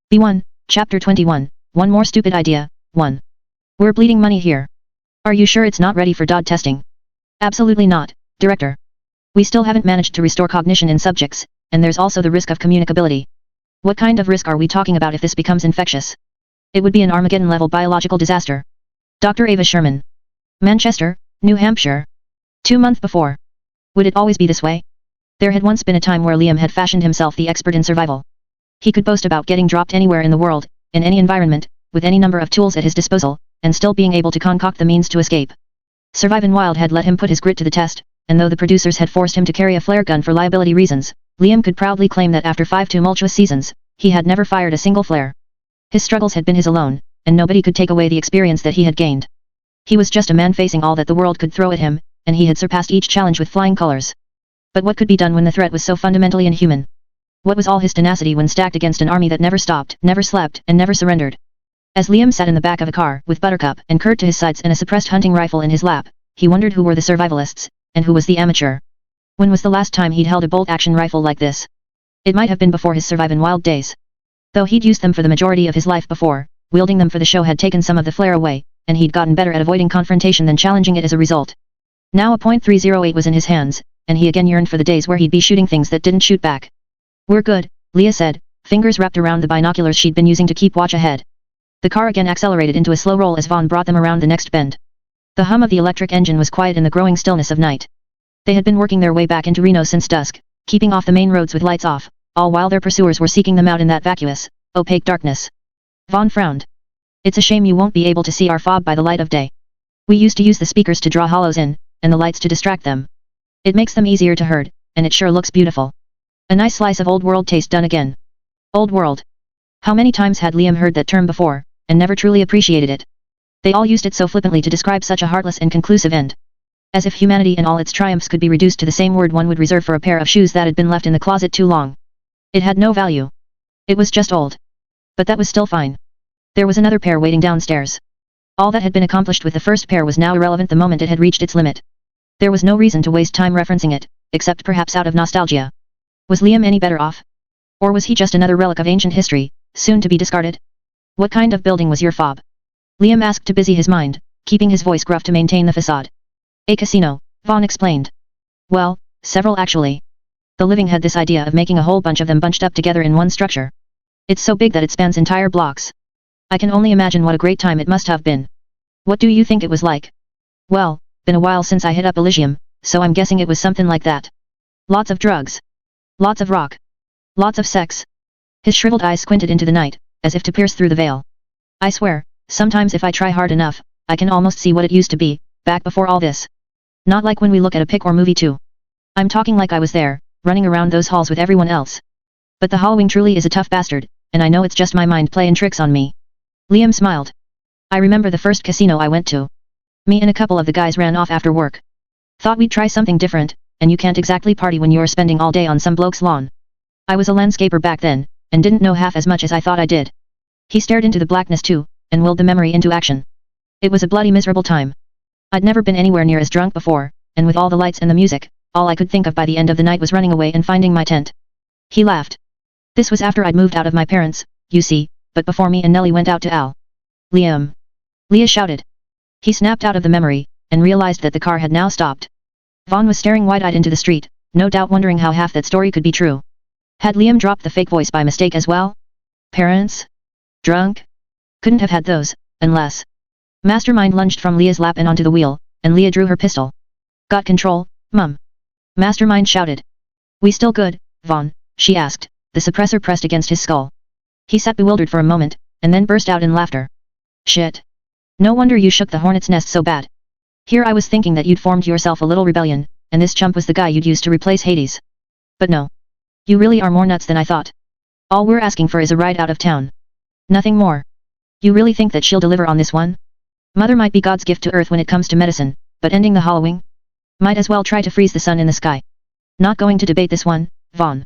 B1, Chapter 21, One More Stupid Idea, 1. We're bleeding money here. Are you sure it's not ready for DOD testing? Absolutely not, Director. We still haven't managed to restore cognition in subjects, and there's also the risk of communicability. What kind of risk are we talking about if this becomes infectious? It would be an Armageddon-level biological disaster. Dr. Ava Sherman. Manchester, New Hampshire. 2 months before. Would it always be this way? There had once been a time where Liam had fashioned himself the expert in survival. He could boast about getting dropped anywhere in the world, in any environment, with any number of tools at his disposal, and still being able to concoct the means to escape. Survivin' Wild had let him put his grit to the test, and though the producers had forced him to carry a flare gun for liability reasons, Liam could proudly claim that after 5 tumultuous seasons, he had never fired a single flare. His struggles had been his alone, and nobody could take away the experience that he had gained. He was just a man facing all that the world could throw at him, and he had surpassed each challenge with flying colors. But what could be done when the threat was so fundamentally inhuman? What was all his tenacity when stacked against an army that never stopped, never slept, and never surrendered? As Liam sat in the back of a car, with Buttercup and Kurt to his sides and a suppressed hunting rifle in his lap, he wondered who were the survivalists, and who was the amateur. When was the last time he'd held a bolt-action rifle like this? It might have been before his Survivin' Wild days. Though he'd used them for the majority of his life before, wielding them for the show had taken some of the flair away, and he'd gotten better at avoiding confrontation than challenging it as a result. Now a .308 was in his hands, and he again yearned for the days where he'd be shooting things that didn't shoot back. "We're good," Leah said, fingers wrapped around the binoculars she'd been using to keep watch ahead. The car again accelerated into a slow roll as Vaughn brought them around the next bend. The hum of the electric engine was quiet in the growing stillness of night. They had been working their way back into Reno since dusk, keeping off the main roads with lights off, all while their pursuers were seeking them out in that vacuous, opaque darkness. Vaughn frowned. "It's a shame you won't be able to see our fob by the light of day. We used to use the speakers to draw hollows in, and the lights to distract them. It makes them easier to herd, and it sure looks beautiful. A nice slice of old world taste done again." Old world. How many times had Liam heard that term before, and never truly appreciated it? They all used it so flippantly to describe such a heartless and conclusive end. As if humanity and all its triumphs could be reduced to the same word one would reserve for a pair of shoes that had been left in the closet too long. It had no value. It was just old. But that was still fine. There was another pair waiting downstairs. All that had been accomplished with the first pair was now irrelevant the moment it had reached its limit. There was no reason to waste time referencing it, except perhaps out of nostalgia. Was Liam any better off? Or was he just another relic of ancient history, soon to be discarded? "What kind of building was your fob?" Liam asked to busy his mind, keeping his voice gruff to maintain the facade. "A casino," Vaughn explained. "Well, several actually. The living had this idea of making a whole bunch of them bunched up together in one structure. It's so big that it spans entire blocks. I can only imagine what a great time it must have been. What do you think it was like?" "Well, been a while since I hit up Elysium, so I'm guessing it was something like that. Lots of drugs. Lots of rock. Lots of sex." His shriveled eyes squinted into the night, as if to pierce through the veil. "I swear, sometimes if I try hard enough, I can almost see what it used to be, back before all this. Not like when we look at a pic or movie too. I'm talking like I was there, running around those halls with everyone else. But the Halloween truly is a tough bastard, and I know it's just my mind playing tricks on me." Liam smiled. "I remember the first casino I went to. Me and a couple of the guys ran off after work. Thought we'd try something different, and you can't exactly party when you're spending all day on some bloke's lawn. I was a landscaper back then, and didn't know half as much as I thought I did." He stared into the blackness too, and willed the memory into action. "It was a bloody miserable time. I'd never been anywhere near as drunk before, and with all the lights and the music, all I could think of by the end of the night was running away and finding my tent." He laughed. "This was after I'd moved out of my parents, you see, but before me and Nellie went out to Al." "Liam!" Leah shouted. He snapped out of the memory, and realized that the car had now stopped. Vaughn was staring wide-eyed into the street, no doubt wondering how half that story could be true. Had Liam dropped the fake voice by mistake as well? Parents? Drunk? Couldn't have had those, unless... Mastermind lunged from Leah's lap and onto the wheel, and Leah drew her pistol. "Got control, Mum?" Mastermind shouted. "We still good, Vaughn?" she asked, the suppressor pressed against his skull. He sat bewildered for a moment, and then burst out in laughter. "Shit. No wonder you shook the hornet's nest so bad. Here I was thinking that you'd formed yourself a little rebellion, and this chump was the guy you'd use to replace Hades. But no. You really are more nuts than I thought. All we're asking for is a ride out of town. Nothing more. You really think that she'll deliver on this one? Mother might be God's gift to Earth when it comes to medicine, but ending the Halloween? Might as well try to freeze the sun in the sky. Not going to debate this one, Vaughn.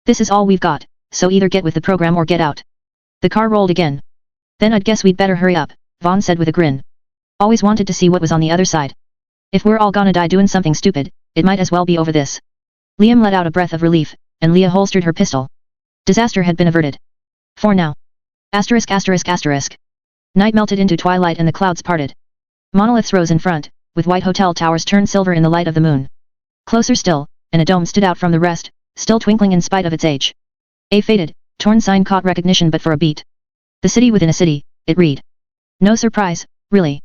This is all we've got, so either get with the program or get out." The car rolled again. "Then I'd guess we'd better hurry up," Vaughn said with a grin. "Always wanted to see what was on the other side. If we're all gonna die doing something stupid, it might as well be over this." Liam let out a breath of relief, and Leah holstered her pistol. Disaster had been averted. For now. Asterisk asterisk asterisk. Night melted into twilight and the clouds parted. Monoliths rose in front, with white hotel towers turned silver in the light of the moon. Closer still, and a dome stood out from the rest, still twinkling in spite of its age. A faded, torn sign caught recognition but for a beat. The city within a city, it read. No surprise, really.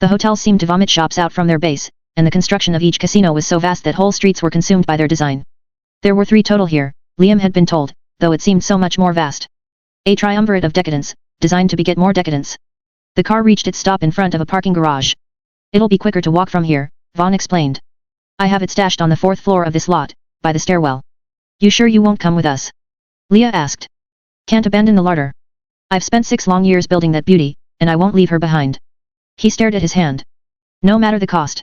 The hotels seemed to vomit shops out from their base, and the construction of each casino was so vast that whole streets were consumed by their design. There were 3 total here, Liam had been told, though it seemed so much more vast. A triumvirate of decadence, designed to beget more decadence. The car reached its stop in front of a parking garage. It'll be quicker to walk from here, Vaughn explained. I have it stashed on the 4th floor of this lot, by the stairwell. You sure you won't come with us? Leah asked. Can't abandon the larder. I've spent 6 long years building that beauty, and I won't leave her behind. He stared at his hand. No matter the cost.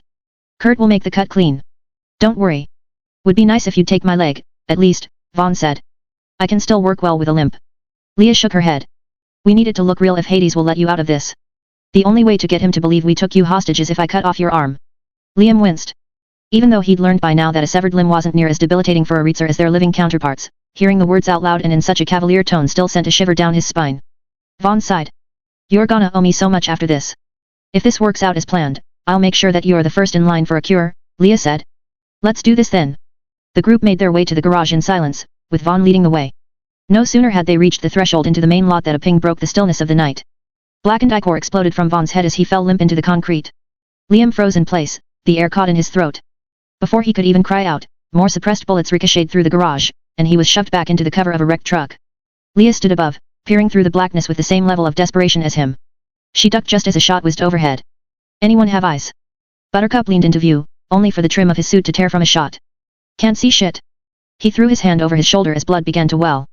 Kurt will make the cut clean. Don't worry. Would be nice if you'd take my leg, at least, Vaughn said. I can still work well with a limp. Leah shook her head. We need it to look real if Hades will let you out of this. The only way to get him to believe we took you hostage is if I cut off your arm. Liam winced. Even though he'd learned by now that a severed limb wasn't near as debilitating for a Reitzer as their living counterparts, hearing the words out loud and in such a cavalier tone still sent a shiver down his spine. Vaughn sighed. You're gonna owe me so much after this. If this works out as planned, I'll make sure that you're the first in line for a cure, Leah said. Let's do this then. The group made their way to the garage in silence, with Vaughn leading the way. No sooner had they reached the threshold into the main lot that a ping broke the stillness of the night. Blackened ichor exploded from Vaughn's head as he fell limp into the concrete. Liam froze in place, the air caught in his throat. Before he could even cry out, more suppressed bullets ricocheted through the garage, and he was shoved back into the cover of a wrecked truck. Leah stood above, peering through the blackness with the same level of desperation as him. She ducked just as a shot whizzed overhead. Anyone have eyes? Buttercup leaned into view, only for the trim of his suit to tear from a shot. Can't see shit. He threw his hand over his shoulder as blood began to well.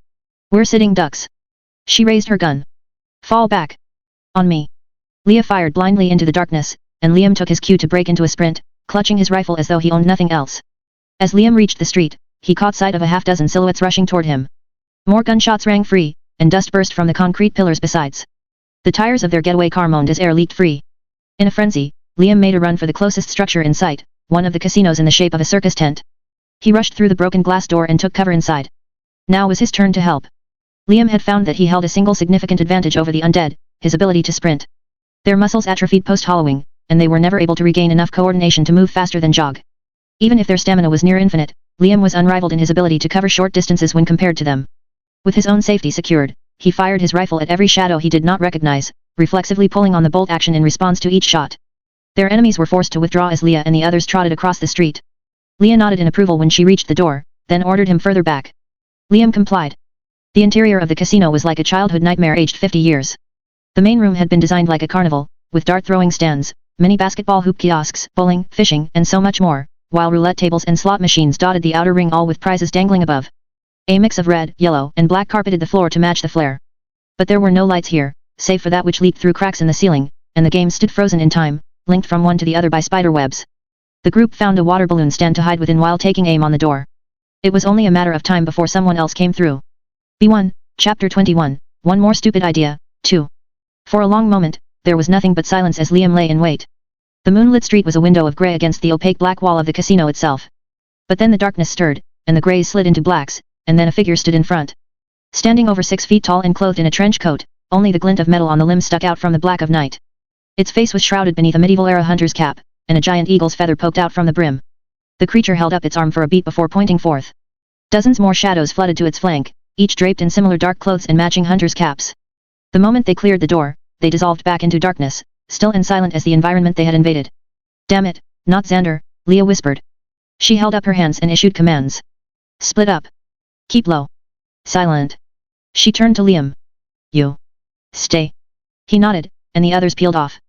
We're sitting ducks. She raised her gun. Fall back. On me. Leah fired blindly into the darkness, and Liam took his cue to break into a sprint, clutching his rifle as though he owned nothing else. As Liam reached the street, he caught sight of a half-dozen silhouettes rushing toward him. More gunshots rang free, and dust burst from the concrete pillars besides. The tires of their getaway car moaned as air leaked free. In a frenzy, Liam made a run for the closest structure in sight, one of the casinos in the shape of a circus tent. He rushed through the broken glass door and took cover inside. Now was his turn to help. Liam had found that he held a single significant advantage over the undead, his ability to sprint. Their muscles atrophied post-hollowing, and they were never able to regain enough coordination to move faster than jog. Even if their stamina was near infinite, Liam was unrivaled in his ability to cover short distances when compared to them. With his own safety secured, he fired his rifle at every shadow he did not recognize, reflexively pulling on the bolt action in response to each shot. Their enemies were forced to withdraw as Leah and the others trotted across the street. Leah nodded in approval when she reached the door, then ordered him further back. Liam complied. The interior of the casino was like a childhood nightmare aged 50 years. The main room had been designed like a carnival, with dart-throwing stands, many basketball hoop kiosks, bowling, fishing, and so much more, while roulette tables and slot machines dotted the outer ring, all with prizes dangling above. A mix of red, yellow, and black carpeted the floor to match the flare. But there were no lights here, save for that which leaked through cracks in the ceiling, and the game stood frozen in time, linked from one to the other by spider webs. The group found a water balloon stand to hide within while taking aim on the door. It was only a matter of time before someone else came through. B1, Chapter 21, One More Stupid Idea, 2. For a long moment, there was nothing but silence as Liam lay in wait. The moonlit street was a window of grey against the opaque black wall of the casino itself. But then the darkness stirred, and the greys slid into blacks, and then a figure stood in front. Standing over 6 feet tall and clothed in a trench coat, only the glint of metal on the limb stuck out from the black of night. Its face was shrouded beneath a medieval-era hunter's cap, and a giant eagle's feather poked out from the brim. The creature held up its arm for a beat before pointing forth. Dozens more shadows flooded to its flank, each draped in similar dark clothes and matching hunters' caps. The moment they cleared the door, they dissolved back into darkness, still and silent as the environment they had invaded. Damn it, not Xander, Leah whispered. She held up her hands and issued commands. Split up. Keep low. Silent. She turned to Liam. You. Stay. He nodded, and the others peeled off.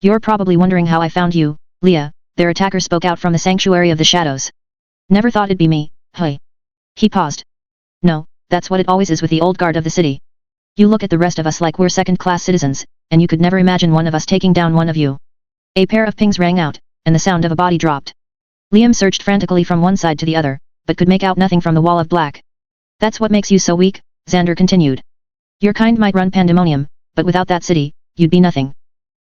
You're probably wondering how I found you, Leah, their attacker spoke out from the sanctuary of the shadows. Never thought it'd be me, hey. He paused. No, that's what it always is with the old guard of the city. You look at the rest of us like we're second-class citizens, and you could never imagine one of us taking down one of you. A pair of pings rang out, and the sound of a body dropped. Liam searched frantically from one side to the other, but could make out nothing from the wall of black. That's what makes you so weak, Xander continued. Your kind might run pandemonium, but without that city, you'd be nothing.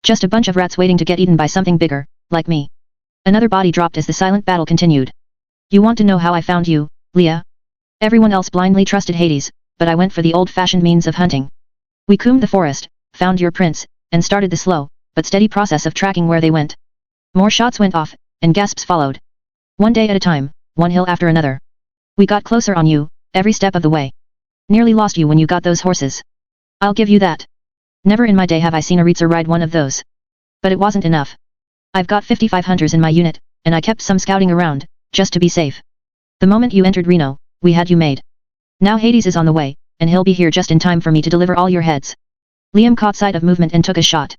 Just a bunch of rats waiting to get eaten by something bigger, like me. Another body dropped as the silent battle continued. You want to know how I found you, Leah? Everyone else blindly trusted Hades, but I went for the old-fashioned means of hunting. We combed the forest, found your prints, and started the slow, but steady process of tracking where they went. More shots went off, and gasps followed. One day at a time, one hill after another. We got closer on you, every step of the way. Nearly lost you when you got those horses. I'll give you that. Never in my day have I seen a Reitzer ride one of those. But it wasn't enough. I've got 55 hunters in my unit, and I kept some scouting around, just to be safe. The moment you entered Reno, we had you made. Now Hades is on the way, and he'll be here just in time for me to deliver all your heads. Liam caught sight of movement and took a shot.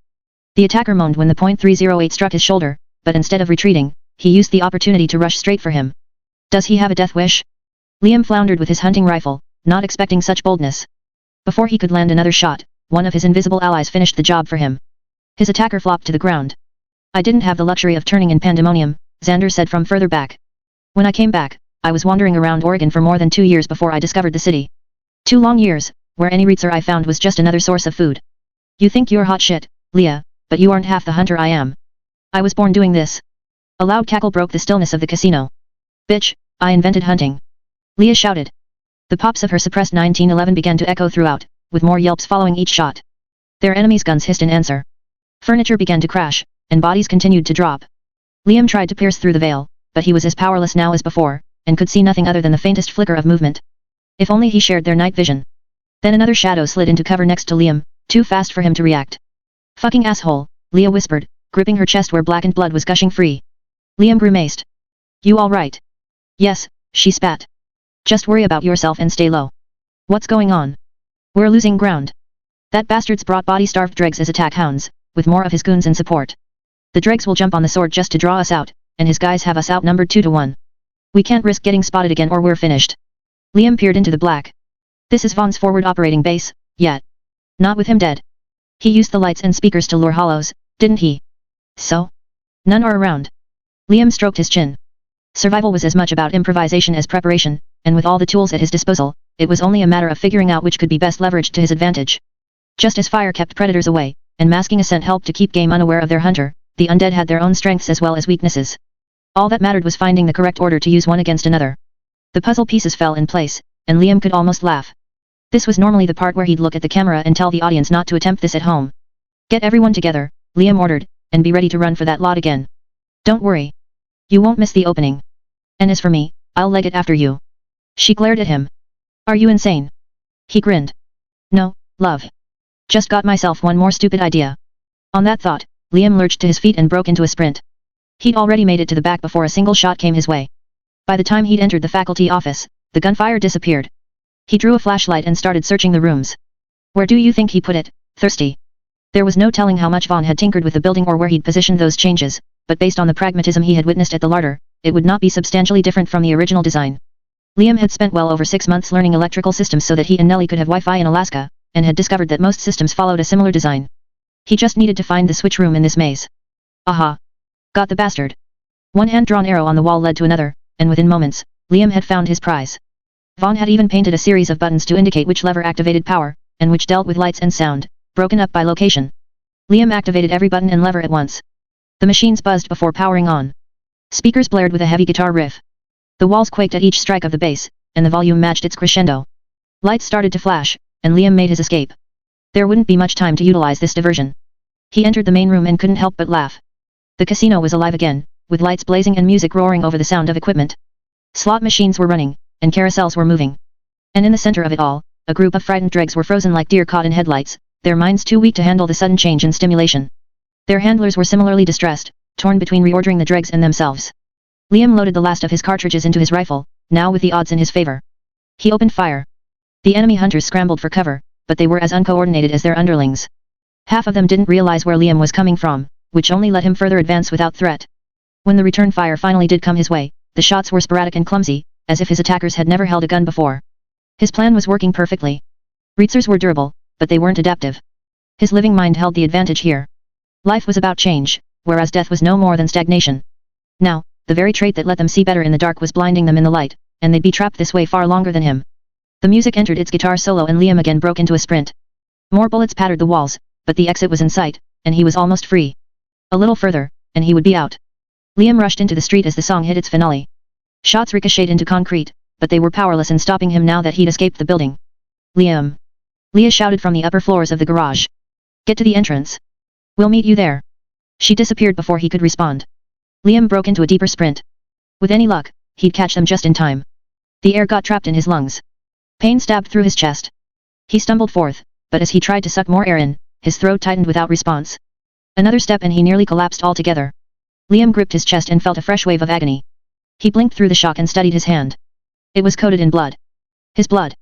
The attacker moaned when the .308 struck his shoulder, but instead of retreating, he used the opportunity to rush straight for him. Does he have a death wish? Liam floundered with his hunting rifle, not expecting such boldness. Before he could land another shot, one of his invisible allies finished the job for him. His attacker flopped to the ground. I didn't have the luxury of turning in pandemonium, Xander said from further back. When I came back, I was wandering around Oregon for more than 2 years before I discovered the city. 2 long years, where any Reitzer I found was just another source of food. You think you're hot shit, Leah, but you aren't half the hunter I am. I was born doing this. A loud cackle broke the stillness of the casino. Bitch, I invented hunting. Leah shouted. The pops of her suppressed 1911 began to echo throughout, with more yelps following each shot. Their enemies' guns hissed in answer. Furniture began to crash, and bodies continued to drop. Liam tried to pierce through the veil, but he was as powerless now as before, and could see nothing other than the faintest flicker of movement. If only he shared their night vision. Then another shadow slid into cover next to Liam, too fast for him to react. Fucking asshole, Leah whispered, gripping her chest where blackened blood was gushing free. Liam grimaced. You all right? Yes, she spat. Just worry about yourself and stay low. What's going on? We're losing ground. That bastard's brought body-starved dregs as attack hounds, with more of his goons in support. The dregs will jump on the sword just to draw us out, and his guys have us outnumbered 2 to 1. We can't risk getting spotted again or we're finished. Liam peered into the black. This is Vaughn's forward operating base, yet. Not with him dead. He used the lights and speakers to lure hollows, didn't he? So? None are around. Liam stroked his chin. Survival was as much about improvisation as preparation, and with all the tools at his disposal, it was only a matter of figuring out which could be best leveraged to his advantage. Just as fire kept predators away, and masking a scent helped to keep game unaware of their hunter, the undead had their own strengths as well as weaknesses. All that mattered was finding the correct order to use one against another. The puzzle pieces fell in place, and Liam could almost laugh. This was normally the part where he'd look at the camera and tell the audience not to attempt this at home. Get everyone together, Liam ordered, and be ready to run for that lot again. Don't worry. You won't miss the opening. And as for me, I'll leg it after you. She glared at him. Are you insane? He grinned. No, love. Just got myself one more stupid idea. On that thought, Liam lurched to his feet and broke into a sprint. He'd already made it to the back before a single shot came his way. By the time he'd entered the faculty office, the gunfire disappeared. He drew a flashlight and started searching the rooms. Where do you think he put it, Thirsty? There was no telling how much Vaughn had tinkered with the building or where he'd positioned those changes, but based on the pragmatism he had witnessed at the larder, it would not be substantially different from the original design. Liam had spent well over 6 months learning electrical systems so that he and Nellie could have Wi-Fi in Alaska, and had discovered that most systems followed a similar design. He just needed to find the switch room in this maze. Aha! Got the bastard. One hand-drawn arrow on the wall led to another, and within moments, Liam had found his prize. Vaughn had even painted a series of buttons to indicate which lever activated power, and which dealt with lights and sound, broken up by location. Liam activated every button and lever at once. The machines buzzed before powering on. Speakers blared with a heavy guitar riff. The walls quaked at each strike of the bass, and the volume matched its crescendo. Lights started to flash, and Liam made his escape. There wouldn't be much time to utilize this diversion. He entered the main room and couldn't help but laugh. The casino was alive again, with lights blazing and music roaring over the sound of equipment. Slot machines were running, and carousels were moving. And in the center of it all, a group of frightened dregs were frozen like deer caught in headlights, their minds too weak to handle the sudden change in stimulation. Their handlers were similarly distressed, torn between reordering the dregs and themselves. Liam loaded the last of his cartridges into his rifle, now with the odds in his favor. He opened fire. The enemy hunters scrambled for cover, but they were as uncoordinated as their underlings. Half of them didn't realize where Liam was coming from, which only let him further advance without threat. When the return fire finally did come his way, the shots were sporadic and clumsy, as if his attackers had never held a gun before. His plan was working perfectly. Reitzers were durable, but they weren't adaptive. His living mind held the advantage here. Life was about change, whereas death was no more than stagnation. Now, the very trait that let them see better in the dark was blinding them in the light, and they'd be trapped this way far longer than him. The music entered its guitar solo and Liam again broke into a sprint. More bullets pattered the walls, but the exit was in sight, and he was almost free. A little further, and he would be out. Liam rushed into the street as the song hit its finale. Shots ricocheted into concrete, but they were powerless in stopping him now that he'd escaped the building. Liam. Leah shouted from the upper floors of the garage. Get to the entrance. We'll meet you there. She disappeared before he could respond. Liam broke into a deeper sprint. With any luck, he'd catch them just in time. The air got trapped in his lungs. Pain stabbed through his chest. He stumbled forth, but as he tried to suck more air in, his throat tightened without response. Another step and he nearly collapsed altogether. Liam gripped his chest and felt a fresh wave of agony. He blinked through the shock and studied his hand. It was coated in blood. His blood.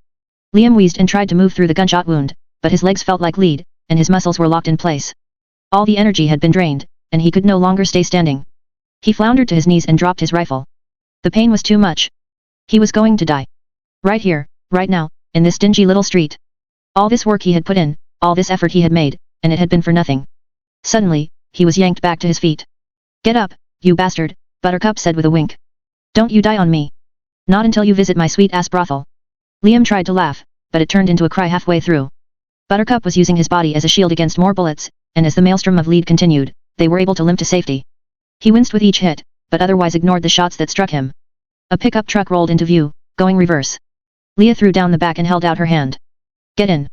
Liam wheezed and tried to move through the gunshot wound, but his legs felt like lead, and his muscles were locked in place. All the energy had been drained, and he could no longer stay standing. He floundered to his knees and dropped his rifle. The pain was too much. He was going to die. Right here, right now, in this dingy little street. All this work he had put in, all this effort he had made, and it had been for nothing. Suddenly, he was yanked back to his feet. Get up, you bastard, Buttercup said with a wink. Don't you die on me. Not until you visit my sweet-ass brothel. Liam tried to laugh, but it turned into a cry halfway through. Buttercup was using his body as a shield against more bullets, and as the maelstrom of lead continued, they were able to limp to safety. He winced with each hit, but otherwise ignored the shots that struck him. A pickup truck rolled into view, going reverse. Leah threw down the back and held out her hand. Get in.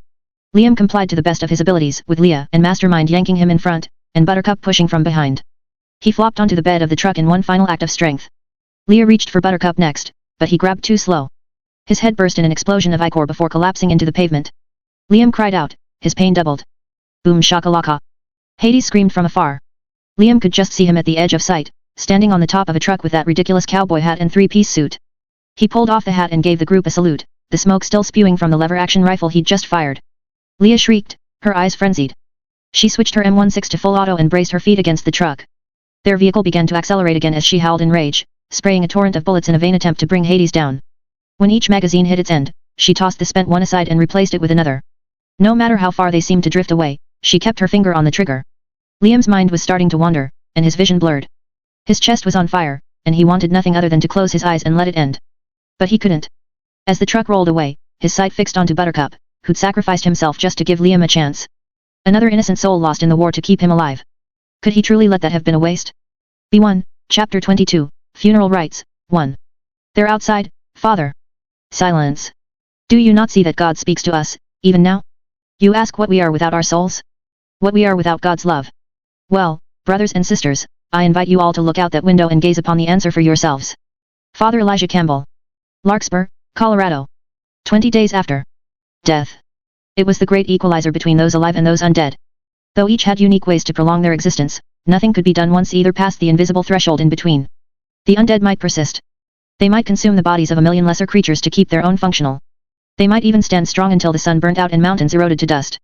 Liam complied to the best of his abilities, with Leah and Mastermind yanking him in front, and Buttercup pushing from behind. He flopped onto the bed of the truck in one final act of strength. Leah reached for Buttercup next, but he grabbed too slow. His head burst in an explosion of ichor before collapsing into the pavement. Liam cried out, his pain doubled. Boom shakalaka. Hades screamed from afar. Liam could just see him at the edge of sight, standing on the top of a truck with that ridiculous cowboy hat and three-piece suit. He pulled off the hat and gave the group a salute, the smoke still spewing from the lever-action rifle he'd just fired. Leah shrieked, her eyes frenzied. She switched her M16 to full auto and braced her feet against the truck. Their vehicle began to accelerate again as she howled in rage, spraying a torrent of bullets in a vain attempt to bring Hades down. When each magazine hit its end, she tossed the spent one aside and replaced it with another. No matter how far they seemed to drift away, she kept her finger on the trigger. Liam's mind was starting to wander, and his vision blurred. His chest was on fire, and he wanted nothing other than to close his eyes and let it end. But he couldn't. As the truck rolled away, his sight fixed onto Buttercup, who'd sacrificed himself just to give Liam a chance. Another innocent soul lost in the war to keep him alive. Could he truly let that have been a waste? B1, Chapter 22, Funeral Rites, 1. They're outside, Father. Silence. Do you not see that God speaks to us, even now? You ask what we are without our souls? What we are without God's love? Well, brothers and sisters, I invite you all to look out that window and gaze upon the answer for yourselves. Father Elijah Campbell. Larkspur, Colorado. 20 days after. Death. It was the great equalizer between those alive and those undead. Though each had unique ways to prolong their existence, nothing could be done once either passed the invisible threshold in between. The undead might persist. They might consume the bodies of a million lesser creatures to keep their own functional. They might even stand strong until the sun burnt out and mountains eroded to dust.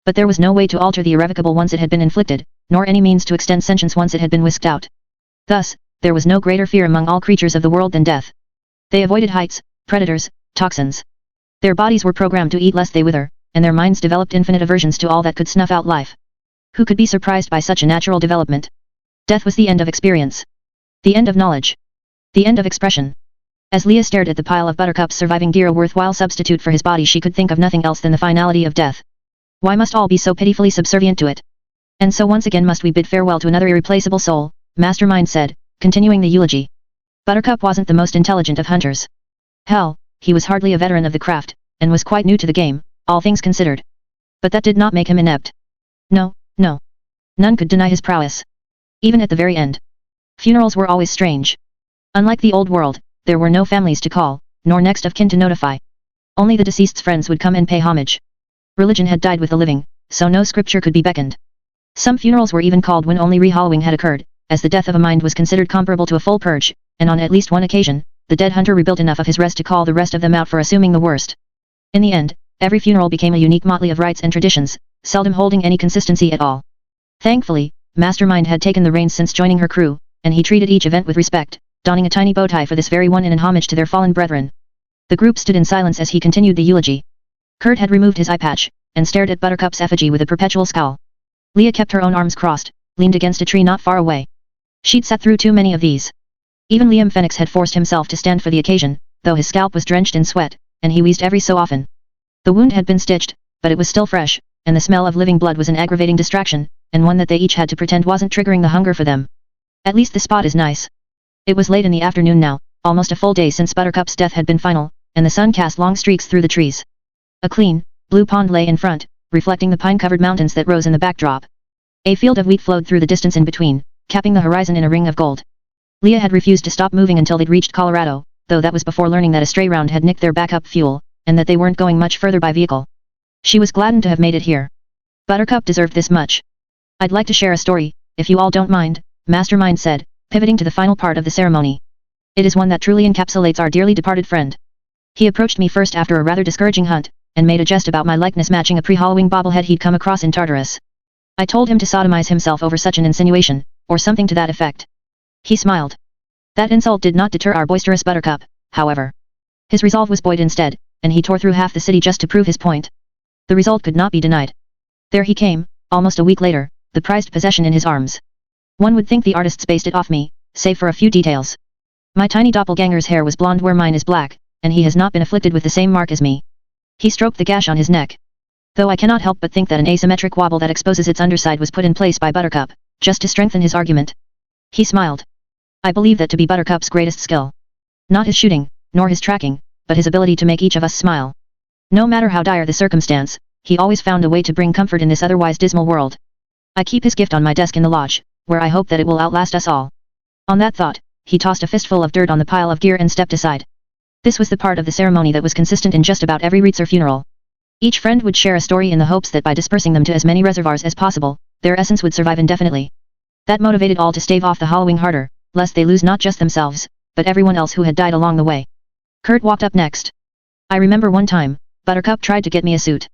But there was no way to alter the irrevocable once it had been inflicted, nor any means to extend sentience once it had been whisked out. Thus, there was no greater fear among all creatures of the world than death. They avoided heights, predators, toxins. Their bodies were programmed to eat lest they wither, and their minds developed infinite aversions to all that could snuff out life. Who could be surprised by such a natural development? Death was the end of experience. The end of knowledge. The end of expression. As Leah stared at the pile of Buttercup's surviving gear, a worthwhile substitute for his body, she could think of nothing else than the finality of death. Why must all be so pitifully subservient to it? And so once again must we bid farewell to another irreplaceable soul, Mastermind said, continuing the eulogy. Buttercup wasn't the most intelligent of hunters. Hell, he was hardly a veteran of the craft, and was quite new to the game, all things considered. But that did not make him inept. No, no. None could deny his prowess. Even at the very end. Funerals were always strange. Unlike the old world, there were no families to call, nor next of kin to notify. Only the deceased's friends would come and pay homage. Religion had died with the living, so no scripture could be beckoned. Some funerals were even called when only rehallowing had occurred, as the death of a mind was considered comparable to a full purge, and on at least one occasion, the dead hunter rebuilt enough of his rest to call the rest of them out for assuming the worst. In the end, every funeral became a unique motley of rites and traditions, seldom holding any consistency at all. Thankfully, Mastermind had taken the reins since joining her crew, and he treated each event with respect, donning a tiny bow tie for this very one in an homage to their fallen brethren. The group stood in silence as he continued the eulogy. Kurt had removed his eye patch, and stared at Buttercup's effigy with a perpetual scowl. Leah kept her own arms crossed, leaned against a tree not far away. She'd sat through too many of these. Even Liam Fenix had forced himself to stand for the occasion, though his scalp was drenched in sweat, and he wheezed every so often. The wound had been stitched, but it was still fresh, and the smell of living blood was an aggravating distraction, and one that they each had to pretend wasn't triggering the hunger for them. At least the spot is nice. It was late in the afternoon now, almost a full day since Buttercup's death had been final, and the sun cast long streaks through the trees. A clean, Blue Pond lay in front, reflecting the pine-covered mountains that rose in the backdrop. A field of wheat flowed through the distance in between, capping the horizon in a ring of gold. Leah had refused to stop moving until they'd reached Colorado, though that was before learning that a stray round had nicked their backup fuel, and that they weren't going much further by vehicle. She was gladdened to have made it here. Buttercup deserved this much. I'd like to share a story, if you all don't mind, Mastermind said, pivoting to the final part of the ceremony. It is one that truly encapsulates our dearly departed friend. He approached me first after a rather discouraging hunt, and made a jest about my likeness matching a pre-Halloween bobblehead he'd come across in Tartarus. I told him to sodomize himself over such an insinuation, or something to that effect. He smiled. That insult did not deter our boisterous Buttercup, however. His resolve was buoyed instead, and he tore through half the city just to prove his point. The result could not be denied. There he came, almost a week later, the prized possession in his arms. One would think the artist spaced it off me, save for a few details. My tiny doppelganger's hair was blonde where mine is black, and he has not been afflicted with the same mark as me. He stroked the gash on his neck. Though I cannot help but think that an asymmetric wobble that exposes its underside was put in place by Buttercup, just to strengthen his argument. He smiled. I believe that to be Buttercup's greatest skill. Not his shooting, nor his tracking, but his ability to make each of us smile. No matter how dire the circumstance, he always found a way to bring comfort in this otherwise dismal world. I keep his gift on my desk in the lodge, where I hope that it will outlast us all. On that thought, he tossed a fistful of dirt on the pile of gear and stepped aside. This was the part of the ceremony that was consistent in just about every Reitzer funeral. Each friend would share a story in the hopes that by dispersing them to as many reservoirs as possible, their essence would survive indefinitely. That motivated all to stave off the hollowing harder, lest they lose not just themselves, but everyone else who had died along the way. Kurt walked up next. I remember one time, Buttercup tried to get me a suit.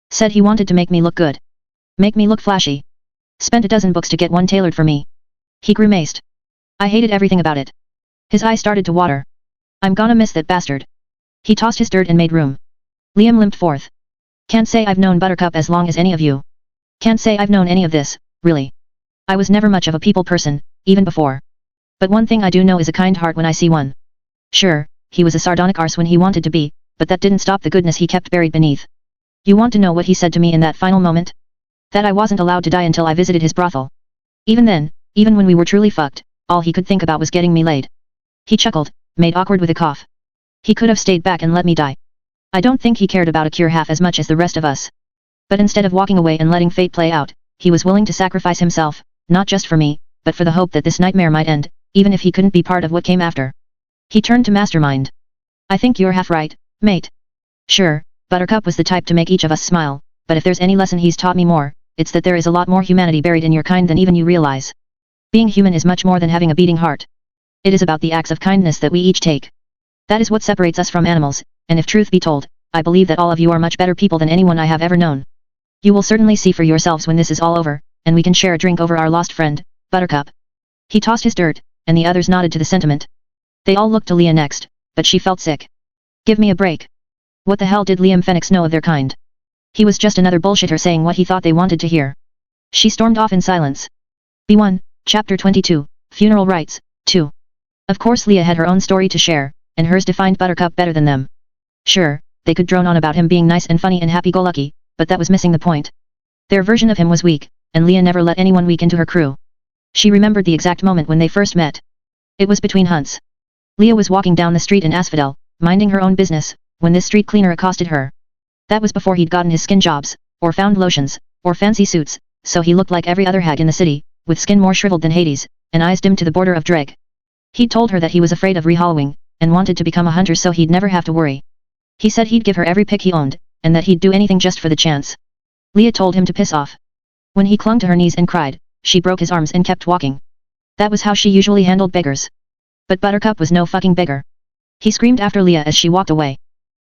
Said he wanted to make me look good. Make me look flashy. Spent a dozen books to get one tailored for me. He grimaced. I hated everything about it. His eyes started to water. I'm gonna miss that bastard. He tossed his dirt and made room. Liam limped forth. Can't say I've known Buttercup as long as any of you. Can't say I've known any of this, really. I was never much of a people person, even before. But one thing I do know is a kind heart when I see one. Sure, he was a sardonic arse when he wanted to be, but that didn't stop the goodness he kept buried beneath. You want to know what he said to me in that final moment? That I wasn't allowed to die until I visited his brothel. Even then, even when we were truly fucked, all he could think about was getting me laid. He chuckled, made awkward with a cough. He could have stayed back and let me die. I don't think he cared about a cure half as much as the rest of us. But instead of walking away and letting fate play out, he was willing to sacrifice himself, not just for me, but for the hope that this nightmare might end, even if he couldn't be part of what came after. He turned to Mastermind. I think you're half right, mate. Sure, Buttercup was the type to make each of us smile, but if there's any lesson he's taught me more, it's that there is a lot more humanity buried in your kind than even you realize. Being human is much more than having a beating heart. It is about the acts of kindness that we each take. That is what separates us from animals, and if truth be told, I believe that all of you are much better people than anyone I have ever known. You will certainly see for yourselves when this is all over, and we can share a drink over our lost friend, Buttercup. He tossed his dirt, and the others nodded to the sentiment. They all looked to Leah next, but she felt sick. Give me a break. What the hell did Liam Fenix know of their kind? He was just another bullshitter saying what he thought they wanted to hear. She stormed off in silence. B1, Chapter 22, Funeral Rites, 2. Of course Leah had her own story to share, and hers defined Buttercup better than them. Sure, they could drone on about him being nice and funny and happy-go-lucky, but that was missing the point. Their version of him was weak, and Leah never let anyone weak into her crew. She remembered the exact moment when they first met. It was between hunts. Leah was walking down the street in Asphodel, minding her own business, when this street cleaner accosted her. That was before he'd gotten his skin jobs, or found lotions, or fancy suits, so he looked like every other hag in the city, with skin more shriveled than Hades, and eyes dimmed to the border of dread. He'd told her that he was afraid of re-hollowing, and wanted to become a hunter so he'd never have to worry. He said he'd give her every pick he owned, and that he'd do anything just for the chance. Leah told him to piss off. When he clung to her knees and cried, she broke his arms and kept walking. That was how she usually handled beggars. But Buttercup was no fucking beggar. He screamed after Leah as she walked away.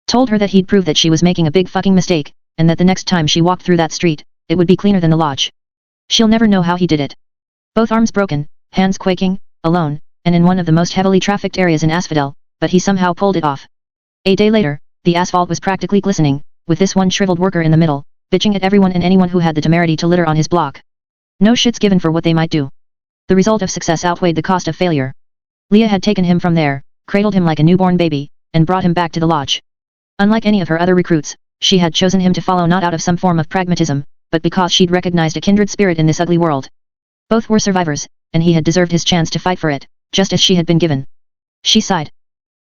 Told her that he'd prove that she was making a big fucking mistake, and that the next time she walked through that street, it would be cleaner than the lodge. She'll never know how he did it. Both arms broken, hands quaking, alone, and in one of the most heavily trafficked areas in Asphodel, but he somehow pulled it off. A day later, the asphalt was practically glistening, with this one shriveled worker in the middle, bitching at everyone and anyone who had the temerity to litter on his block. No shits given for what they might do. The result of success outweighed the cost of failure. Leah had taken him from there, cradled him like a newborn baby, and brought him back to the lodge. Unlike any of her other recruits, she had chosen him to follow not out of some form of pragmatism, but because she'd recognized a kindred spirit in this ugly world. Both were survivors, and he had deserved his chance to fight for it, just as she had been given. She sighed.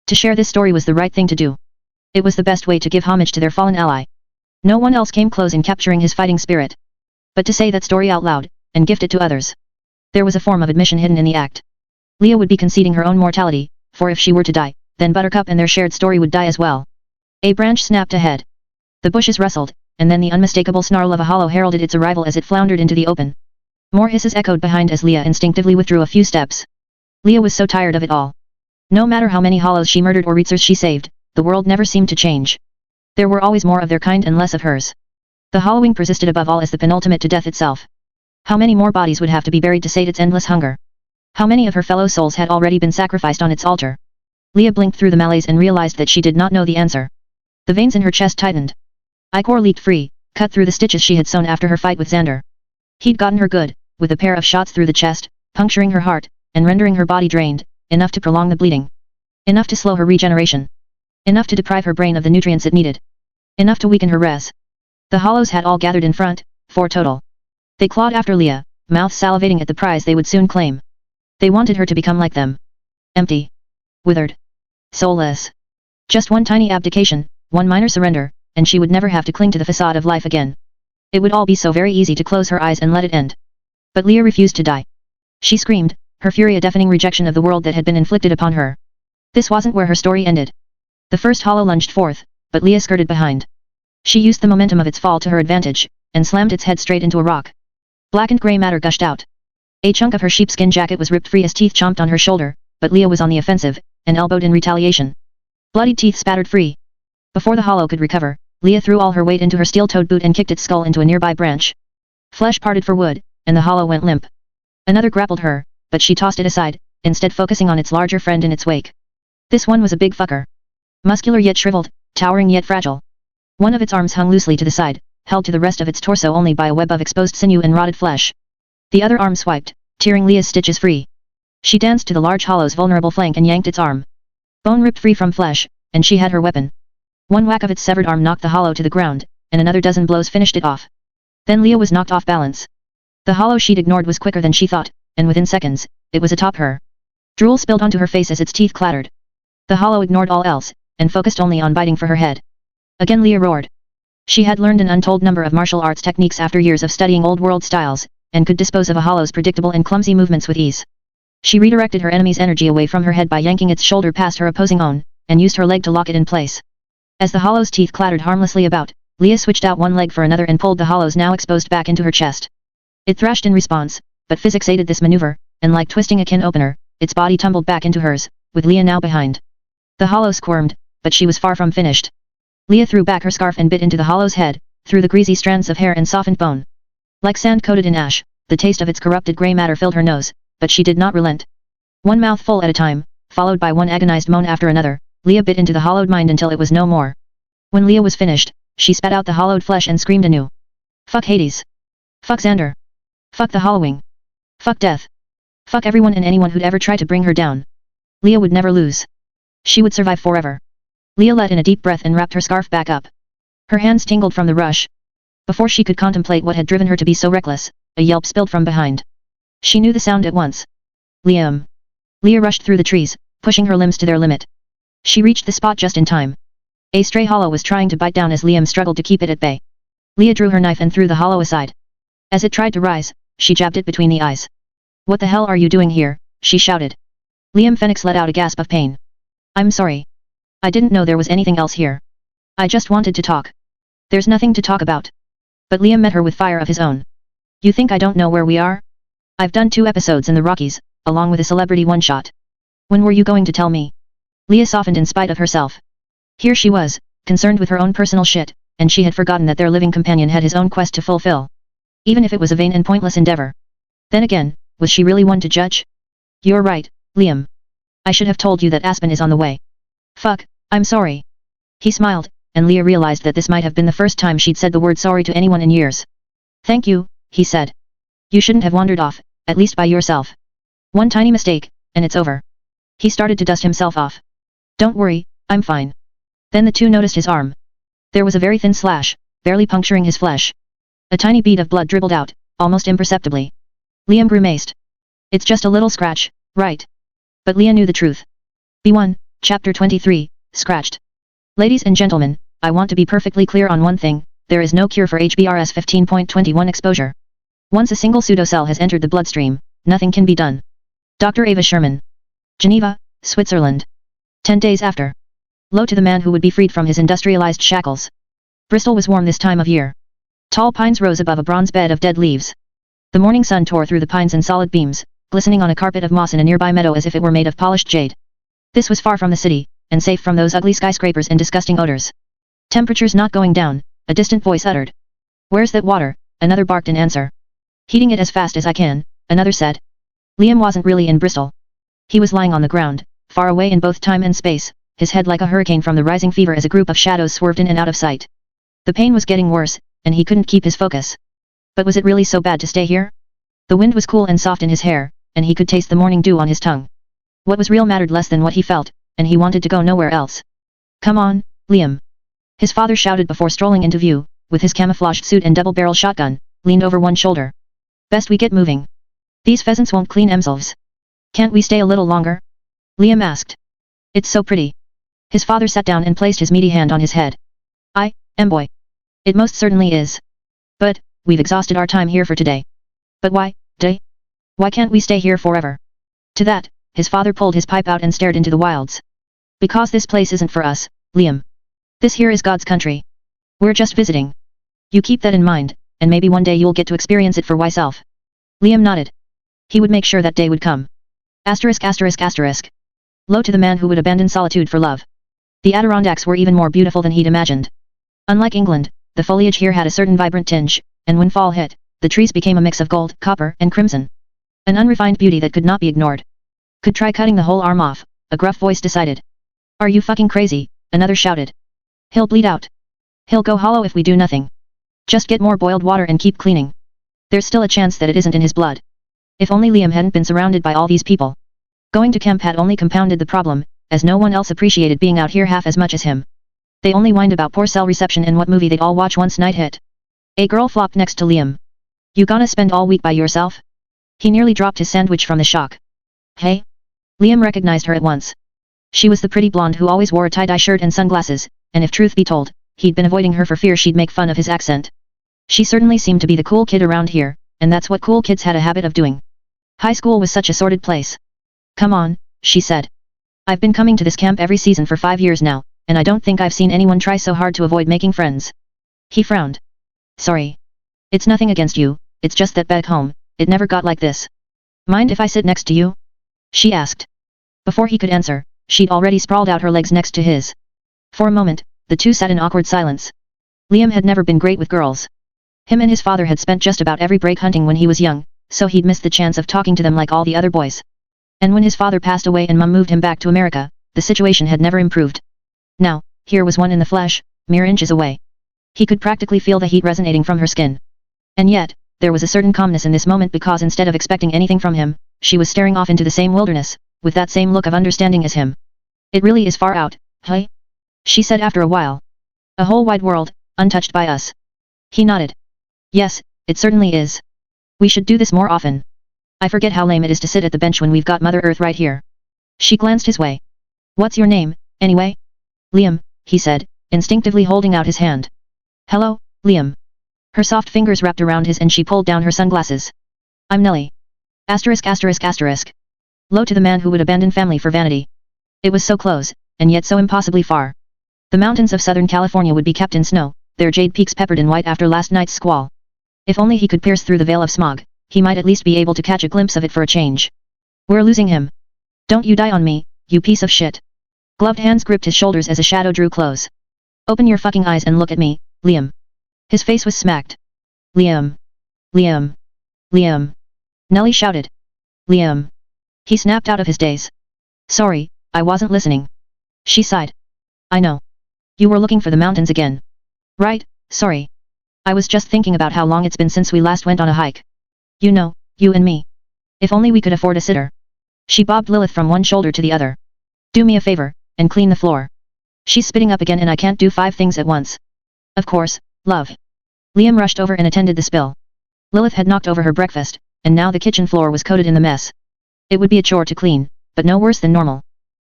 To share this story was the right thing to do. It was the best way to give homage to their fallen ally. No one else came close in capturing his fighting spirit. But to say that story out loud, and gift it to others. There was a form of admission hidden in the act. Leah would be conceding her own mortality, for if she were to die, then Buttercup and their shared story would die as well. A branch snapped ahead. The bushes rustled, and then the unmistakable snarl of a hollow heralded its arrival as it floundered into the open. More hisses echoed behind as Leah instinctively withdrew a few steps. Leah was so tired of it all. No matter how many hollows she murdered or reitsers she saved, the world never seemed to change. There were always more of their kind and less of hers. The hollowing persisted above all as the penultimate to death itself. How many more bodies would have to be buried to sate its endless hunger? How many of her fellow souls had already been sacrificed on its altar? Leah blinked through the malaise and realized that she did not know the answer. The veins in her chest tightened. Ichor leaped free, cut through the stitches she had sewn after her fight with Xander. He'd gotten her good, with a pair of shots through the chest, puncturing her heart, and rendering her body drained, enough to prolong the bleeding. Enough to slow her regeneration. Enough to deprive her brain of the nutrients it needed. Enough to weaken her res. The hollows had all gathered in front, 4 total. They clawed after Leah, mouths salivating at the prize they would soon claim. They wanted her to become like them. Empty. Withered. Soulless. Just one tiny abdication, one minor surrender, and she would never have to cling to the facade of life again. It would all be so very easy to close her eyes and let it end. But Leah refused to die. She screamed, her fury a deafening rejection of the world that had been inflicted upon her. This wasn't where her story ended. The first hollow lunged forth, but Leah skirted behind. She used the momentum of its fall to her advantage, and slammed its head straight into a rock. Blackened grey matter gushed out. A chunk of her sheepskin jacket was ripped free as teeth chomped on her shoulder, but Leah was on the offensive, and elbowed in retaliation. Bloodied teeth spattered free. Before the hollow could recover, Leah threw all her weight into her steel-toed boot and kicked its skull into a nearby branch. Flesh parted for wood, and the hollow went limp. Another grappled her, but she tossed it aside, instead focusing on its larger friend in its wake. This one was a big fucker. Muscular yet shriveled, towering yet fragile. One of its arms hung loosely to the side, held to the rest of its torso only by a web of exposed sinew and rotted flesh. The other arm swiped, tearing Leah's stitches free. She danced to the large hollow's vulnerable flank and yanked its arm. Bone ripped free from flesh, and she had her weapon. One whack of its severed arm knocked the hollow to the ground, and another dozen blows finished it off. Then Leah was knocked off balance. The hollow she'd ignored was quicker than she thought, and within seconds, it was atop her. Drool spilled onto her face as its teeth clattered. The hollow ignored all else, and focused only on biting for her head. Again Leah roared. She had learned an untold number of martial arts techniques after years of studying old world styles, and could dispose of a hollow's predictable and clumsy movements with ease. She redirected her enemy's energy away from her head by yanking its shoulder past her opposing own, and used her leg to lock it in place. As the hollow's teeth clattered harmlessly about, Leah switched out one leg for another and pulled the hollow's now exposed back into her chest. It thrashed in response, but physics aided this maneuver, and like twisting a can opener, its body tumbled back into hers, with Leah now behind. The hollow squirmed, but she was far from finished. Leah threw back her scarf and bit into the hollow's head, through the greasy strands of hair and softened bone. Like sand coated in ash, the taste of its corrupted grey matter filled her nose, but she did not relent. One mouthful at a time, followed by one agonized moan after another, Leah bit into the hollowed mind until it was no more. When Leah was finished, she spat out the hollowed flesh and screamed anew. Fuck Hades. Fuck Xander. Fuck the hollowing. Fuck death. Fuck everyone and anyone who'd ever tried to bring her down. Leah would never lose. She would survive forever. Leah let in a deep breath and wrapped her scarf back up. Her hands tingled from the rush. Before she could contemplate what had driven her to be so reckless, a yelp spilled from behind. She knew the sound at once. Liam. Leah rushed through the trees, pushing her limbs to their limit. She reached the spot just in time. A stray hollow was trying to bite down as Liam struggled to keep it at bay. Leah drew her knife and threw the hollow aside. As it tried to rise, she jabbed it between the eyes. What the hell are you doing here? She shouted. Liam Fenix let out a gasp of pain. I'm sorry. I didn't know there was anything else here. I just wanted to talk. There's nothing to talk about. But Liam met her with fire of his own. You think I don't know where we are? I've done 2 episodes in the Rockies, along with a celebrity one-shot. When were you going to tell me? Leah softened in spite of herself. Here she was, concerned with her own personal shit, and she had forgotten that their living companion had his own quest to fulfill. Even if it was a vain and pointless endeavor. Then again, was she really one to judge? You're right, Liam. I should have told you that Aspen is on the way. Fuck, I'm sorry. He smiled, and Leah realized that this might have been the first time she'd said the word sorry to anyone in years. Thank you, he said. You shouldn't have wandered off, at least by yourself. One tiny mistake, and it's over. He started to dust himself off. Don't worry, I'm fine. Then the two noticed his arm. There was a very thin slash, barely puncturing his flesh. A tiny bead of blood dribbled out, almost imperceptibly. Liam grimaced. It's just a little scratch, right? But Leah knew the truth. B1, chapter 23, scratched. Ladies and gentlemen, I want to be perfectly clear on one thing, there is no cure for HBRS 15.21 exposure. Once a single pseudocell has entered the bloodstream, nothing can be done. Dr. Ava Sherman. Geneva, Switzerland. 10 days after. Lo to the man who would be freed from his industrialized shackles. Bristol was warm this time of year. Tall pines rose above a bronze bed of dead leaves. The morning sun tore through the pines in solid beams, glistening on a carpet of moss in a nearby meadow as if it were made of polished jade. This was far from the city, and safe from those ugly skyscrapers and disgusting odors. Temperatures not going down, a distant voice uttered. Where's that water? Another barked in answer. Heating it as fast as I can, another said. Liam wasn't really in Bristol. He was lying on the ground, far away in both time and space, his head like a hurricane from the rising fever as a group of shadows swerved in and out of sight. The pain was getting worse, and he couldn't keep his focus. But was it really so bad to stay here? The wind was cool and soft in his hair, and he could taste the morning dew on his tongue. What was real mattered less than what he felt, and he wanted to go nowhere else. Come on, Liam. His father shouted before strolling into view, with his camouflaged suit and double-barrel shotgun, leaned over one shoulder. Best we get moving. These pheasants won't clean themselves. Can't we stay a little longer? Liam asked. It's so pretty. His father sat down and placed his meaty hand on his head. Boy. It most certainly is. But, we've exhausted our time here for today. But why, Why can't we stay here forever? To that, his father pulled his pipe out and stared into the wilds. Because this place isn't for us, Liam. This here is God's country. We're just visiting. You keep that in mind, and maybe one day you'll get to experience it for yourself. Liam nodded. He would make sure that day would come. Asterisk asterisk asterisk. Lo to the man who would abandon solitude for love. The Adirondacks were even more beautiful than he'd imagined. Unlike England, the foliage here had a certain vibrant tinge, and when fall hit, the trees became a mix of gold, copper, and crimson. An unrefined beauty that could not be ignored. Could try cutting the whole arm off, a gruff voice decided. Are you fucking crazy? Another shouted. He'll bleed out. He'll go hollow if we do nothing. Just get more boiled water and keep cleaning. There's still a chance that it isn't in his blood. If only Liam hadn't been surrounded by all these people. Going to camp had only compounded the problem, as no one else appreciated being out here half as much as him. They only whined about poor cell reception and what movie they'd all watch once night hit. A girl flopped next to Liam. You gonna spend all week by yourself? He nearly dropped his sandwich from the shock. Hey? Liam recognized her at once. She was the pretty blonde who always wore a tie-dye shirt and sunglasses, and if truth be told, he'd been avoiding her for fear she'd make fun of his accent. She certainly seemed to be the cool kid around here, and that's what cool kids had a habit of doing. High school was such a sordid place. Come on, she said. I've been coming to this camp every season for 5 years now, and I don't think I've seen anyone try so hard to avoid making friends. He frowned. Sorry. It's nothing against you, it's just that back home, it never got like this. Mind if I sit next to you? She asked. Before he could answer, she'd already sprawled out her legs next to his. For a moment, the two sat in awkward silence. Liam had never been great with girls. Him and his father had spent just about every break hunting when he was young, so he'd missed the chance of talking to them like all the other boys. And when his father passed away and Mum moved him back to America, the situation had never improved. Now, here was one in the flesh, mere inches away. He could practically feel the heat resonating from her skin. And yet, there was a certain calmness in this moment because instead of expecting anything from him, she was staring off into the same wilderness, with that same look of understanding as him. It really is far out, hey? She said after a while. A whole wide world, untouched by us. He nodded. Yes, it certainly is. We should do this more often. I forget how lame it is to sit at the bench when we've got Mother Earth right here. She glanced his way. What's your name, anyway? Liam, he said, instinctively holding out his hand. Hello, Liam. Her soft fingers wrapped around his and she pulled down her sunglasses. I'm Nellie. Asterisk asterisk asterisk. Lo to the man who would abandon family for vanity. It was so close, and yet so impossibly far. The mountains of Southern California would be capped in snow, their jade peaks peppered in white after last night's squall. If only he could pierce through the veil of smog, he might at least be able to catch a glimpse of it for a change. We're losing him. Don't you die on me, you piece of shit. Gloved hands gripped his shoulders as a shadow drew close. Open your fucking eyes and look at me, Liam. His face was smacked. Liam. Liam. Liam. Nellie shouted. Liam. He snapped out of his daze. Sorry, I wasn't listening. She sighed. I know. You were looking for the mountains again. Right, sorry. I was just thinking about how long it's been since we last went on a hike. You know, you and me. If only we could afford a sitter. She bobbed Lilith from one shoulder to the other. Do me a favor, and clean the floor. She's spitting up again and I can't do 5 things at once. Of course, love. Liam rushed over and attended the spill. Lilith had knocked over her breakfast, and now the kitchen floor was coated in the mess. It would be a chore to clean, but no worse than normal.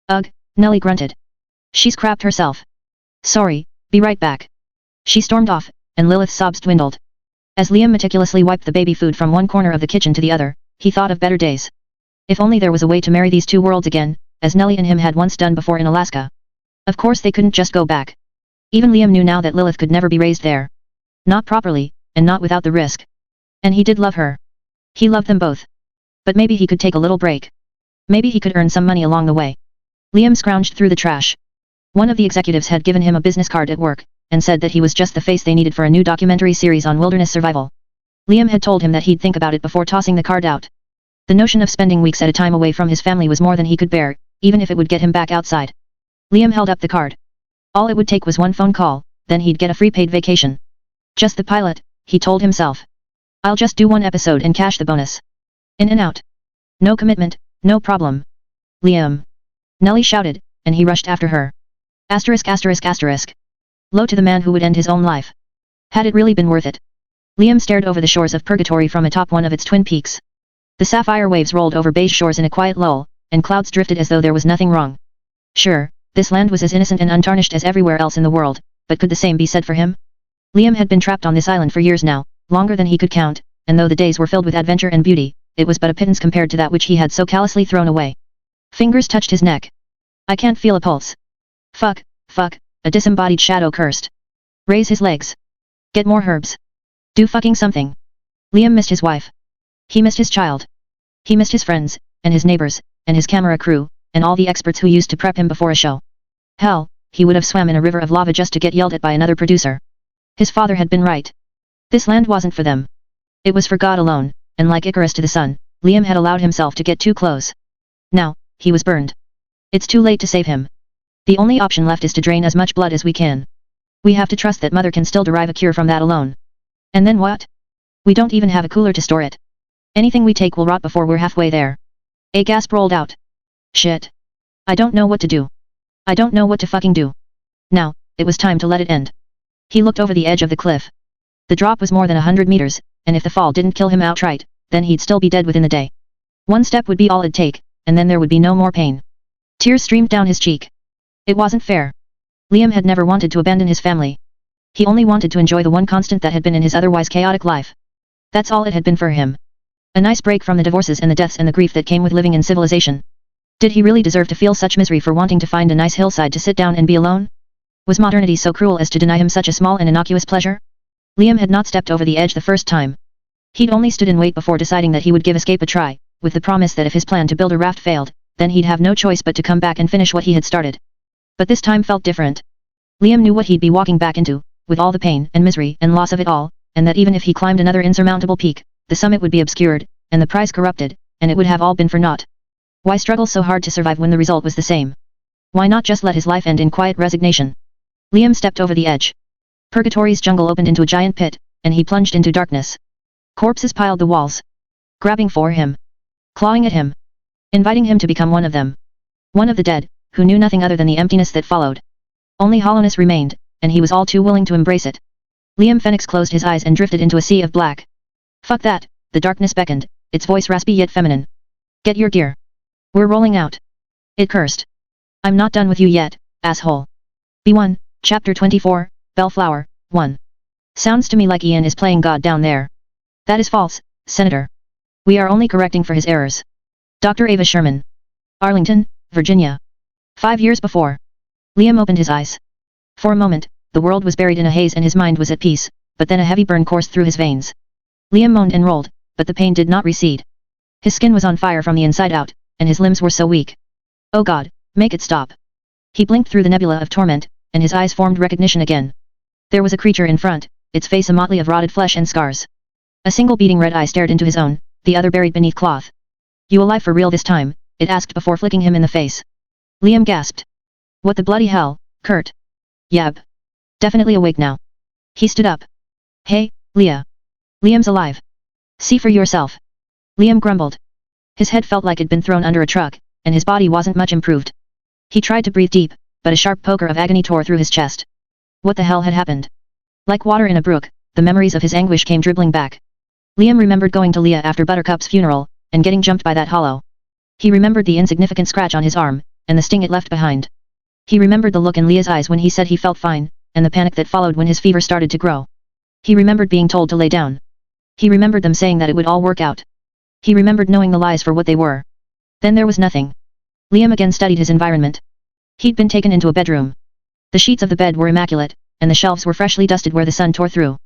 Ugh, Nellie grunted. She's crapped herself. Sorry, be right back. She stormed off, and Lilith's sobs dwindled. As Liam meticulously wiped the baby food from one corner of the kitchen to the other, he thought of better days. If only there was a way to marry these two worlds again, as Nellie and him had once done before in Alaska. Of course they couldn't just go back. Even Liam knew now that Lilith could never be raised there. Not properly, and not without the risk. And he did love her. He loved them both. But maybe he could take a little break. Maybe he could earn some money along the way. Liam scrounged through the trash. One of the executives had given him a business card at work, and said that he was just the face they needed for a new documentary series on wilderness survival. Liam had told him that he'd think about it before tossing the card out. The notion of spending weeks at a time away from his family was more than he could bear, even if it would get him back outside. Liam held up the card. All it would take was one phone call, then he'd get a free paid vacation. Just the pilot, he told himself. I'll just do one episode and cash the bonus. In and out. No commitment, no problem. Liam. Nellie shouted, and he rushed after her. Asterisk asterisk asterisk. Low to the man who would end his own life. Had it really been worth it? Liam stared over the shores of purgatory from atop one of its twin peaks. The sapphire waves rolled over beige shores in a quiet lull, and clouds drifted as though there was nothing wrong. Sure, this land was as innocent and untarnished as everywhere else in the world, but could the same be said for him? Liam had been trapped on this island for years now, longer than he could count, and though the days were filled with adventure and beauty, it was but a pittance compared to that which he had so callously thrown away. Fingers touched his neck. I can't feel a pulse. Fuck, a disembodied shadow cursed. Raise his legs. Get more herbs. Do fucking something. Liam missed his wife. He missed his child. He missed his friends, and his neighbors, and his camera crew, and all the experts who used to prep him before a show. Hell, he would have swam in a river of lava just to get yelled at by another producer. His father had been right. This land wasn't for them. It was for God alone, and like Icarus to the sun, Liam had allowed himself to get too close. Now, he was burned. It's too late to save him. The only option left is to drain as much blood as we can. We have to trust that Mother can still derive a cure from that alone. And then what? We don't even have a cooler to store it. Anything we take will rot before we're halfway there. A gasp rolled out. Shit. I don't know what to do. I don't know what to fucking do. Now, it was time to let it end. He looked over the edge of the cliff. The drop was more than 100 meters, and if the fall didn't kill him outright, then he'd still be dead within the day. One step would be all it'd take, and then there would be no more pain. Tears streamed down his cheek. It wasn't fair. Liam had never wanted to abandon his family. He only wanted to enjoy the one constant that had been in his otherwise chaotic life. That's all it had been for him. A nice break from the divorces and the deaths and the grief that came with living in civilization. Did he really deserve to feel such misery for wanting to find a nice hillside to sit down and be alone? Was modernity so cruel as to deny him such a small and innocuous pleasure? Liam had not stepped over the edge the first time. He'd only stood in wait before deciding that he would give escape a try, with the promise that if his plan to build a raft failed, then he'd have no choice but to come back and finish what he had started. But this time felt different. Liam knew what he'd be walking back into, with all the pain and misery and loss of it all, and that even if he climbed another insurmountable peak, the summit would be obscured, and the prize corrupted, and it would have all been for naught. Why struggle so hard to survive when the result was the same? Why not just let his life end in quiet resignation? Liam stepped over the edge. Purgatory's jungle opened into a giant pit, and he plunged into darkness. Corpses piled the walls. Grabbing for him. Clawing at him. Inviting him to become one of them. One of the dead, who knew nothing other than the emptiness that followed. Only hollowness remained, and he was all too willing to embrace it. Liam Fenix closed his eyes and drifted into a sea of black. Fuck that, the darkness beckoned, its voice raspy yet feminine. Get your gear. We're rolling out. It cursed. I'm not done with you yet, asshole. B1, Chapter 24, Bellflower, 1. Sounds to me like Ian is playing God down there. That is false, Senator. We are only correcting for his errors. Dr. Ava Sherman. Arlington, Virginia. 5 years before. Liam opened his eyes. For a moment, the world was buried in a haze and his mind was at peace, but then a heavy burn coursed through his veins. Liam moaned and rolled, but the pain did not recede. His skin was on fire from the inside out, and his limbs were so weak. Oh God, make it stop. He blinked through the nebula of torment, and his eyes formed recognition again. There was a creature in front, its face a motley of rotted flesh and scars. A single beating red eye stared into his own, the other buried beneath cloth. You alive for real this time? It asked before flicking him in the face. Liam gasped. What the bloody hell, Kurt? Yab. Definitely awake now. He stood up. Hey, Leah. Liam's alive. See for yourself. Liam grumbled. His head felt like it'd been thrown under a truck, and his body wasn't much improved. He tried to breathe deep, but a sharp poker of agony tore through his chest. What the hell had happened? Like water in a brook, the memories of his anguish came dribbling back. Liam remembered going to Leah after Buttercup's funeral, and getting jumped by that hollow. He remembered the insignificant scratch on his arm, and the sting it left behind. He remembered the look in Leah's eyes when he said he felt fine, and the panic that followed when his fever started to grow. He remembered being told to lay down. He remembered them saying that it would all work out. He remembered knowing the lies for what they were. Then there was nothing. Liam again studied his environment. He'd been taken into a bedroom. The sheets of the bed were immaculate, and the shelves were freshly dusted where the sun tore through.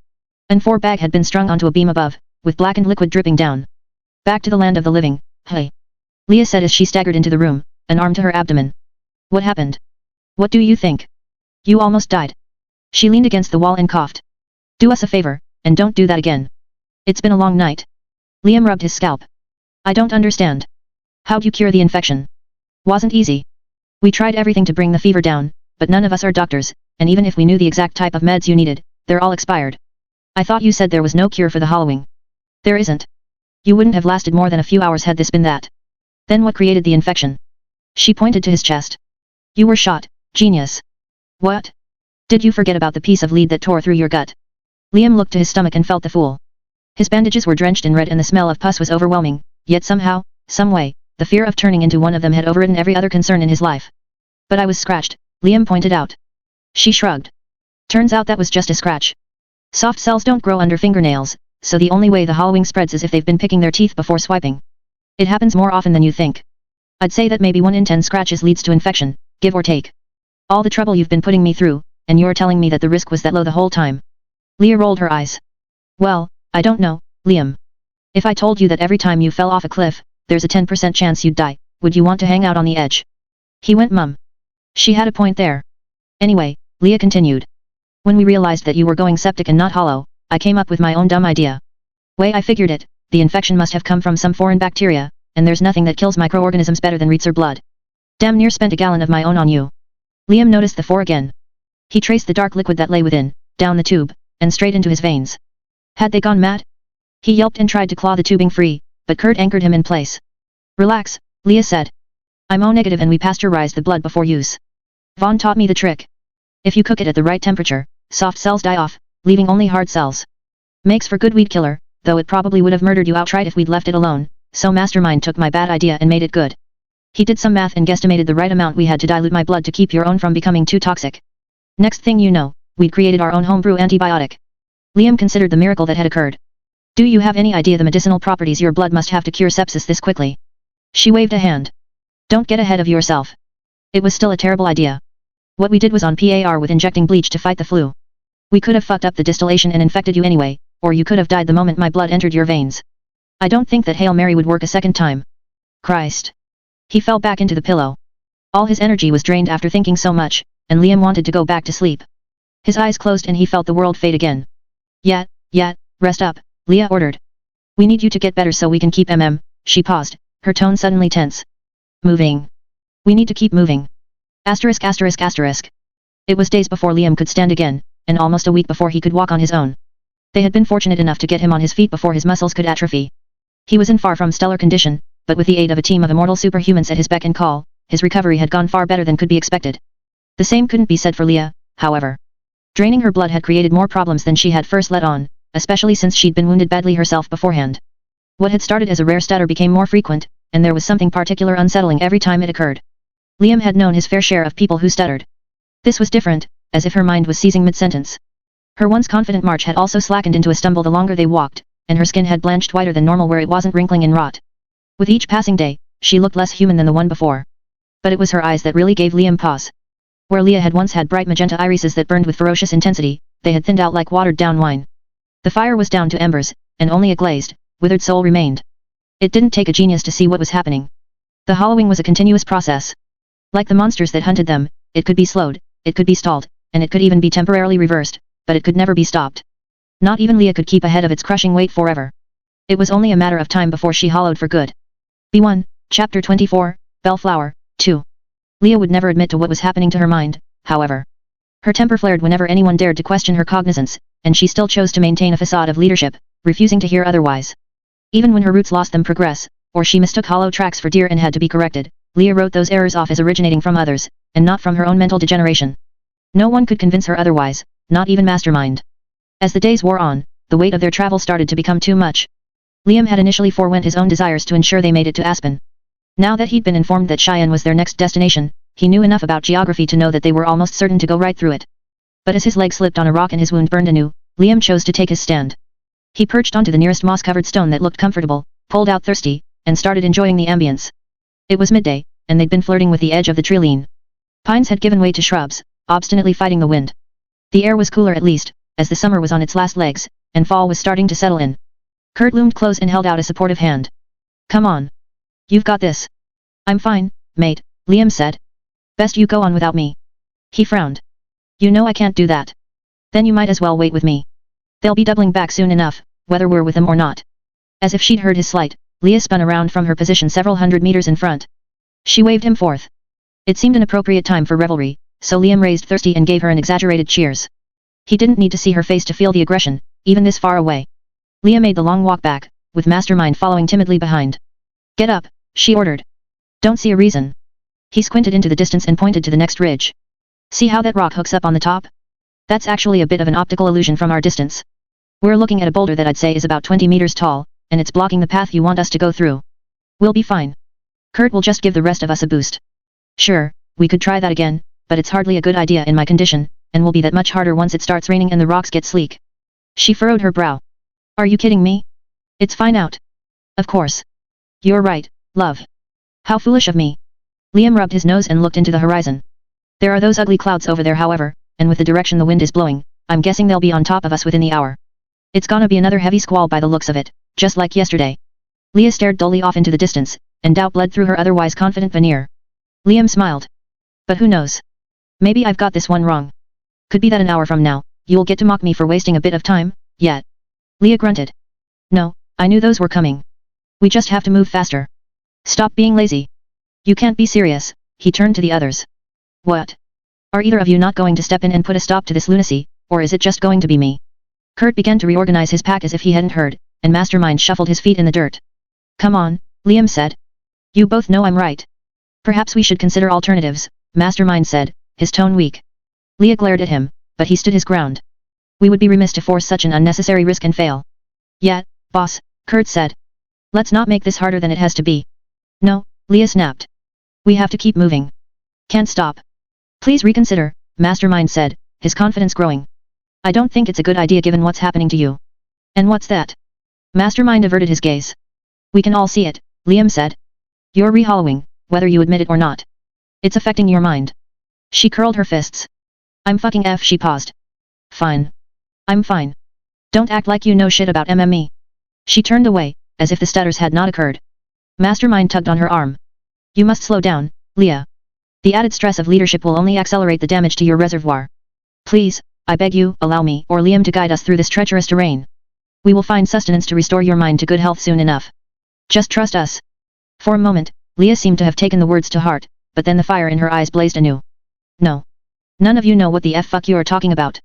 An 4-bag had been strung onto a beam above, with blackened liquid dripping down. Back to the land of the living, hey. Leah said as she staggered into the room, an arm to her abdomen. What happened? What do you think? You almost died. She leaned against the wall and coughed. Do us a favor, and don't do that again. It's been a long night. Liam rubbed his scalp. I don't understand. How'd you cure the infection? Wasn't easy. We tried everything to bring the fever down, but none of us are doctors, and even if we knew the exact type of meds you needed, they're all expired. I thought you said there was no cure for the harrowing. There isn't. You wouldn't have lasted more than a few hours had this been that. Then what created the infection? She pointed to his chest. You were shot, genius. What? Did you forget about the piece of lead that tore through your gut? Liam looked to his stomach and felt the fool. His bandages were drenched in red and the smell of pus was overwhelming, yet somehow, some way, the fear of turning into one of them had overridden every other concern in his life. But I was scratched, Liam pointed out. She shrugged. Turns out that was just a scratch. Soft cells don't grow under fingernails, so the only way the harrowing spreads is if they've been picking their teeth before swiping. It happens more often than you think. I'd say that maybe 1 in 10 scratches leads to infection, give or take. All the trouble you've been putting me through, and you're telling me that the risk was that low the whole time. Leah rolled her eyes. Well, I don't know, Liam. If I told you that every time you fell off a cliff, there's a 10% chance you'd die, would you want to hang out on the edge? He went mum. She had a point there. Anyway, Leah continued. When we realized that you were going septic and not hollow, I came up with my own dumb idea. Way I figured it, the infection must have come from some foreign bacteria, and there's nothing that kills microorganisms better than Reitzer blood. Damn near spent a gallon of my own on you. Liam noticed the 4 again. He traced the dark liquid that lay within, down the tube, and straight into his veins. Had they gone mad? He yelped and tried to claw the tubing free, but Kurt anchored him in place. Relax, Leah said. I'm O-negative and we pasteurize the blood before use. Vaughn taught me the trick. If you cook it at the right temperature, soft cells die off, leaving only hard cells. Makes for good weed killer, though it probably would have murdered you outright if we'd left it alone, so Mastermind took my bad idea and made it good. He did some math and guesstimated the right amount we had to dilute my blood to keep your own from becoming too toxic. Next thing you know, we'd created our own homebrew antibiotic. Liam considered the miracle that had occurred. Do you have any idea the medicinal properties your blood must have to cure sepsis this quickly? She waved a hand. Don't get ahead of yourself. It was still a terrible idea. What we did was on par with injecting bleach to fight the flu. We could have fucked up the distillation and infected you anyway, or you could have died the moment my blood entered your veins. I don't think that Hail Mary would work a second time. Christ. He fell back into the pillow. All his energy was drained after thinking so much, and Liam wanted to go back to sleep. His eyes closed and he felt the world fade again. Yet, rest up, Leah ordered. We need you to get better so we can keep she paused, her tone suddenly tense. Moving. We need to keep moving. Asterisk. It was days before Liam could stand again, and almost a week before he could walk on his own. They had been fortunate enough to get him on his feet before his muscles could atrophy. He was in far from stellar condition, but with the aid of a team of immortal superhumans at his beck and call, his recovery had gone far better than could be expected. The same couldn't be said for Leah, however. Draining her blood had created more problems than she had first let on, especially since she'd been wounded badly herself beforehand. What had started as a rare stutter became more frequent, and there was something particular unsettling every time it occurred. Liam had known his fair share of people who stuttered. This was different, as if her mind was seizing mid-sentence. Her once confident march had also slackened into a stumble the longer they walked, and her skin had blanched whiter than normal where it wasn't wrinkling in rot. With each passing day, she looked less human than the one before. But it was her eyes that really gave Liam pause. Where Leah had once had bright magenta irises that burned with ferocious intensity, they had thinned out like watered-down wine. The fire was down to embers, and only a glazed, withered soul remained. It didn't take a genius to see what was happening. The harrowing was a continuous process. Like the monsters that hunted them, it could be slowed, it could be stalled, and it could even be temporarily reversed, but it could never be stopped. Not even Leah could keep ahead of its crushing weight forever. It was only a matter of time before she hollowed for good. B1, Chapter 24, Bellflower, 2. Leah would never admit to what was happening to her mind, however. Her temper flared whenever anyone dared to question her cognizance, and she still chose to maintain a facade of leadership, refusing to hear otherwise. Even when her roots lost them progress, or she mistook hollow tracks for deer and had to be corrected, Leah wrote those errors off as originating from others, and not from her own mental degeneration. No one could convince her otherwise, not even Mastermind. As the days wore on, the weight of their travel started to become too much. Liam had initially forewent his own desires to ensure they made it to Aspen. Now that he'd been informed that Cheyenne was their next destination, he knew enough about geography to know that they were almost certain to go right through it. But as his leg slipped on a rock and his wound burned anew, Liam chose to take his stand. He perched onto the nearest moss-covered stone that looked comfortable, pulled out thirsty, and started enjoying the ambience. It was midday, and they'd been flirting with the edge of the treeline. Pines had given way to shrubs, obstinately fighting the wind. The air was cooler at least, as the summer was on its last legs, and fall was starting to settle in. Kurt loomed close and held out a supportive hand. Come on. You've got this. I'm fine, mate, Liam said. Best you go on without me. He frowned. You know I can't do that. Then you might as well wait with me. They'll be doubling back soon enough, whether we're with them or not. As if she'd heard his slight, Leah spun around from her position several hundred meters in front. She waved him forth. It seemed an appropriate time for revelry, so Liam raised thirsty and gave her an exaggerated cheers. He didn't need to see her face to feel the aggression, even this far away. Leah made the long walk back, with Mastermind following timidly behind. Get up, she ordered. Don't see a reason. He squinted into the distance and pointed to the next ridge. See how that rock hooks up on the top? That's actually a bit of an optical illusion from our distance. We're looking at a boulder that I'd say is about 20 meters tall, and it's blocking the path you want us to go through. We'll be fine. Kurt will just give the rest of us a boost. Sure, we could try that again, but it's hardly a good idea in my condition, and will be that much harder once it starts raining and the rocks get sleek. She furrowed her brow. Are you kidding me? It's fine out. Of course. You're right, love. How foolish of me. Liam rubbed his nose and looked into the horizon. There are those ugly clouds over there however, and with the direction the wind is blowing, I'm guessing they'll be on top of us within the hour. It's gonna be another heavy squall by the looks of it, just like yesterday. Leah stared dully off into the distance, and doubt bled through her otherwise confident veneer. Liam smiled. But who knows? Maybe I've got this one wrong. Could be that an hour from now, you'll get to mock me for wasting a bit of time, yet. Leah grunted. No, I knew those were coming. We just have to move faster. Stop being lazy. You can't be serious, he turned to the others. What? Are either of you not going to step in and put a stop to this lunacy, or is it just going to be me? Kurt began to reorganize his pack as if he hadn't heard, and Mastermind shuffled his feet in the dirt. Come on, Liam said. You both know I'm right. Perhaps we should consider alternatives, Mastermind said, his tone weak. Leah glared at him, but he stood his ground. We would be remiss to force such an unnecessary risk and fail. Yet, boss, Kurt said. Let's not make this harder than it has to be. No, Leah snapped. We have to keep moving. Can't stop. Please reconsider, Mastermind said, his confidence growing. I don't think it's a good idea given what's happening to you. And what's that? Mastermind averted his gaze. We can all see it, Liam said. You're rehollowing, whether you admit it or not. It's affecting your mind. She curled her fists. I'm fucking F. She paused. Fine. I'm fine. Don't act like you know shit about MME. She turned away, as if the stutters had not occurred. Mastermind tugged on her arm. You must slow down, Leah. The added stress of leadership will only accelerate the damage to your reservoir. Please, I beg you, allow me or Liam to guide us through this treacherous terrain. We will find sustenance to restore your mind to good health soon enough. Just trust us. For a moment, Leah seemed to have taken the words to heart, but then the fire in her eyes blazed anew. No. None of you know what the fuck you are talking about.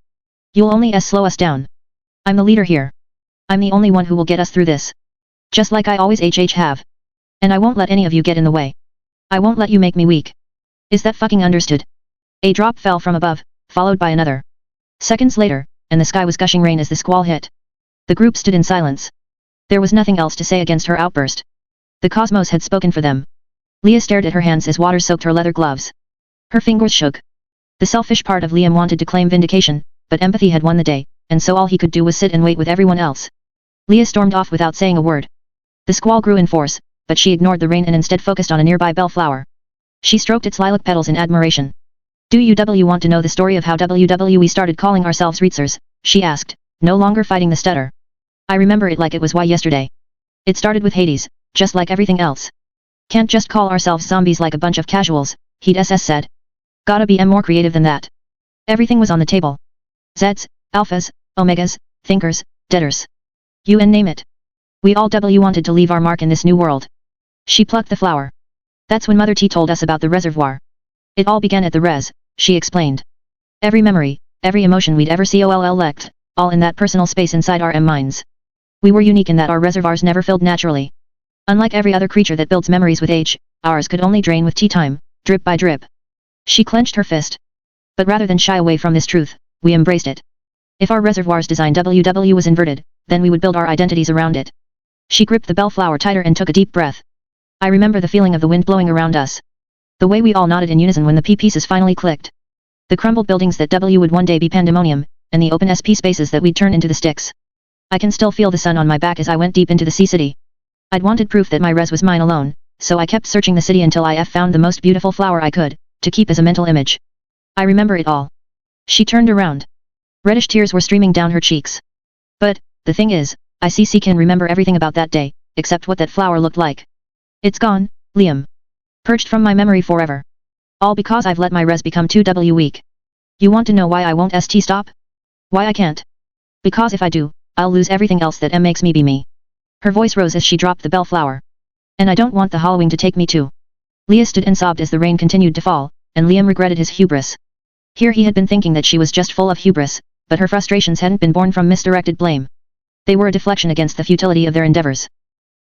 You'll only slow us down. I'm the leader here. I'm the only one who will get us through this. Just like I always have. And I won't let any of you get in the way. I won't let you make me weak. Is that fucking understood? A drop fell from above, followed by another. Seconds later, and the sky was gushing rain as the squall hit. The group stood in silence. There was nothing else to say against her outburst. The cosmos had spoken for them. Leah stared at her hands as water soaked her leather gloves. Her fingers shook. The selfish part of Liam wanted to claim vindication, but empathy had won the day, and so all he could do was sit and wait with everyone else. Leah stormed off without saying a word. The squall grew in force, but she ignored the rain and instead focused on a nearby bellflower. She stroked its lilac petals in admiration. Do you want to know the story of how we started calling ourselves Reetzers? She asked, no longer fighting the stutter. I remember it like it was yesterday. It started with Hades, just like everything else. Can't just call ourselves zombies like a bunch of casuals, he'd said. Gotta be more creative than that. Everything was on the table. Zeds, alphas, omegas, thinkers, deaders. You name it. We all wanted to leave our mark in this new world. She plucked the flower. That's when Mother T told us about the reservoir. It all began at the res, she explained. Every memory, every emotion we'd ever collect, all in that personal space inside our minds. We were unique in that our reservoirs never filled naturally. Unlike every other creature that builds memories with age, ours could only drain with tea time, drip by drip. She clenched her fist. But rather than shy away from this truth, we embraced it. If our reservoir's design was inverted, then we would build our identities around it. She gripped the bellflower tighter and took a deep breath. I remember the feeling of the wind blowing around us. The way we all nodded in unison when the pieces finally clicked. The crumbled buildings that would one day be pandemonium, and the open SP spaces that we'd turn into the sticks. I can still feel the sun on my back as I went deep into the sea city. I'd wanted proof that my res was mine alone, so I kept searching the city until I found the most beautiful flower I could, to keep as a mental image. I remember it all. She turned around. Reddish tears were streaming down her cheeks. But, the thing is, I can remember everything about that day, except what that flower looked like. It's gone, Liam. Purged from my memory forever. All because I've let my res become too weak. You want to know why I won't stop? Why I can't? Because if I do, I'll lose everything else that makes me be me. Her voice rose as she dropped the bellflower. And I don't want the Halloween to take me too. Leah stood and sobbed as the rain continued to fall, and Liam regretted his hubris. Here he had been thinking that she was just full of hubris, but her frustrations hadn't been born from misdirected blame. They were a deflection against the futility of their endeavors.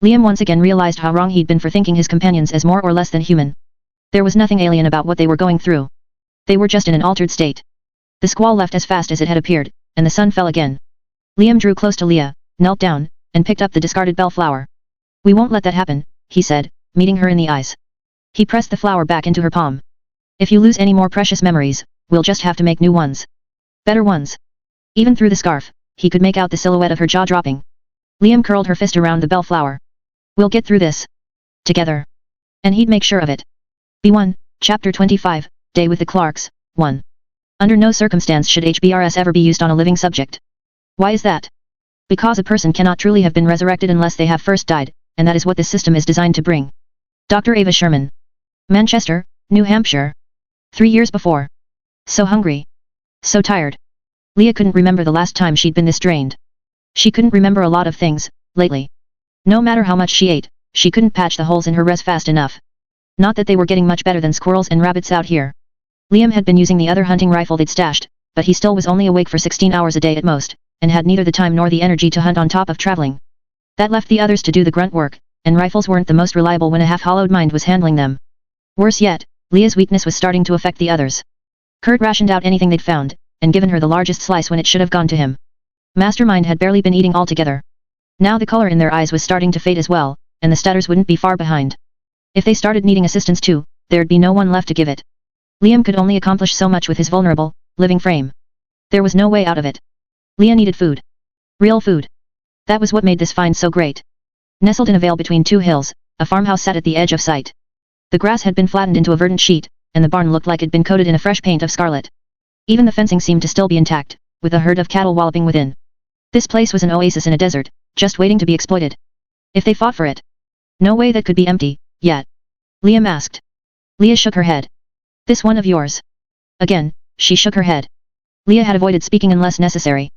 Liam once again realized how wrong he'd been for thinking his companions as more or less than human. There was nothing alien about what they were going through. They were just in an altered state. The squall left as fast as it had appeared, and the sun fell again. Liam drew close to Leah, knelt down, and picked up the discarded bellflower. We won't let that happen, he said, meeting her in the eyes. He pressed the flower back into her palm. If you lose any more precious memories, we'll just have to make new ones. Better ones. Even through the scarf, he could make out the silhouette of her jaw dropping. Liam curled her fist around the bellflower. We'll get through this. Together. And he'd make sure of it. B1, Chapter 25, Day with the Clarks, 1. Under no circumstance should HBRS ever be used on a living subject. Why is that? Because a person cannot truly have been resurrected unless they have first died, and that is what this system is designed to bring. Dr. Ava Sherman. Manchester, New Hampshire. 3 years before. So hungry. So tired. Leah couldn't remember the last time she'd been this drained. She couldn't remember a lot of things, lately. No matter how much she ate, she couldn't patch the holes in her res fast enough. Not that they were getting much better than squirrels and rabbits out here. Liam had been using the other hunting rifle they'd stashed, but he still was only awake for 16 hours a day at most, and had neither the time nor the energy to hunt on top of traveling. That left the others to do the grunt work, and rifles weren't the most reliable when a half-hollowed mind was handling them. Worse yet, Leah's weakness was starting to affect the others. Kurt rationed out anything they'd found, and given her the largest slice when it should have gone to him. Mastermind had barely been eating altogether. Now the color in their eyes was starting to fade as well, and the stutters wouldn't be far behind. If they started needing assistance too, there'd be no one left to give it. Liam could only accomplish so much with his vulnerable, living frame. There was no way out of it. Leah needed food. Real food. That was what made this find so great. Nestled in a vale between two hills, a farmhouse sat at the edge of sight. The grass had been flattened into a verdant sheet, and the barn looked like it'd been coated in a fresh paint of scarlet. Even the fencing seemed to still be intact, with a herd of cattle walloping within. This place was an oasis in a desert, just waiting to be exploited. If they fought for it. No way that could be empty, yet. Liam asked. Leah shook her head. This one of yours? Again, she shook her head. Leah had avoided speaking unless necessary.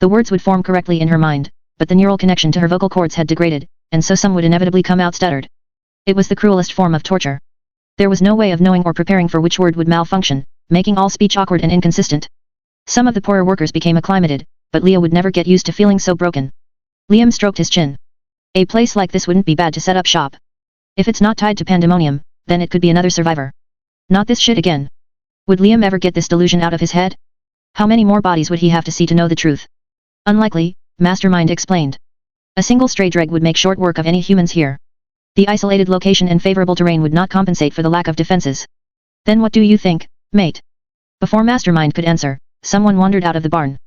The words would form correctly in her mind, but the neural connection to her vocal cords had degraded, and so some would inevitably come out stuttered. It was the cruelest form of torture. There was no way of knowing or preparing for which word would malfunction, making all speech awkward and inconsistent. Some of the poorer workers became acclimated, but Leah would never get used to feeling so broken. Liam stroked his chin. A place like this wouldn't be bad to set up shop. If it's not tied to pandemonium, then it could be another survivor. Not this shit again. Would Liam ever get this delusion out of his head? How many more bodies would he have to see to know the truth? Unlikely, Mastermind explained. A single stray dreg would make short work of any humans here. The isolated location and favorable terrain would not compensate for the lack of defenses. Then what do you think, mate? Before Mastermind could answer, someone wandered out of the barn.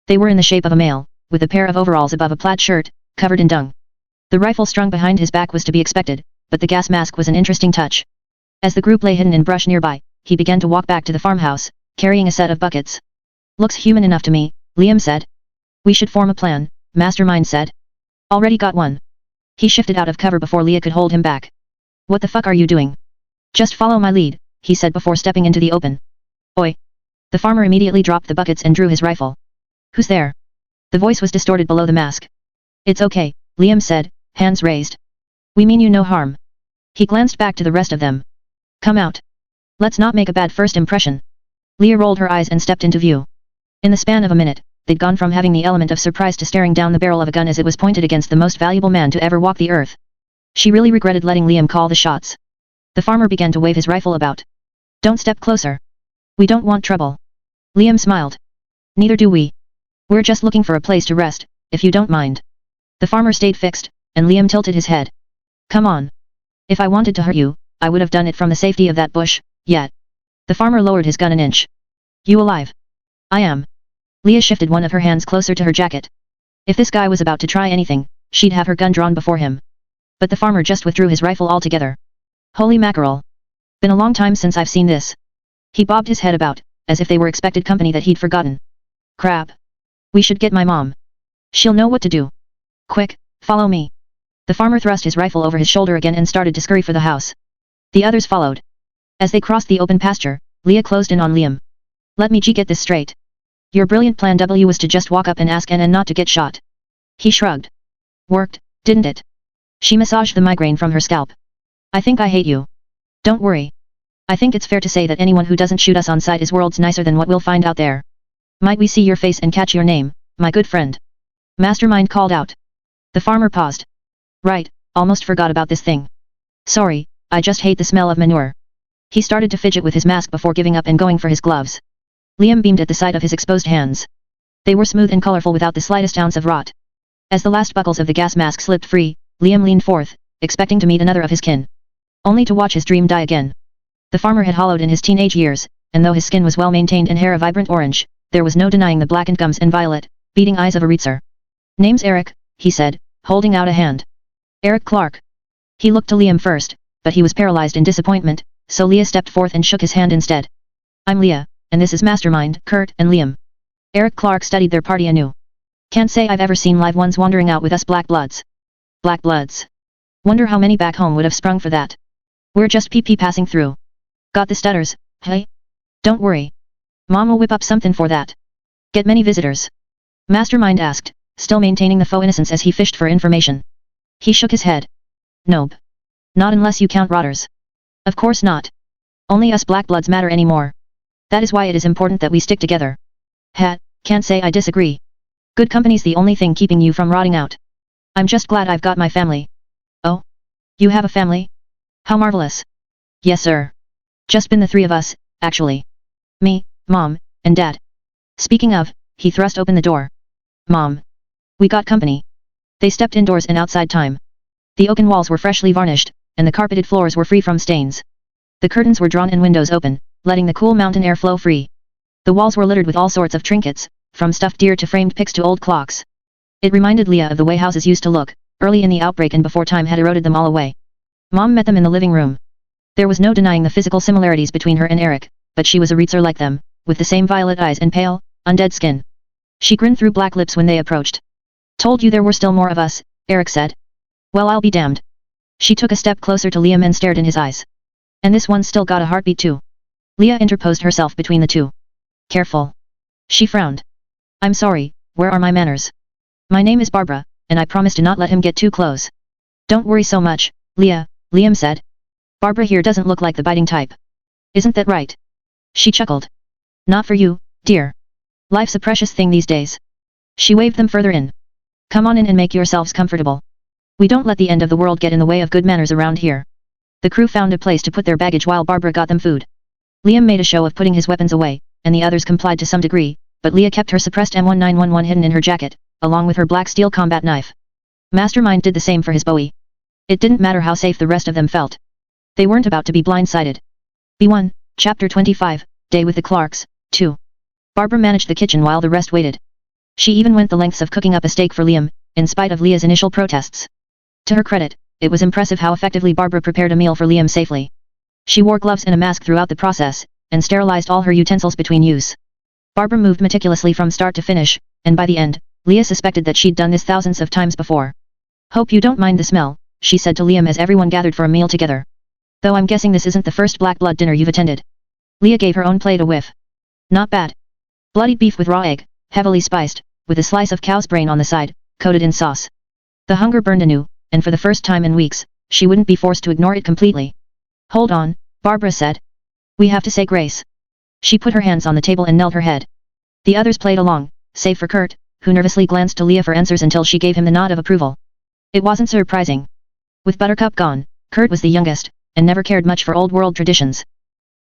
They were in the shape of a male, with a pair of overalls above a plaid shirt, covered in dung. The rifle strung behind his back was to be expected, but the gas mask was an interesting touch. As the group lay hidden in brush nearby, he began to walk back to the farmhouse, carrying a set of buckets. Looks human enough to me, Liam said. We should form a plan, Mastermind said. Already got one. He shifted out of cover before Leah could hold him back. What the fuck are you doing? Just follow my lead, he said before stepping into the open. Oi. The farmer immediately dropped the buckets and drew his rifle. Who's there? The voice was distorted below the mask. It's okay, Liam said, hands raised. We mean you no harm. He glanced back to the rest of them. Come out. Let's not make a bad first impression. Leah rolled her eyes and stepped into view. In the span of a minute, they'd gone from having the element of surprise to staring down the barrel of a gun as it was pointed against the most valuable man to ever walk the earth. She really regretted letting Liam call the shots. The farmer began to wave his rifle about. Don't step closer. We don't want trouble. Liam smiled. Neither do we. We're just looking for a place to rest, if you don't mind. The farmer stayed fixed, and Liam tilted his head. Come on. If I wanted to hurt you, I would have done it from the safety of that bush, yet. The farmer lowered his gun an inch. You alive? I am. Leah shifted one of her hands closer to her jacket. If this guy was about to try anything, she'd have her gun drawn before him. But the farmer just withdrew his rifle altogether. Holy mackerel. Been a long time since I've seen this. He bobbed his head about, as if they were expected company that he'd forgotten. Crap. We should get my mom. She'll know what to do. Quick, follow me. The farmer thrust his rifle over his shoulder again and started to scurry for the house. The others followed. As they crossed the open pasture, Leah closed in on Liam. Let me get this straight. Your brilliant plan W was to just walk up and ask and not to get shot. He shrugged. Worked, didn't it? She massaged the migraine from her scalp. I think I hate you. Don't worry. I think it's fair to say that anyone who doesn't shoot us on sight is worlds nicer than what we'll find out there. Might we see your face and catch your name, my good friend? Mastermind called out. The farmer paused. Right, almost forgot about this thing. Sorry, I just hate the smell of manure. He started to fidget with his mask before giving up and going for his gloves. Liam beamed at the sight of his exposed hands. They were smooth and colorful without the slightest ounce of rot. As the last buckles of the gas mask slipped free, Liam leaned forth, expecting to meet another of his kin. Only to watch his dream die again. The farmer had hollowed in his teenage years, and though his skin was well maintained and hair a vibrant orange, there was no denying the blackened gums and violet, beating eyes of a Reitzer. Name's Eric, he said, holding out a hand. Eric Clark. He looked to Liam first, but he was paralyzed in disappointment, so Leah stepped forth and shook his hand instead. I'm Leah, and this is Mastermind, Kurt and Liam. Eric Clark studied their party anew. Can't say I've ever seen live ones wandering out with us black bloods. Black bloods. Wonder how many back home would have sprung for that. We're just PP passing through. Got the stutters, hey? Don't worry. Mom will whip up something for that. Get many visitors? Mastermind asked, still maintaining the faux innocence as he fished for information. He shook his head. Nope. Not unless you count rotters. Of course not. Only us black bloods matter anymore. That is why it is important that we stick together. Can't say I disagree. Good company's the only thing keeping you from rotting out. I'm just glad I've got my family. Oh? You have a family? How marvelous. Yes sir. Just been the three of us, actually. Me, Mom, and Dad. Speaking of, he thrust open the door. Mom. We got company. They stepped indoors in outside time. The oaken walls were freshly varnished, and the carpeted floors were free from stains. The curtains were drawn and windows open, letting the cool mountain air flow free. The walls were littered with all sorts of trinkets, from stuffed deer to framed pics to old clocks. It reminded Leah of the way houses used to look, early in the outbreak and before time had eroded them all away. Mom met them in the living room. There was no denying the physical similarities between her and Eric, but she was a Reitzer like them, with the same violet eyes and pale, undead skin. She grinned through black lips when they approached. Told you there were still more of us, Eric said. Well, I'll be damned. She took a step closer to Liam and stared in his eyes. And this one's still got a heartbeat too. Leah interposed herself between the two. Careful. She frowned. I'm sorry, where are my manners? My name is Barbara, and I promise to not let him get too close. Don't worry so much, Leah, Liam said. Barbara here doesn't look like the biting type. Isn't that right? She chuckled. Not for you, dear. Life's a precious thing these days. She waved them further in. Come on in and make yourselves comfortable. We don't let the end of the world get in the way of good manners around here. The crew found a place to put their baggage while Barbara got them food. Liam made a show of putting his weapons away, and the others complied to some degree, but Leah kept her suppressed M1911 hidden in her jacket, along with her black steel combat knife. Mastermind did the same for his bowie. It didn't matter how safe the rest of them felt. They weren't about to be blindsided. B1, Chapter 25, Day with the Clarks, 2. Barbara managed the kitchen while the rest waited. She even went the lengths of cooking up a steak for Liam, in spite of Leah's initial protests. To her credit, it was impressive how effectively Barbara prepared a meal for Liam safely. She wore gloves and a mask throughout the process, and sterilized all her utensils between use. Barbara moved meticulously from start to finish, and by the end, Leah suspected that she'd done this thousands of times before. Hope you don't mind the smell, she said to Liam as everyone gathered for a meal together. Though I'm guessing this isn't the first black blood dinner you've attended. Leah gave her own plate a whiff. Not bad. Bloody beef with raw egg, heavily spiced, with a slice of cow's brain on the side, coated in sauce. The hunger burned anew, and for the first time in weeks, she wouldn't be forced to ignore it completely. Hold on, Barbara said. We have to say grace. She put her hands on the table and knelt her head. The others played along, save for Kurt, who nervously glanced to Leah for answers until she gave him the nod of approval. It wasn't surprising. With Buttercup gone, Kurt was the youngest, and never cared much for old world traditions.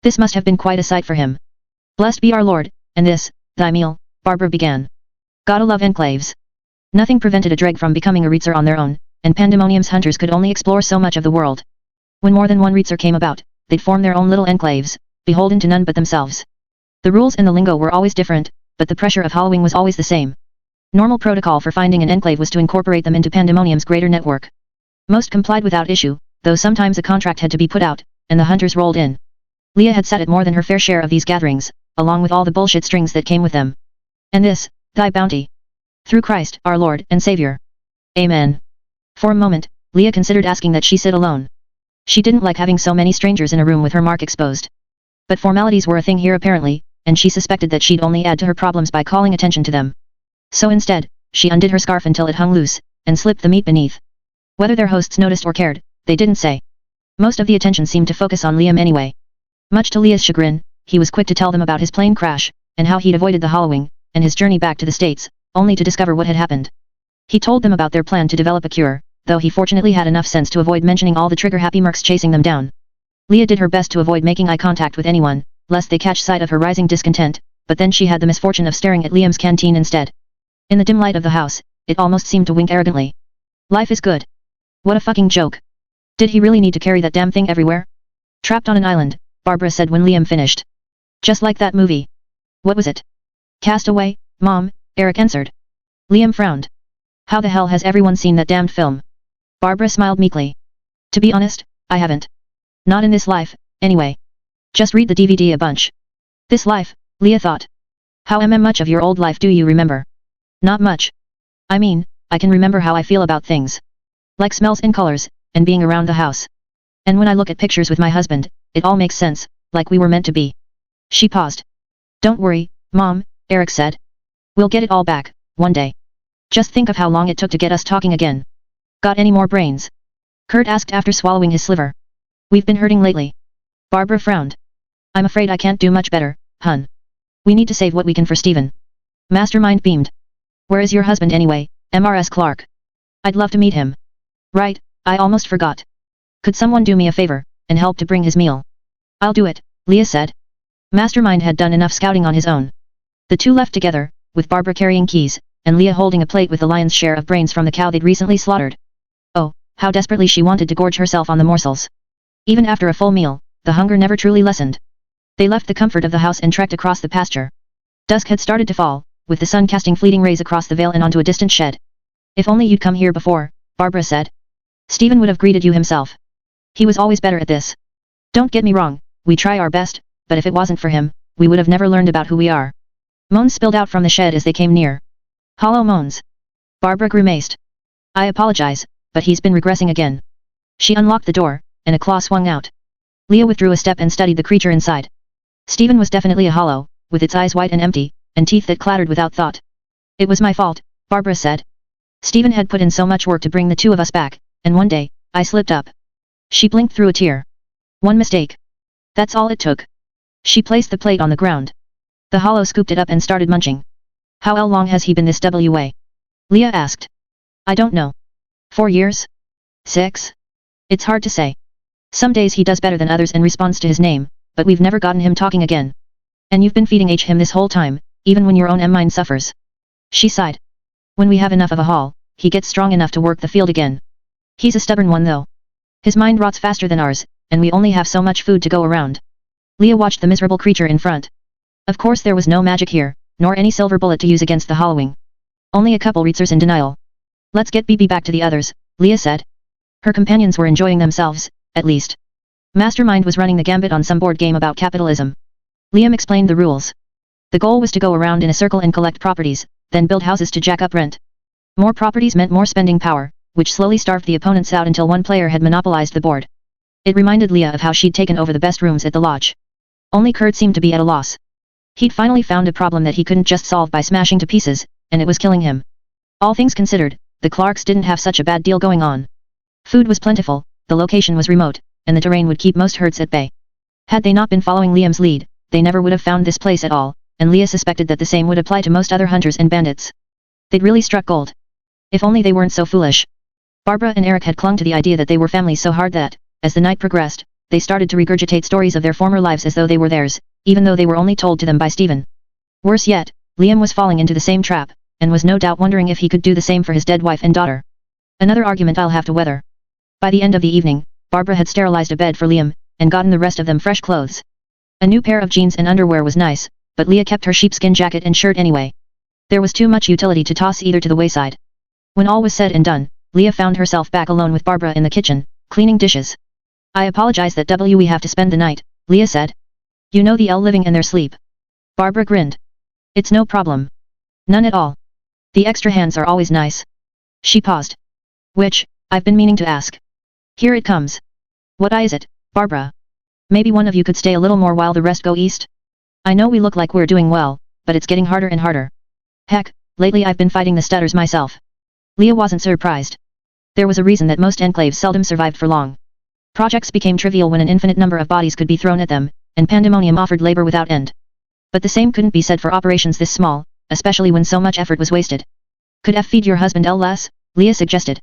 This must have been quite a sight for him. Blessed be our Lord, and this, thy meal, Barbara began. Gotta love enclaves. Nothing prevented a dreg from becoming a Reitzer on their own, and Pandemonium's hunters could only explore so much of the world. When more than one Reitzer came about, they'd form their own little enclaves, beholden to none but themselves. The rules and the lingo were always different, but the pressure of hollowing was always the same. Normal protocol for finding an enclave was to incorporate them into Pandemonium's greater network. Most complied without issue, though sometimes a contract had to be put out, and the hunters rolled in. Leah had sat at more than her fair share of these gatherings, along with all the bullshit strings that came with them. And this, thy bounty. Through Christ, our Lord and Savior. Amen. For a moment, Leah considered asking that she sit alone. She didn't like having so many strangers in a room with her mark exposed. But formalities were a thing here apparently, and she suspected that she'd only add to her problems by calling attention to them. So instead, she undid her scarf until it hung loose, and slipped the meat beneath. Whether their hosts noticed or cared, they didn't say. Most of the attention seemed to focus on Liam anyway. Much to Leah's chagrin, he was quick to tell them about his plane crash, and how he'd avoided the hollowing, and his journey back to the States, only to discover what had happened. He told them about their plan to develop a cure, though he fortunately had enough sense to avoid mentioning all the trigger-happy mercs chasing them down. Leah did her best to avoid making eye contact with anyone, lest they catch sight of her rising discontent, but then she had the misfortune of staring at Liam's canteen instead. In the dim light of the house, it almost seemed to wink arrogantly. Life is good. What a fucking joke. Did he really need to carry that damn thing everywhere? Trapped on an island, Barbara said when Liam finished. Just like that movie. What was it? Castaway, Mom, Eric answered. Liam frowned. How the hell has everyone seen that damned film? Barbara smiled meekly. To be honest, I haven't. Not in this life, anyway. Just read the DVD a bunch. This life, Leah thought. How much of your old life do you remember? Not much. I mean, I can remember how I feel about things. Like smells and colors, and being around the house. And when I look at pictures with my husband, it all makes sense, like we were meant to be. She paused. Don't worry, Mom, Eric said. We'll get it all back, one day. Just think of how long it took to get us talking again. Got any more brains? Kurt asked after swallowing his sliver. We've been hurting lately. Barbara frowned. I'm afraid I can't do much better, hun. We need to save what we can for Stephen. Mastermind beamed. Where is your husband anyway, MRS Clark? I'd love to meet him. Right, I almost forgot. Could someone do me a favor, and help to bring his meal? I'll do it, Leah said. Mastermind had done enough scouting on his own. The two left together, with Barbara carrying keys, and Leah holding a plate with the lion's share of brains from the cow they'd recently slaughtered. Oh, how desperately she wanted to gorge herself on the morsels. Even after a full meal, the hunger never truly lessened. They left the comfort of the house and trekked across the pasture. Dusk had started to fall, with the sun casting fleeting rays across the vale and onto a distant shed. If only you'd come here before, Barbara said. Stephen would have greeted you himself. He was always better at this. Don't get me wrong, we try our best, but if it wasn't for him, we would have never learned about who we are. Moans spilled out from the shed as they came near. Hollow moans. Barbara grimaced. I apologize, but he's been regressing again. She unlocked the door, and a claw swung out. Leah withdrew a step and studied the creature inside. Stephen was definitely a hollow, with its eyes white and empty, and teeth that clattered without thought. It was my fault, Barbara said. Stephen had put in so much work to bring the two of us back, and one day, I slipped up. She blinked through a tear. One mistake. That's all it took. She placed the plate on the ground. The hollow scooped it up and started munching. How long has he been this way? Leah asked. I don't know. 4 years? 6? It's hard to say. Some days he does better than others and responds to his name, but we've never gotten him talking again. And you've been feeding him this whole time, even when your own mind suffers. She sighed. When we have enough of a haul, he gets strong enough to work the field again. He's a stubborn one though. His mind rots faster than ours, and we only have so much food to go around. Leah watched the miserable creature in front. Of course there was no magic here, nor any silver bullet to use against the hollowing. Only a couple reatsers in denial. Let's get BB back to the others, Leah said. Her companions were enjoying themselves, at least. Mastermind was running the gambit on some board game about capitalism. Liam explained the rules. The goal was to go around in a circle and collect properties, then build houses to jack up rent. More properties meant more spending power, which slowly starved the opponents out until one player had monopolized the board. It reminded Leah of how she'd taken over the best rooms at the lodge. Only Kurt seemed to be at a loss. He'd finally found a problem that he couldn't just solve by smashing to pieces, and it was killing him. All things considered, the Clarks didn't have such a bad deal going on. Food was plentiful, the location was remote, and the terrain would keep most herds at bay. Had they not been following Liam's lead, they never would have found this place at all, and Leah suspected that the same would apply to most other hunters and bandits. They'd really struck gold. If only they weren't so foolish. Barbara and Eric had clung to the idea that they were family so hard that, as the night progressed, they started to regurgitate stories of their former lives as though they were theirs, even though they were only told to them by Stephen. Worse yet, Liam was falling into the same trap, and was no doubt wondering if he could do the same for his dead wife and daughter. Another argument I'll have to weather. By the end of the evening, Barbara had sterilized a bed for Liam, and gotten the rest of them fresh clothes. A new pair of jeans and underwear was nice, but Leah kept her sheepskin jacket and shirt anyway. There was too much utility to toss either to the wayside. When all was said and done, Leah found herself back alone with Barbara in the kitchen, cleaning dishes. I apologize that we have to spend the night, Leah said. You know the living in their sleep. Barbara grinned. It's no problem. None at all. The extra hands are always nice. She paused. Which, I've been meaning to ask. Here it comes. What is it, Barbara? Maybe one of you could stay a little more while the rest go east? I know we look like we're doing well, but it's getting harder and harder. Heck, lately I've been fighting the stutters myself. Leah wasn't surprised. There was a reason that most enclaves seldom survived for long. Projects became trivial when an infinite number of bodies could be thrown at them, and pandemonium offered labor without end. But the same couldn't be said for operations this small, especially when so much effort was wasted. Could F feed your husband less? Leah suggested.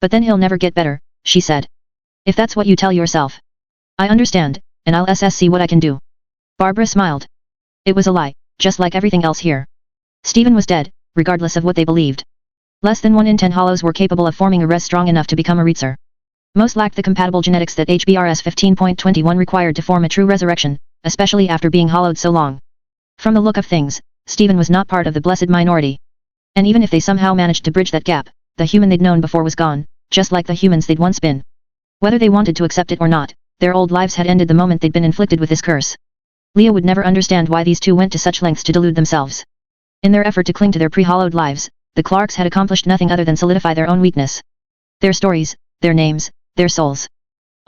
But then he'll never get better, she said. If that's what you tell yourself. I understand, and I'll see what I can do. Barbara smiled. It was a lie, just like everything else here. Stephen was dead, regardless of what they believed. Less than 1 in 10 hollows were capable of forming a res strong enough to become a reitzer. Most lacked the compatible genetics that HBRS 15.21 required to form a true resurrection, especially after being hollowed so long. From the look of things, Stephen was not part of the blessed minority. And even if they somehow managed to bridge that gap, the human they'd known before was gone, just like the humans they'd once been. Whether they wanted to accept it or not, their old lives had ended the moment they'd been inflicted with this curse. Leah would never understand why these two went to such lengths to delude themselves. In their effort to cling to their pre-hollowed lives, the Clarks had accomplished nothing other than solidify their own weakness. Their stories, their names, their souls.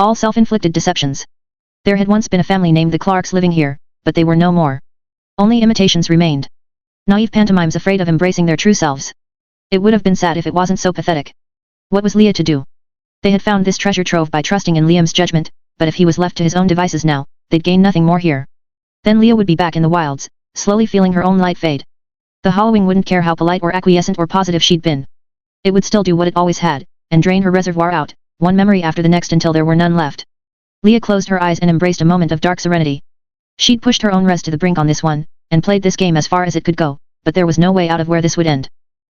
All self-inflicted deceptions. There had once been a family named the Clarks living here, but they were no more. Only imitations remained. Naive pantomimes afraid of embracing their true selves. It would have been sad if it wasn't so pathetic. What was Leah to do? They had found this treasure trove by trusting in Liam's judgment, but if he was left to his own devices now, they'd gain nothing more here. Then Leah would be back in the wilds, slowly feeling her own light fade. The hollowing wouldn't care how polite or acquiescent or positive she'd been. It would still do what it always had, and drain her reservoir out, one memory after the next until there were none left. Leah closed her eyes and embraced a moment of dark serenity. She'd pushed her own res to the brink on this one, and played this game as far as it could go, but there was no way out of where this would end.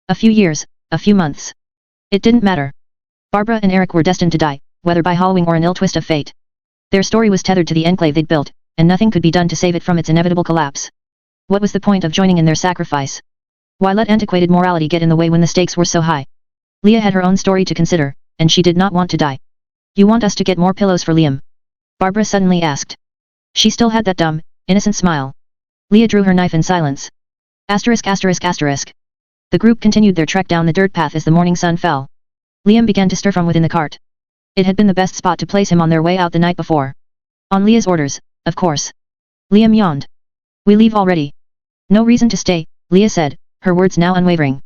A few years, a few months. It didn't matter. Barbara and Eric were destined to die, whether by hollowing or an ill twist of fate. Their story was tethered to the enclave they'd built, and nothing could be done to save it from its inevitable collapse. What was the point of joining in their sacrifice? Why let antiquated morality get in the way when the stakes were so high? Leah had her own story to consider, and she did not want to die. You want us to get more pillows for Liam? Barbara suddenly asked. She still had that dumb, innocent smile. Leah drew her knife in silence. Asterisk asterisk asterisk. The group continued their trek down the dirt path as the morning sun fell. Liam began to stir from within the cart. It had been the best spot to place him on their way out the night before. On Leah's orders, of course. Liam yawned. We leave already. No reason to stay, Leah said, her words now unwavering.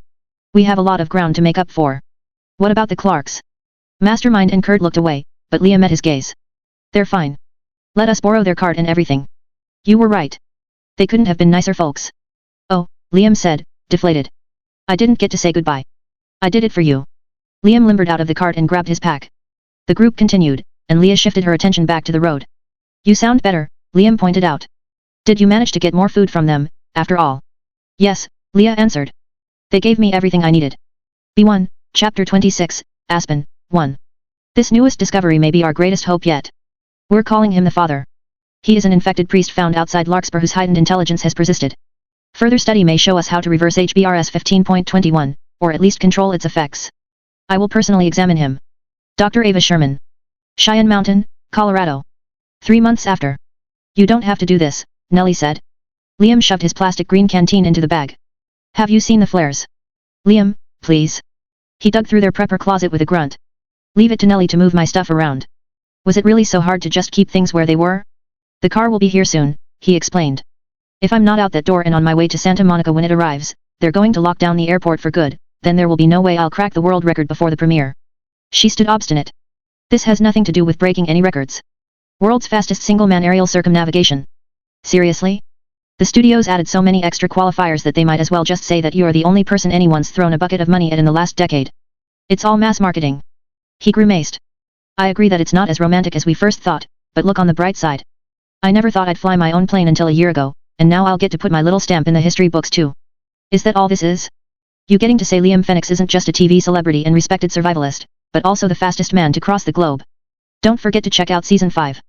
We have a lot of ground to make up for. What about the Clarks? Mastermind and Kurt looked away, but Leah met his gaze. They're fine. Let us borrow their cart and everything. You were right. They couldn't have been nicer folks. Oh, Liam said, deflated. I didn't get to say goodbye. I did it for you. Liam limbered out of the cart and grabbed his pack. The group continued, and Leah shifted her attention back to the road. You sound better, Liam pointed out. Did you manage to get more food from them, after all? Yes, Leah answered. They gave me everything I needed. B1, Chapter 26, Aspen, 1. This newest discovery may be our greatest hope yet. We're calling him the Father. He is an infected priest found outside Larkspur whose heightened intelligence has persisted. Further study may show us how to reverse HBRS 15.21, or at least control its effects. I will personally examine him. Dr. Ava Sherman. Cheyenne Mountain, Colorado. 3 months after. You don't have to do this, Nellie said. Liam shoved his plastic green canteen into the bag. Have you seen the flares? Liam, please. He dug through their prepper closet with a grunt. Leave it to Nellie to move my stuff around. Was it really so hard to just keep things where they were? The car will be here soon, he explained. If I'm not out that door and on my way to Santa Monica when it arrives, they're going to lock down the airport for good, then there will be no way I'll crack the world record before the premiere. She stood obstinate. This has nothing to do with breaking any records. World's fastest single-man aerial circumnavigation. Seriously? The studios added so many extra qualifiers that they might as well just say that you are the only person anyone's thrown a bucket of money at in the last decade. It's all mass marketing. He grimaced. I agree that it's not as romantic as we first thought, but look on the bright side. I never thought I'd fly my own plane until a year ago, and now I'll get to put my little stamp in the history books too. Is that all this is? You getting to say Liam Fenix isn't just a TV celebrity and respected survivalist, but also the fastest man to cross the globe? Don't forget to check out season 5.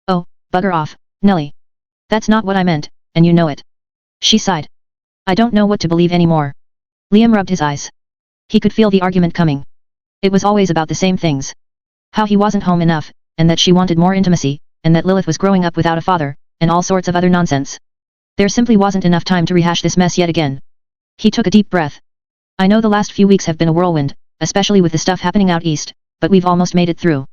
Oh, bugger off, Nellie. That's not what I meant, and you know it. She sighed. I don't know what to believe anymore. Liam rubbed his eyes. He could feel the argument coming. It was always about the same things. How he wasn't home enough, and that she wanted more intimacy, and that Lilith was growing up without a father, and all sorts of other nonsense. There simply wasn't enough time to rehash this mess yet again. He took a deep breath. I know the last few weeks have been a whirlwind, especially with the stuff happening out east, but we've almost made it through.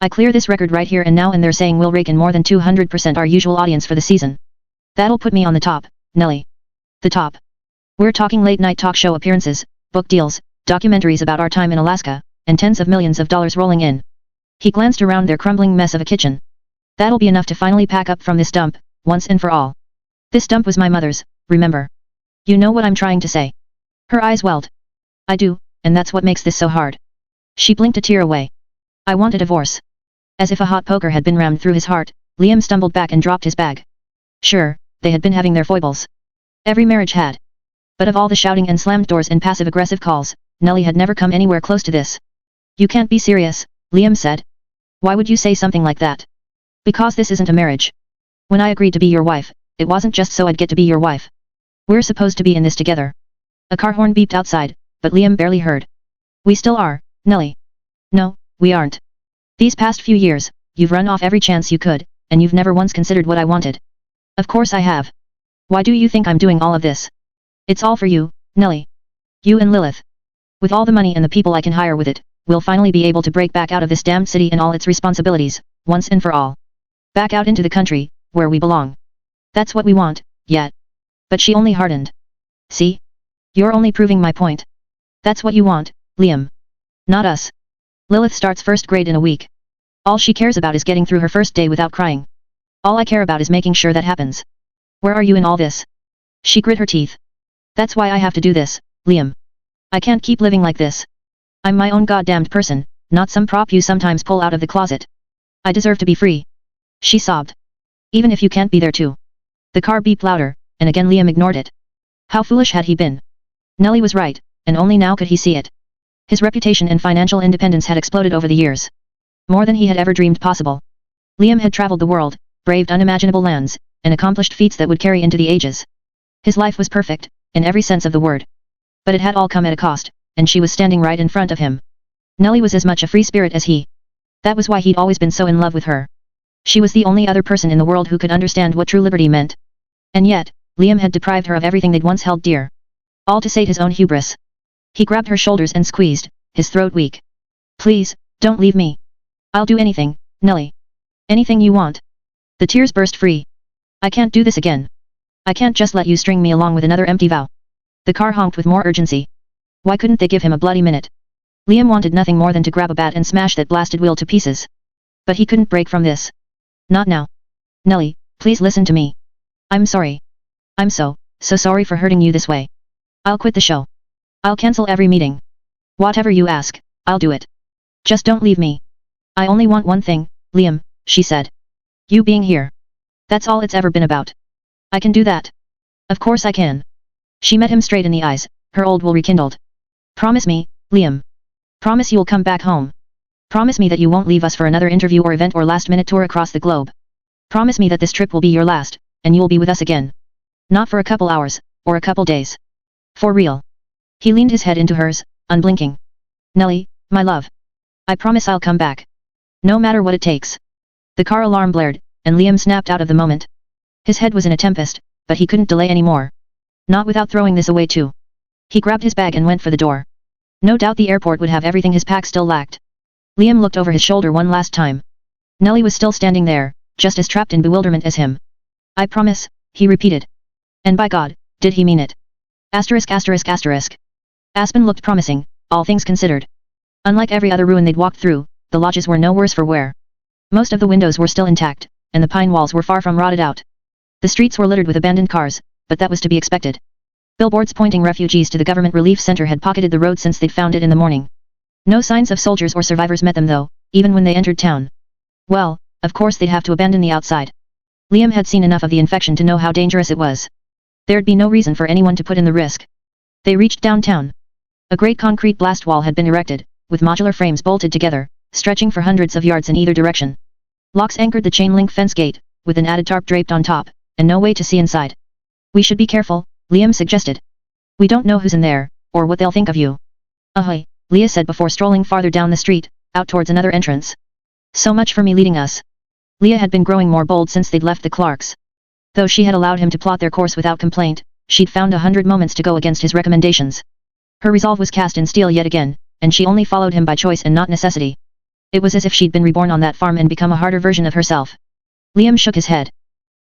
I clear this record right here and now and they're saying we'll rake in more than 200% our usual audience for the season. That'll put me on the top, Nelly. The top. We're talking late night talk show appearances, book deals, documentaries about our time in Alaska, and tens of millions of dollars rolling in. He glanced around their crumbling mess of a kitchen. That'll be enough to finally pack up from this dump, once and for all. This dump was my mother's, remember? You know what I'm trying to say. Her eyes welled. I do, and that's what makes this so hard. She blinked a tear away. I want a divorce. As if a hot poker had been rammed through his heart, Liam stumbled back and dropped his bag. Sure, they had been having their foibles. Every marriage had. But of all the shouting and slammed doors and passive-aggressive calls, Nellie had never come anywhere close to this. You can't be serious, Liam said. Why would you say something like that? Because this isn't a marriage. When I agreed to be your wife, it wasn't just so I'd get to be your wife. We're supposed to be in this together. A car horn beeped outside, but Liam barely heard. We still are, Nellie. No, we aren't. These past few years, you've run off every chance you could, and you've never once considered what I wanted. Of course I have. Why do you think I'm doing all of this? It's all for you, Nellie. You and Lilith. With all the money and the people I can hire with it, we'll finally be able to break back out of this damned city and all its responsibilities, once and for all. Back out into the country, where we belong. That's what we want, yet. But she only hardened. See? You're only proving my point. That's what you want, Liam. Not us. Lilith starts first grade in a week. All she cares about is getting through her first day without crying. All I care about is making sure that happens. Where are you in all this? She grit her teeth. That's why I have to do this, Liam. I can't keep living like this. I'm my own goddamned person, not some prop you sometimes pull out of the closet. I deserve to be free. She sobbed. Even if you can't be there too. The car beeped louder, and again Liam ignored it. How foolish had he been? Nellie was right, and only now could he see it. His reputation and financial independence had exploded over the years. More than he had ever dreamed possible. Liam had traveled the world, braved unimaginable lands, and accomplished feats that would carry into the ages. His life was perfect, in every sense of the word. But it had all come at a cost, and she was standing right in front of him. Nellie was as much a free spirit as he. That was why he'd always been so in love with her. She was the only other person in the world who could understand what true liberty meant. And yet, Liam had deprived her of everything they'd once held dear. All to sate his own hubris. He grabbed her shoulders and squeezed, his throat weak. Please, don't leave me. I'll do anything, Nellie. Anything you want. The tears burst free. I can't do this again. I can't just let you string me along with another empty vow. The car honked with more urgency. Why couldn't they give him a bloody minute? Liam wanted nothing more than to grab a bat and smash that blasted wheel to pieces. But he couldn't break from this. Not now. Nellie, please listen to me. I'm sorry. I'm so sorry for hurting you this way. I'll quit the show. I'll cancel every meeting. Whatever you ask, I'll do it. Just don't leave me. I only want one thing, Liam, she said. You being here. That's all it's ever been about. I can do that. Of course I can. She met him straight in the eyes, her old will rekindled. Promise me, Liam. Promise you'll come back home. Promise me that you won't leave us for another interview or event or last-minute tour across the globe. Promise me that this trip will be your last, and you'll be with us again. Not for a couple hours, or a couple days. For real. He leaned his head into hers, unblinking. Nellie, my love. I promise I'll come back. No matter what it takes. The car alarm blared, and Liam snapped out of the moment. His head was in a tempest, but he couldn't delay anymore. Not without throwing this away too. He grabbed his bag and went for the door. No doubt the airport would have everything his pack still lacked. Liam looked over his shoulder one last time. Nellie was still standing there, just as trapped in bewilderment as him. I promise, he repeated. And by God, did he mean it? Asterisk asterisk asterisk. Aspen looked promising, all things considered. Unlike every other ruin they'd walked through, the lodges were no worse for wear. Most of the windows were still intact, and the pine walls were far from rotted out. The streets were littered with abandoned cars, but that was to be expected. Billboards pointing refugees to the government relief center had pocketed the road since they'd found it in the morning. No signs of soldiers or survivors met them though, even when they entered town. Well, of course they'd have to abandon the outside. Liam had seen enough of the infection to know how dangerous it was. There'd be no reason for anyone to put in the risk. They reached downtown. A great concrete blast wall had been erected, with modular frames bolted together, stretching for hundreds of yards in either direction. Locks anchored the chain-link fence gate, with an added tarp draped on top, and no way to see inside. We should be careful, Liam suggested. We don't know who's in there, or what they'll think of you. Ahoy, Leah said before strolling farther down the street, out towards another entrance. So much for me leading us. Leah had been growing more bold since they'd left the Clarks. Though she had allowed him to plot their course without complaint, she'd found 100 moments to go against his recommendations. Her resolve was cast in steel yet again, and she only followed him by choice and not necessity. It was as if she'd been reborn on that farm and become a harder version of herself. Liam shook his head.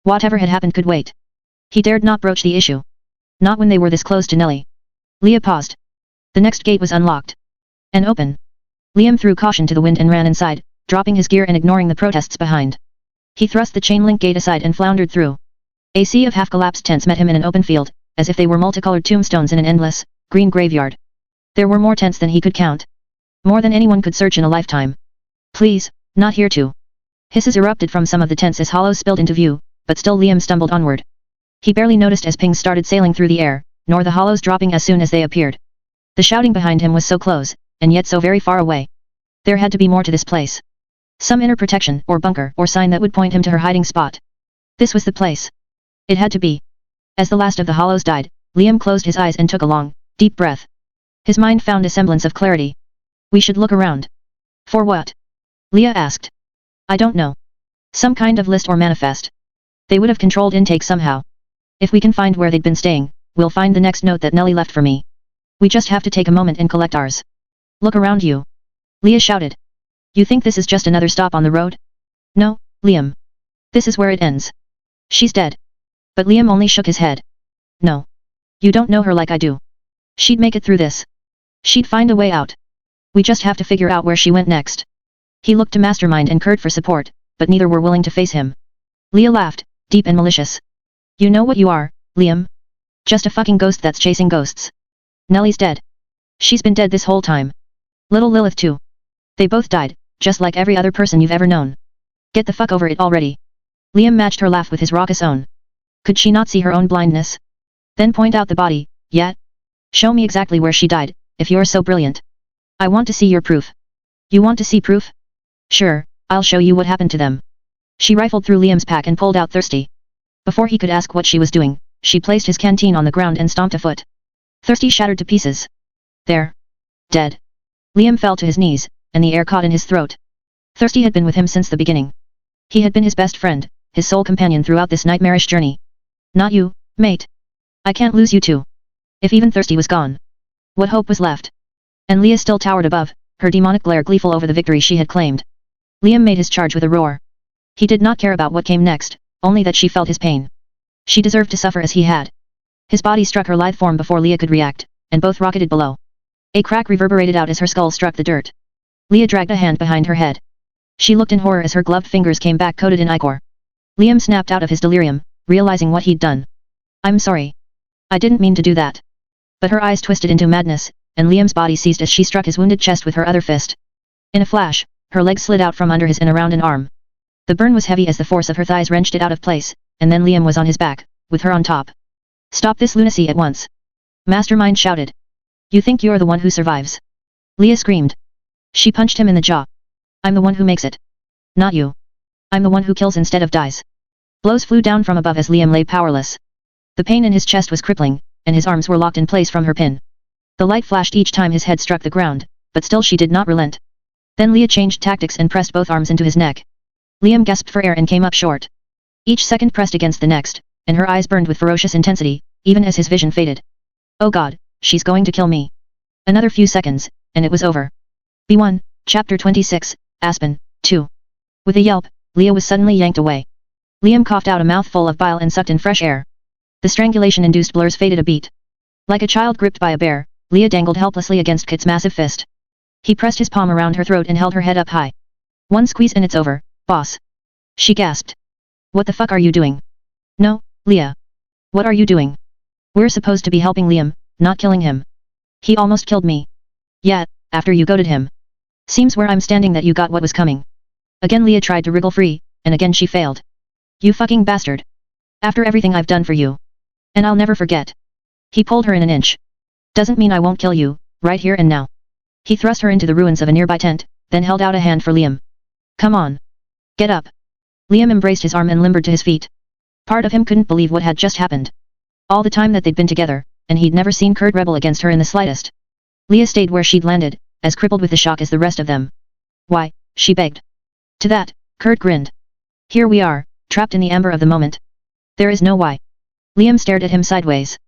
Whatever had happened could wait. He dared not broach the issue. Not when they were this close to Nellie. Leah paused. The next gate was unlocked. And open. Liam threw caution to the wind and ran inside, dropping his gear and ignoring the protests behind. He thrust the chain-link gate aside and floundered through. A sea of half-collapsed tents met him in an open field, as if they were multicolored tombstones in an endless, green graveyard. There were more tents than he could count. More than anyone could search in a lifetime. Please, not here too. Hisses erupted from some of the tents as hollows spilled into view, but still Liam stumbled onward. He barely noticed as pings started sailing through the air, nor the hollows dropping as soon as they appeared. The shouting behind him was so close, and yet so very far away. There had to be more to this place. Some inner protection, or bunker, or sign that would point him to her hiding spot. This was the place. It had to be. As the last of the hollows died, Liam closed his eyes and took a long, deep breath. His mind found a semblance of clarity. We should look around. For what? Leah asked. I don't know. Some kind of list or manifest. They would have controlled intake somehow. If we can find where they'd been staying, we'll find the next note that Nellie left for me. We just have to take a moment and collect ours. Look around you. Leah shouted. You think this is just another stop on the road? No, Liam. This is where it ends. She's dead. But Liam only shook his head. No. You don't know her like I do. She'd make it through this. She'd find a way out. We just have to figure out where she went next. He looked to Mastermind and Kurt for support, but neither were willing to face him. Leah laughed, deep and malicious. You know what you are, Liam? Just a fucking ghost that's chasing ghosts. Nellie's dead. She's been dead this whole time. Little Lilith too. They both died, just like every other person you've ever known. Get the fuck over it already. Liam matched her laugh with his raucous own. Could she not see her own blindness? Then point out the body, yet? Show me exactly where she died, if you're so brilliant. I want to see your proof. You want to see proof? Sure, I'll show you what happened to them. She rifled through Liam's pack and pulled out Thirsty. Before he could ask what she was doing, she placed his canteen on the ground and stomped a foot. Thirsty shattered to pieces. There. Dead. Liam fell to his knees, and the air caught in his throat. Thirsty had been with him since the beginning. He had been his best friend, his sole companion throughout this nightmarish journey. Not you, mate. I can't lose you too. If even Thirsty was gone. What hope was left? And Leah still towered above, her demonic glare gleeful over the victory she had claimed. Liam made his charge with a roar. He did not care about what came next, only that she felt his pain. She deserved to suffer as he had. His body struck her lithe form before Leah could react, and both rocketed below. A crack reverberated out as her skull struck the dirt. Leah dragged a hand behind her head. She looked in horror as her gloved fingers came back coated in ichor. Liam snapped out of his delirium, realizing what he'd done. I'm sorry. I didn't mean to do that. But her eyes twisted into madness, and Liam's body seized as she struck his wounded chest with her other fist. In a flash, her leg slid out from under his and around an arm. The burn was heavy as the force of her thighs wrenched it out of place, and then Liam was on his back, with her on top. Stop this lunacy at once. Mastermind shouted. You think you're the one who survives? Leah screamed. She punched him in the jaw. I'm the one who makes it. Not you. I'm the one who kills instead of dies. Blows flew down from above as Liam lay powerless. The pain in his chest was crippling, and his arms were locked in place from her pin. The light flashed each time his head struck the ground, but still she did not relent. Then Leah changed tactics and pressed both arms into his neck. Liam gasped for air and came up short. Each second pressed against the next, and her eyes burned with ferocious intensity, even as his vision faded. Oh God, she's going to kill me. Another few seconds, and it was over. B1, Chapter 26, Aspen, 2. With a yelp, Leah was suddenly yanked away. Liam coughed out a mouthful of bile and sucked in fresh air. The strangulation-induced blurs faded a beat. Like a child gripped by a bear, Leah dangled helplessly against Kit's massive fist. He pressed his palm around her throat and held her head up high. One squeeze and it's over, boss. She gasped. What the fuck are you doing? No, Leah. What are you doing? We're supposed to be helping Liam, not killing him. He almost killed me. Yeah, after you goaded him. Seems where I'm standing that you got what was coming. Again Leah tried to wriggle free, and again she failed. You fucking bastard. After everything I've done for you. And I'll never forget. He pulled her in an inch. Doesn't mean I won't kill you, right here and now. He thrust her into the ruins of a nearby tent, then held out a hand for Liam. Come on. Get up. Liam embraced his arm and limbered to his feet. Part of him couldn't believe what had just happened. All the time that they'd been together, and he'd never seen Kurt rebel against her in the slightest. Leah stayed where she'd landed, as crippled with the shock as the rest of them. Why, she begged. To that, Kurt grinned. Here we are, trapped in the amber of the moment. There is no why. Liam stared at him sideways.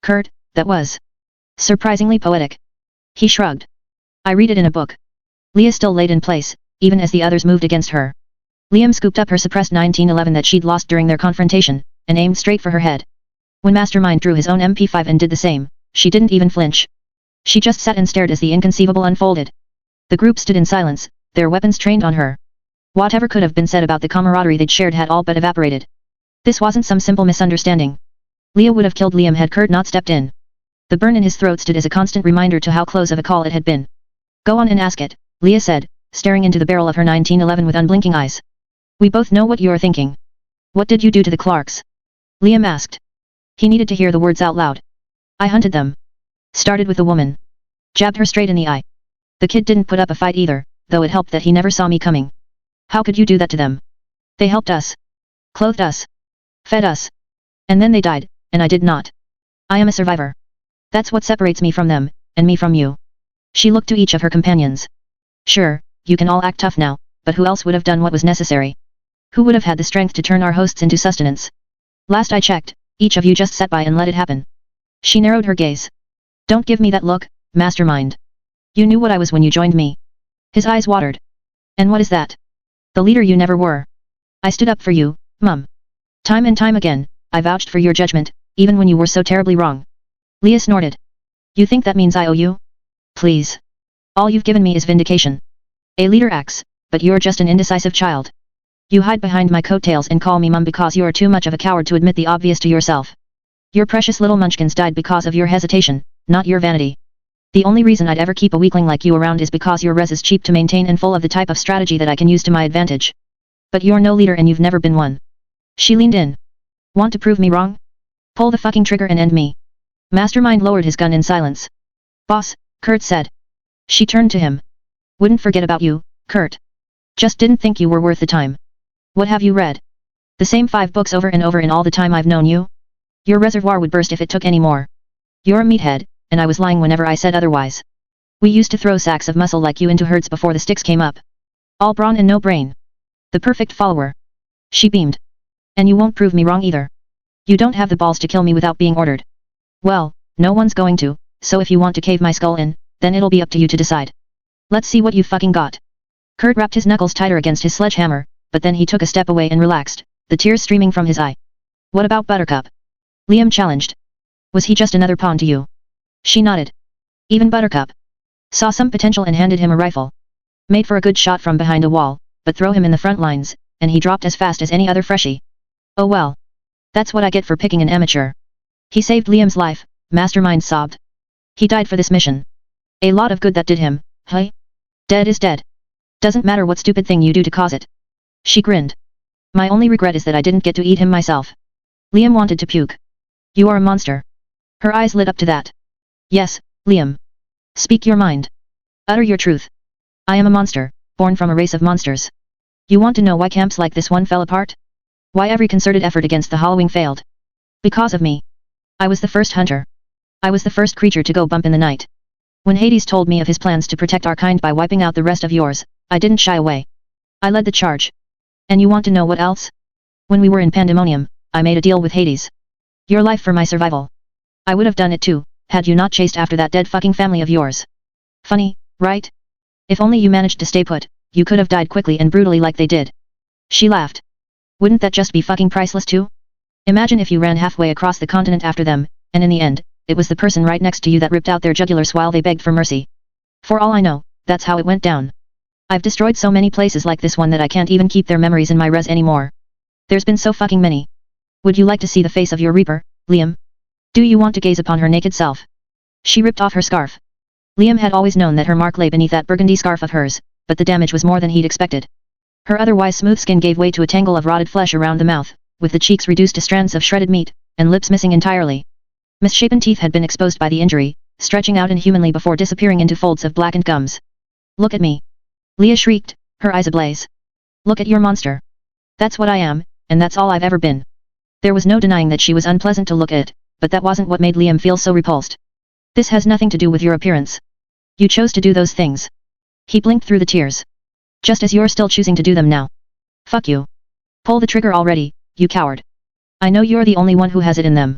Kurt, that was surprisingly poetic. He shrugged. I read it in a book. Leah still laid in place, even as the others moved against her. Liam scooped up her suppressed 1911 that she'd lost during their confrontation, and aimed straight for her head. When Mastermind drew his own MP5 and did the same, she didn't even flinch. She just sat and stared as the inconceivable unfolded. The group stood in silence, their weapons trained on her. Whatever could have been said about the camaraderie they'd shared had all but evaporated. This wasn't some simple misunderstanding. Leah would have killed Liam had Kurt not stepped in. The burn in his throat stood as a constant reminder to how close of a call it had been. Go on and ask it, Leah said, staring into the barrel of her 1911 with unblinking eyes. We both know what you're thinking. What did you do to the Clarks? Liam asked. He needed to hear the words out loud. I hunted them. Started with the woman. Jabbed her straight in the eye. The kid didn't put up a fight either, though it helped that he never saw me coming. How could you do that to them? They helped us. Clothed us. Fed us. And then they died, and I did not. I am a survivor. That's what separates me from them, and me from you. She looked to each of her companions. Sure, you can all act tough now, but who else would have done what was necessary? Who would have had the strength to turn our hosts into sustenance? Last I checked, each of you just sat by and let it happen. She narrowed her gaze. Don't give me that look, Mastermind. You knew what I was when you joined me. His eyes watered. And what is that? The leader you never were. I stood up for you, Mum. Time and time again, I vouched for your judgment, even when you were so terribly wrong. Leah snorted. You think that means I owe you? Please. All you've given me is vindication. A leader acts, but you're just an indecisive child. You hide behind my coattails and call me Mum because you're too much of a coward to admit the obvious to yourself. Your precious little munchkins died because of your hesitation, not your vanity. The only reason I'd ever keep a weakling like you around is because your res is cheap to maintain and full of the type of strategy that I can use to my advantage. But you're no leader and you've never been one. She leaned in. Want to prove me wrong? Pull the fucking trigger and end me. Mastermind lowered his gun in silence. Boss, Kurt said. She turned to him. Wouldn't forget about you, Kurt. Just didn't think you were worth the time. What have you read? The same 5 books over and over in all the time I've known you? Your reservoir would burst if it took any more. You're a meathead, and I was lying whenever I said otherwise. We used to throw sacks of muscle like you into herds before the sticks came up. All brawn and no brain. The perfect follower. She beamed. And you won't prove me wrong either. You don't have the balls to kill me without being ordered. Well, no one's going to, so if you want to cave my skull in, then it'll be up to you to decide. Let's see what you fucking got. Kurt wrapped his knuckles tighter against his sledgehammer, but then he took a step away and relaxed, the tears streaming from his eye. What about Buttercup? Liam challenged. Was he just another pawn to you? She nodded. Even Buttercup saw some potential and handed him a rifle. Made for a good shot from behind a wall, but throw him in the front lines, and he dropped as fast as any other freshie. Oh well. That's what I get for picking an amateur. He saved Liam's life, Mastermind sobbed. He died for this mission. A lot of good that did him, hey? Dead is dead. Doesn't matter what stupid thing you do to cause it. She grinned. My only regret is that I didn't get to eat him myself. Liam wanted to puke. You are a monster. Her eyes lit up to that. Yes, Liam. Speak your mind. Utter your truth. I am a monster, born from a race of monsters. You want to know why camps like this one fell apart? Why every concerted effort against the Hallowing failed? Because of me. I was the first hunter. I was the first creature to go bump in the night. When Hades told me of his plans to protect our kind by wiping out the rest of yours, I didn't shy away. I led the charge. And you want to know what else? When we were in Pandemonium, I made a deal with Hades. Your life for my survival. I would have done it too, had you not chased after that dead fucking family of yours. Funny, right? If only you managed to stay put, you could have died quickly and brutally like they did. She laughed. Wouldn't that just be fucking priceless too? Imagine if you ran halfway across the continent after them, and in the end, it was the person right next to you that ripped out their jugulars while they begged for mercy. For all I know, that's how it went down. I've destroyed so many places like this one that I can't even keep their memories in my res anymore. There's been so fucking many. Would you like to see the face of your reaper, Liam? Do you want to gaze upon her naked self? She ripped off her scarf. Liam had always known that her mark lay beneath that burgundy scarf of hers, but the damage was more than he'd expected. Her otherwise smooth skin gave way to a tangle of rotted flesh around the mouth, with the cheeks reduced to strands of shredded meat, and lips missing entirely. Misshapen teeth had been exposed by the injury, stretching out inhumanly before disappearing into folds of blackened gums. Look at me. Leah shrieked, her eyes ablaze. Look at your monster. That's what I am, and that's all I've ever been. There was no denying that she was unpleasant to look at, but that wasn't what made Liam feel so repulsed. This has nothing to do with your appearance. You chose to do those things. He blinked through the tears. Just as you're still choosing to do them now. Fuck you. Pull the trigger already, you coward. I know you're the only one who has it in them.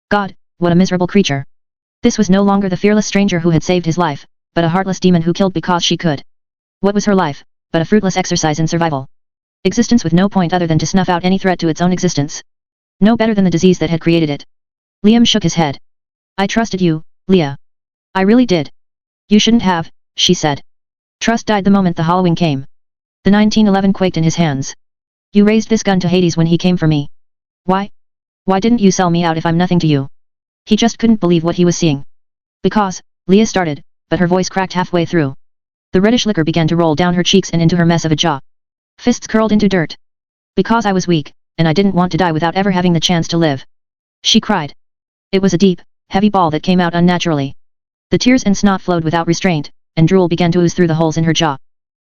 God, what a miserable creature. This was no longer the fearless stranger who had saved his life, but a heartless demon who killed because she could. What was her life, but a fruitless exercise in survival? Existence with no point other than to snuff out any threat to its own existence. No better than the disease that had created it. Liam shook his head. I trusted you, Leah. I really did. You shouldn't have, she said. Trust died the moment the hollowing came. The 1911 quaked in his hands. You raised this gun to Hades when he came for me. Why? Why didn't you sell me out if I'm nothing to you? He just couldn't believe what he was seeing. Because, Leah started, but her voice cracked halfway through. The reddish liquor began to roll down her cheeks and into her mess of a jaw. Fists curled into dirt. Because I was weak, and I didn't want to die without ever having the chance to live. She cried. It was a deep, heavy bawl that came out unnaturally. The tears and snot flowed without restraint, and drool began to ooze through the holes in her jaw.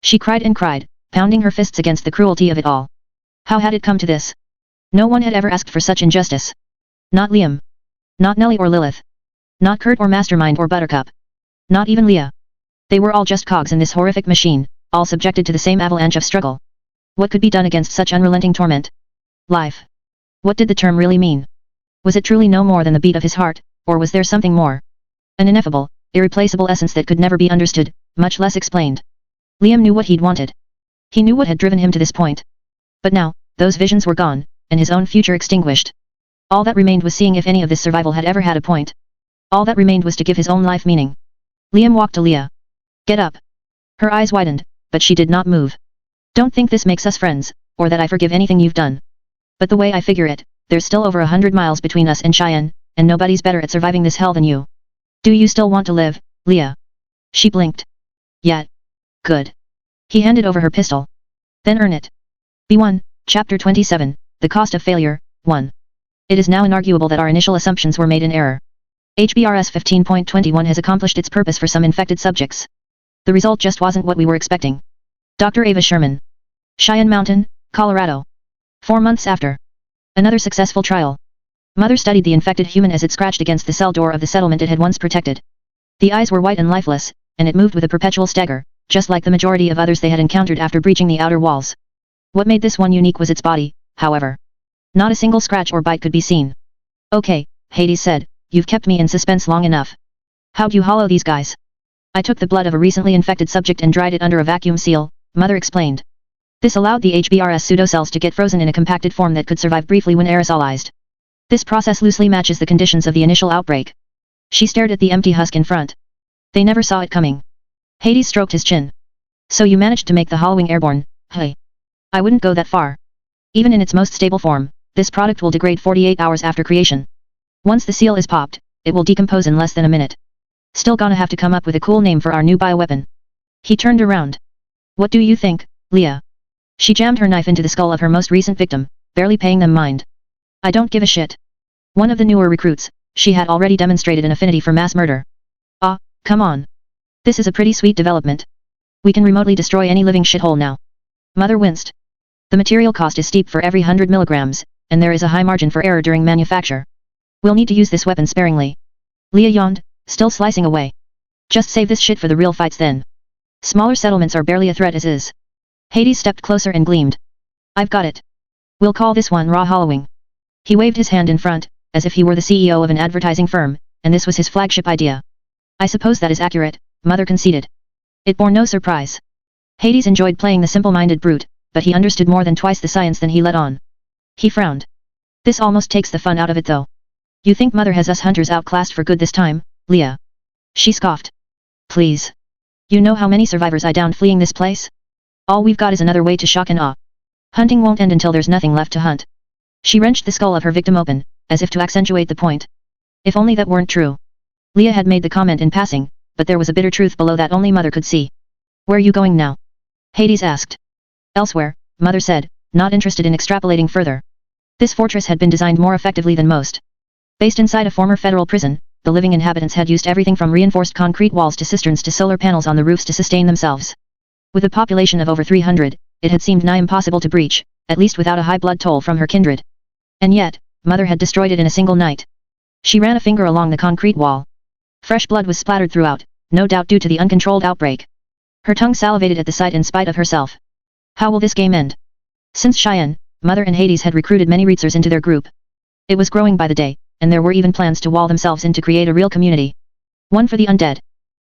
She cried and cried, pounding her fists against the cruelty of it all. How had it come to this? No one had ever asked for such injustice. Not Liam. Not Nellie or Lilith. Not Kurt or Mastermind or Buttercup. Not even Leah. They were all just cogs in this horrific machine, all subjected to the same avalanche of struggle. What could be done against such unrelenting torment? Life. What did the term really mean? Was it truly no more than the beat of his heart, or was there something more? An ineffable, irreplaceable essence that could never be understood, much less explained. Liam knew what he'd wanted. He knew what had driven him to this point. But now, those visions were gone, and his own future extinguished. All that remained was seeing if any of this survival had ever had a point. All that remained was to give his own life meaning. Liam walked to Leah. Get up. Her eyes widened, but she did not move. Don't think this makes us friends, or that I forgive anything you've done. But the way I figure it, there's still over 100 miles between us and Cheyenne, and nobody's better at surviving this hell than you. Do you still want to live, Leah? She blinked. Yeah. Good. He handed over her pistol. Then earn it. B1, Chapter 27, The Cost of Failure, 1. It is now inarguable that our initial assumptions were made in error. HBRS 15.21 has accomplished its purpose for some infected subjects. The result just wasn't what we were expecting. Dr. Ava Sherman. Cheyenne Mountain, Colorado. 4 months after. Another successful trial. Mother studied the infected human as it scratched against the cell door of the settlement it had once protected. The eyes were white and lifeless, and it moved with a perpetual stagger, just like the majority of others they had encountered after breaching the outer walls. What made this one unique was its body, however. Not a single scratch or bite could be seen. Okay, Hades said, you've kept me in suspense long enough. How'd you hollow these guys? I took the blood of a recently infected subject and dried it under a vacuum seal, Mother explained. This allowed the HBRS pseudocells to get frozen in a compacted form that could survive briefly when aerosolized. This process loosely matches the conditions of the initial outbreak. She stared at the empty husk in front. They never saw it coming. Hades stroked his chin. So you managed to make the hollowing airborne, hey. I wouldn't go that far. Even in its most stable form, this product will degrade 48 hours after creation. Once the seal is popped, it will decompose in less than a minute. Still gonna have to come up with a cool name for our new bioweapon. He turned around. What do you think, Leah? She jammed her knife into the skull of her most recent victim, barely paying them mind. I don't give a shit. One of the newer recruits, she had already demonstrated an affinity for mass murder. Ah, come on. This is a pretty sweet development. We can remotely destroy any living shithole now. Mother winced. The material cost is steep for every 100 milligrams, and there is a high margin for error during manufacture. We'll need to use this weapon sparingly. Leah yawned, still slicing away. Just save this shit for the real fights then. Smaller settlements are barely a threat as is. Hades stepped closer and gleamed. I've got it. We'll call this one Raw Hollowing. He waved his hand in front, as if he were the CEO of an advertising firm, and this was his flagship idea. I suppose that is accurate, Mother conceded. It bore no surprise. Hades enjoyed playing the simple-minded brute, but he understood more than twice the science than he let on. He frowned. This almost takes the fun out of it though. You think Mother has us hunters outclassed for good this time, Leah? She scoffed. Please. You know how many survivors I downed fleeing this place? All we've got is another way to shock and awe. Hunting won't end until there's nothing left to hunt. She wrenched the skull of her victim open, as if to accentuate the point. If only that weren't true. Leah had made the comment in passing, but there was a bitter truth below that only Mother could see. Where are you going now? Hades asked. Elsewhere, Mother said, not interested in extrapolating further. This fortress had been designed more effectively than most. Based inside a former federal prison, the living inhabitants had used everything from reinforced concrete walls to cisterns to solar panels on the roofs to sustain themselves. With a population of over 300, it had seemed nigh impossible to breach, at least without a high blood toll from her kindred. And yet, Mother had destroyed it in a single night. She ran a finger along the concrete wall. Fresh blood was splattered throughout, no doubt due to the uncontrolled outbreak. Her tongue salivated at the sight in spite of herself. How will this game end? Since Cheyenne, Mother and Hades had recruited many Reitsers into their group. It was growing by the day, and there were even plans to wall themselves in to create a real community. One for the undead.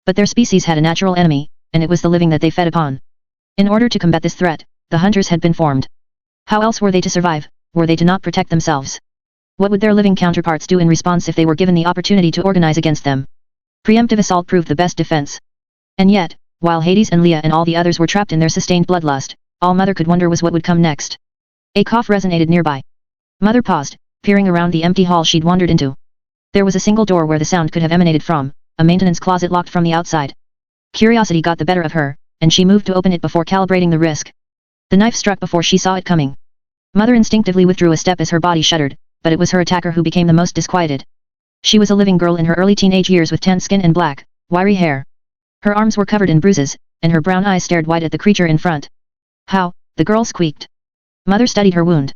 But their species had a natural enemy, and it was the living that they fed upon. In order to combat this threat, the hunters had been formed. How else were they to survive, were they to not protect themselves? What would their living counterparts do in response if they were given the opportunity to organize against them? Preemptive assault proved the best defense. And yet, while Hades and Leah and all the others were trapped in their sustained bloodlust, all Mother could wonder was what would come next. A cough resonated nearby. Mother paused, peering around the empty hall she'd wandered into. There was a single door where the sound could have emanated from, a maintenance closet locked from the outside. Curiosity got the better of her, and she moved to open it before calibrating the risk. The knife struck before she saw it coming. Mother instinctively withdrew a step as her body shuddered, but it was her attacker who became the most disquieted. She was a living girl in her early teenage years with tan skin and black, wiry hair. Her arms were covered in bruises, and her brown eyes stared wide at the creature in front. How? The girl squeaked. Mother studied her wound.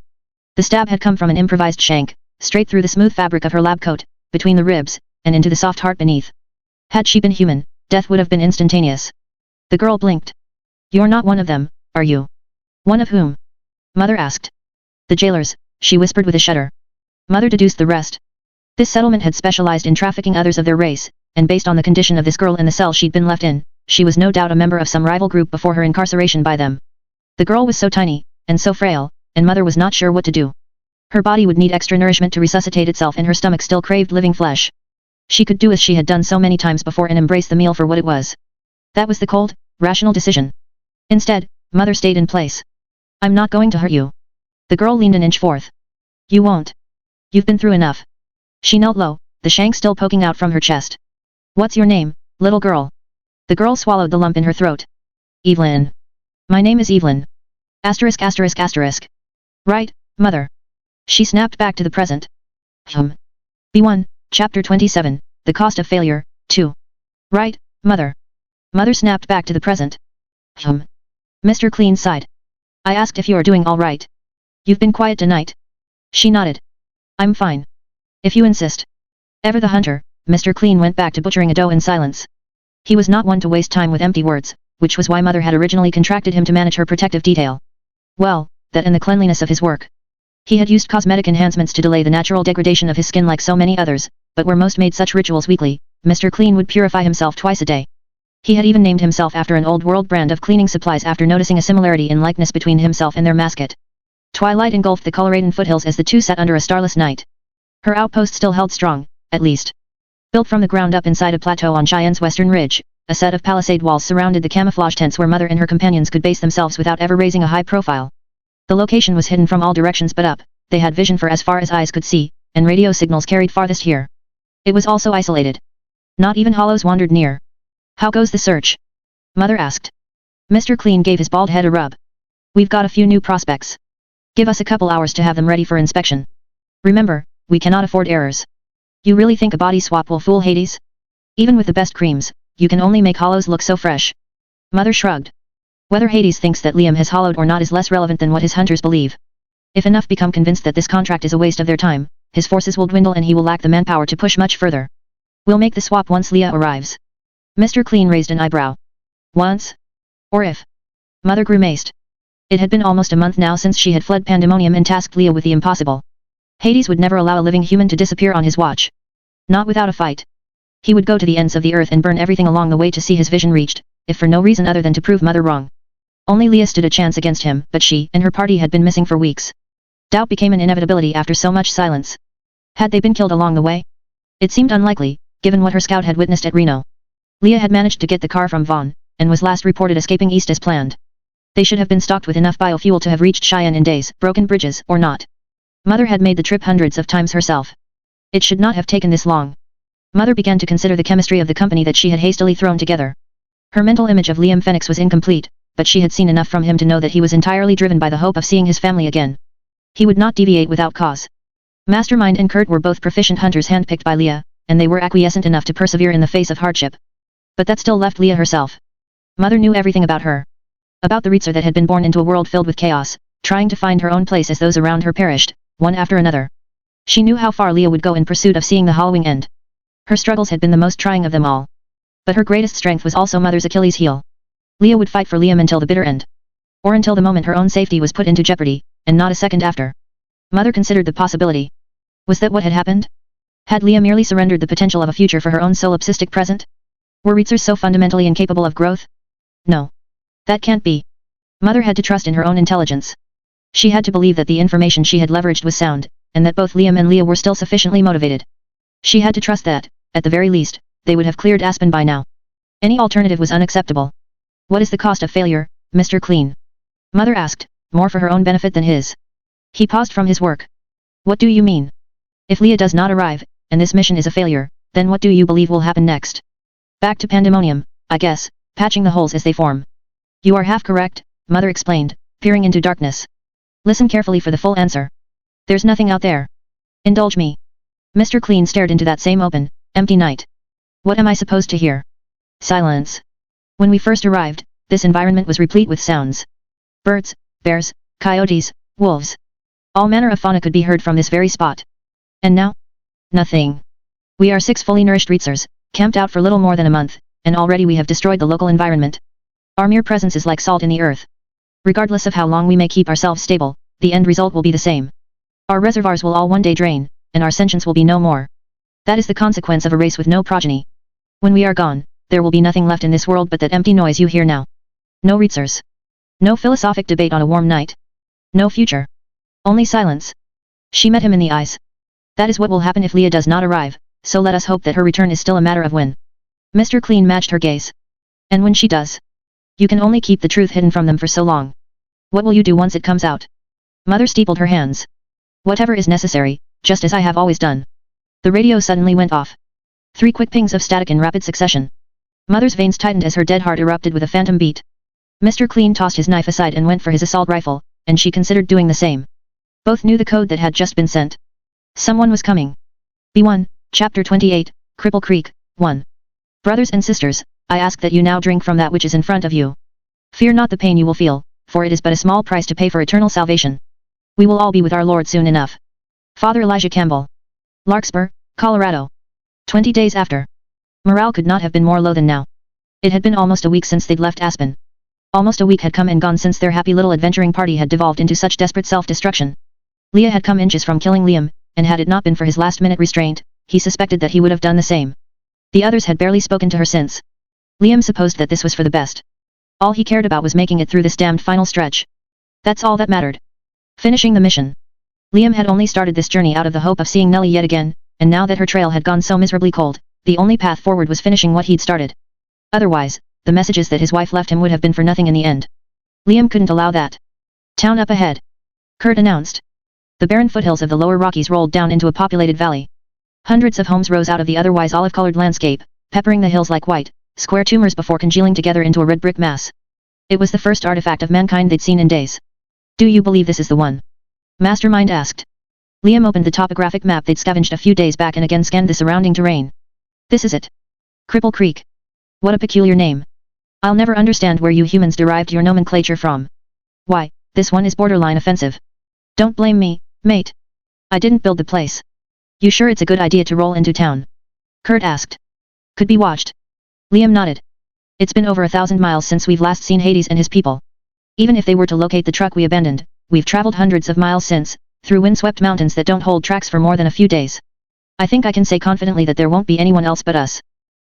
The stab had come from an improvised shank, straight through the smooth fabric of her lab coat, between the ribs, and into the soft heart beneath. Had she been human, death would have been instantaneous. The girl blinked. You're not one of them, are you? One of whom? Mother asked. The jailers, she whispered with a shudder. Mother deduced the rest. This settlement had specialized in trafficking others of their race, and based on the condition of this girl in the cell she'd been left in, she was no doubt a member of some rival group before her incarceration by them. The girl was so tiny, and so frail, and Mother was not sure what to do. Her body would need extra nourishment to resuscitate itself and her stomach still craved living flesh. She could do as she had done so many times before and embrace the meal for what it was. That was the cold, rational decision. Instead, Mother stayed in place. I'm not going to hurt you. The girl leaned an inch forth. You won't. You've been through enough. She knelt low, the shank still poking out from her chest. What's your name, little girl? The girl swallowed the lump in her throat. Evelyn. My name is Evelyn. Asterisk asterisk asterisk. Right, Mother. She snapped back to the present. B1, chapter 27, the cost of failure, 2. Right, Mother. Mother snapped back to the present. Mr. Clean sighed. I asked if you're doing all right. You've been quiet tonight. She nodded. I'm fine. If you insist. Ever the hunter, Mr. Clean went back to butchering a doe in silence. He was not one to waste time with empty words, which was why Mother had originally contracted him to manage her protective detail. Well, that and the cleanliness of his work. He had used cosmetic enhancements to delay the natural degradation of his skin like so many others, but where most made such rituals weekly, Mr. Clean would purify himself twice a day. He had even named himself after an old-world brand of cleaning supplies after noticing a similarity in likeness between himself and their mascot. Twilight engulfed the Coloradan foothills as the two sat under a starless night. Her outpost still held strong, at least. Built from the ground up inside a plateau on Cheyenne's western ridge, a set of palisade walls surrounded the camouflage tents where Mother and her companions could base themselves without ever raising a high profile. The location was hidden from all directions but up, they had vision for as far as eyes could see, and radio signals carried farthest here. It was also isolated. Not even hollows wandered near. How goes the search? Mother asked. Mr. Clean gave his bald head a rub. We've got a few new prospects. Give us a couple hours to have them ready for inspection. Remember, we cannot afford errors. You really think a body swap will fool Hades? Even with the best creams, you can only make hollows look so fresh. Mother shrugged. Whether Hades thinks that Liam has hollowed or not is less relevant than what his hunters believe. If enough become convinced that this contract is a waste of their time, his forces will dwindle and he will lack the manpower to push much further. We'll make the swap once Leah arrives. Mr. Clean raised an eyebrow. Once? Or if? Mother grimaced. It had been almost a month now since she had fled Pandemonium and tasked Leah with the impossible. Hades would never allow a living human to disappear on his watch. Not without a fight. He would go to the ends of the earth and burn everything along the way to see his vision reached, if for no reason other than to prove Mother wrong. Only Leah stood a chance against him, but she and her party had been missing for weeks. Doubt became an inevitability after so much silence. Had they been killed along the way? It seemed unlikely, given what her scout had witnessed at Reno. Leah had managed to get the car from Vaughn, and was last reported escaping east as planned. They should have been stocked with enough biofuel to have reached Cheyenne in days, broken bridges or not. Mother had made the trip hundreds of times herself. It should not have taken this long. Mother began to consider the chemistry of the company that she had hastily thrown together. Her mental image of Liam Fenix was incomplete, but she had seen enough from him to know that he was entirely driven by the hope of seeing his family again. He would not deviate without cause. Mastermind and Kurt were both proficient hunters handpicked by Leah, and they were acquiescent enough to persevere in the face of hardship. But that still left Leah herself. Mother knew everything about her. About the Reitzer that had been born into a world filled with chaos, trying to find her own place as those around her perished, one after another. She knew how far Leah would go in pursuit of seeing the harrowing end. Her struggles had been the most trying of them all. But her greatest strength was also Mother's Achilles heel. Leah would fight for Liam until the bitter end. Or until the moment her own safety was put into jeopardy, and not a second after. Mother considered the possibility. Was that what had happened? Had Leah merely surrendered the potential of a future for her own solipsistic present? Were Reitsers so fundamentally incapable of growth? No. That can't be. Mother had to trust in her own intelligence. She had to believe that the information she had leveraged was sound, and that both Liam and Leah were still sufficiently motivated. She had to trust that, at the very least, they would have cleared Aspen by now. Any alternative was unacceptable. What is the cost of failure, Mr. Clean? Mother asked, more for her own benefit than his. He paused from his work. What do you mean? If Leah does not arrive, and this mission is a failure, then what do you believe will happen next? Back to pandemonium, I guess, patching the holes as they form. You are half correct, Mother explained, peering into darkness. Listen carefully for the full answer. There's nothing out there. Indulge me. Mr. Clean stared into that same open, empty night. What am I supposed to hear? Silence. When we first arrived, this environment was replete with sounds. Birds, bears, coyotes, wolves. All manner of fauna could be heard from this very spot. And now? Nothing. We are 6 fully nourished Reitsers, camped out for little more than a month, and already we have destroyed the local environment. Our mere presence is like salt in the earth. Regardless of how long we may keep ourselves stable, the end result will be the same. Our reservoirs will all one day drain, and our sentience will be no more. That is the consequence of a race with no progeny. When we are gone, there will be nothing left in this world but that empty noise you hear now. No Reitsers. No philosophic debate on a warm night. No future. Only silence. She met him in the eyes. That is what will happen if Leah does not arrive, so let us hope that her return is still a matter of when. Mr. Clean matched her gaze. And when she does? You can only keep the truth hidden from them for so long. What will you do once it comes out? Mother steepled her hands. Whatever is necessary, just as I have always done. The radio suddenly went off. 3 quick pings of static in rapid succession. Mother's veins tightened as her dead heart erupted with a phantom beat. Mr. Clean tossed his knife aside and went for his assault rifle, and she considered doing the same. Both knew the code that had just been sent. Someone was coming. B1, Chapter 28, Cripple Creek, 1. Brothers and sisters, I ask that you now drink from that which is in front of you. Fear not the pain you will feel, for it is but a small price to pay for eternal salvation. We will all be with our Lord soon enough. Father Elijah Campbell. Larkspur, Colorado. 20 days after. Morale could not have been more low than now. It had been almost a week since they'd left Aspen. Almost a week had come and gone since their happy little adventuring party had devolved into such desperate self-destruction. Leah had come inches from killing Liam, and had it not been for his last-minute restraint, he suspected that he would have done the same. The others had barely spoken to her since. Liam supposed that this was for the best. All he cared about was making it through this damned final stretch. That's all that mattered. Finishing the mission. Liam had only started this journey out of the hope of seeing Nellie yet again, and now that her trail had gone so miserably cold, the only path forward was finishing what he'd started. Otherwise, the messages that his wife left him would have been for nothing in the end. Liam couldn't allow that. Town up ahead. Kurt announced. The barren foothills of the lower Rockies rolled down into a populated valley. Hundreds of homes rose out of the otherwise olive-colored landscape, peppering the hills like white, square tumors before congealing together into a red brick mass. It was the first artifact of mankind they'd seen in days. Do you believe this is the one? Mastermind asked. Liam opened the topographic map they'd scavenged a few days back and again scanned the surrounding terrain. This is it. Cripple Creek. What a peculiar name. I'll never understand where you humans derived your nomenclature from. Why, this one is borderline offensive. Don't blame me, mate. I didn't build the place. You sure it's a good idea to roll into town? Kurt asked. Could be watched. Liam nodded. It's been over 1,000 miles since we've last seen Hades and his people. Even if they were to locate the truck we abandoned, we've traveled hundreds of miles since, through windswept mountains that don't hold tracks for more than a few days. I think I can say confidently that there won't be anyone else but us.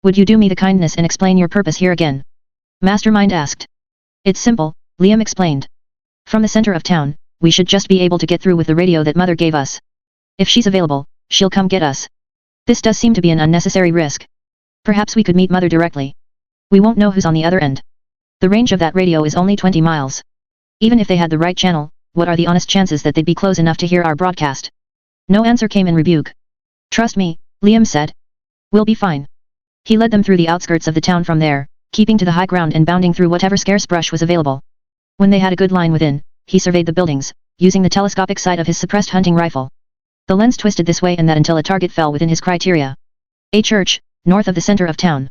Would you do me the kindness and explain your purpose here again? Mastermind asked. It's simple, Liam explained. From the center of town, we should just be able to get through with the radio that Mother gave us. If she's available, she'll come get us. This does seem to be an unnecessary risk. Perhaps we could meet Mother directly. We won't know who's on the other end. The range of that radio is only 20 miles. Even if they had the right channel, what are the honest chances that they'd be close enough to hear our broadcast? No answer came in rebuke. Trust me, Liam said. We'll be fine. He led them through the outskirts of the town from there, keeping to the high ground and bounding through whatever scarce brush was available. When they had a good line within, he surveyed the buildings, using the telescopic sight of his suppressed hunting rifle. The lens twisted this way and that until a target fell within his criteria. A church, north of the center of town.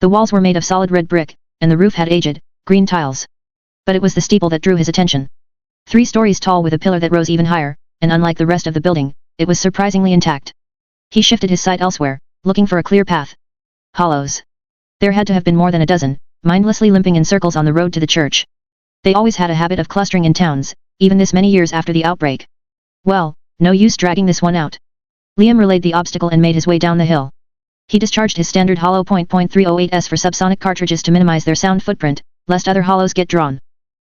The walls were made of solid red brick, and the roof had aged, green tiles. But it was the steeple that drew his attention. 3 stories tall with a pillar that rose even higher, and unlike the rest of the building, it was surprisingly intact. He shifted his sight elsewhere, looking for a clear path. Hollows. There had to have been more than a dozen, mindlessly limping in circles on the road to the church. They always had a habit of clustering in towns, even this many years after the outbreak. Well, no use dragging this one out. Liam relayed the obstacle and made his way down the hill. He discharged his standard hollow .308s for subsonic cartridges to minimize their sound footprint, lest other hollows get drawn.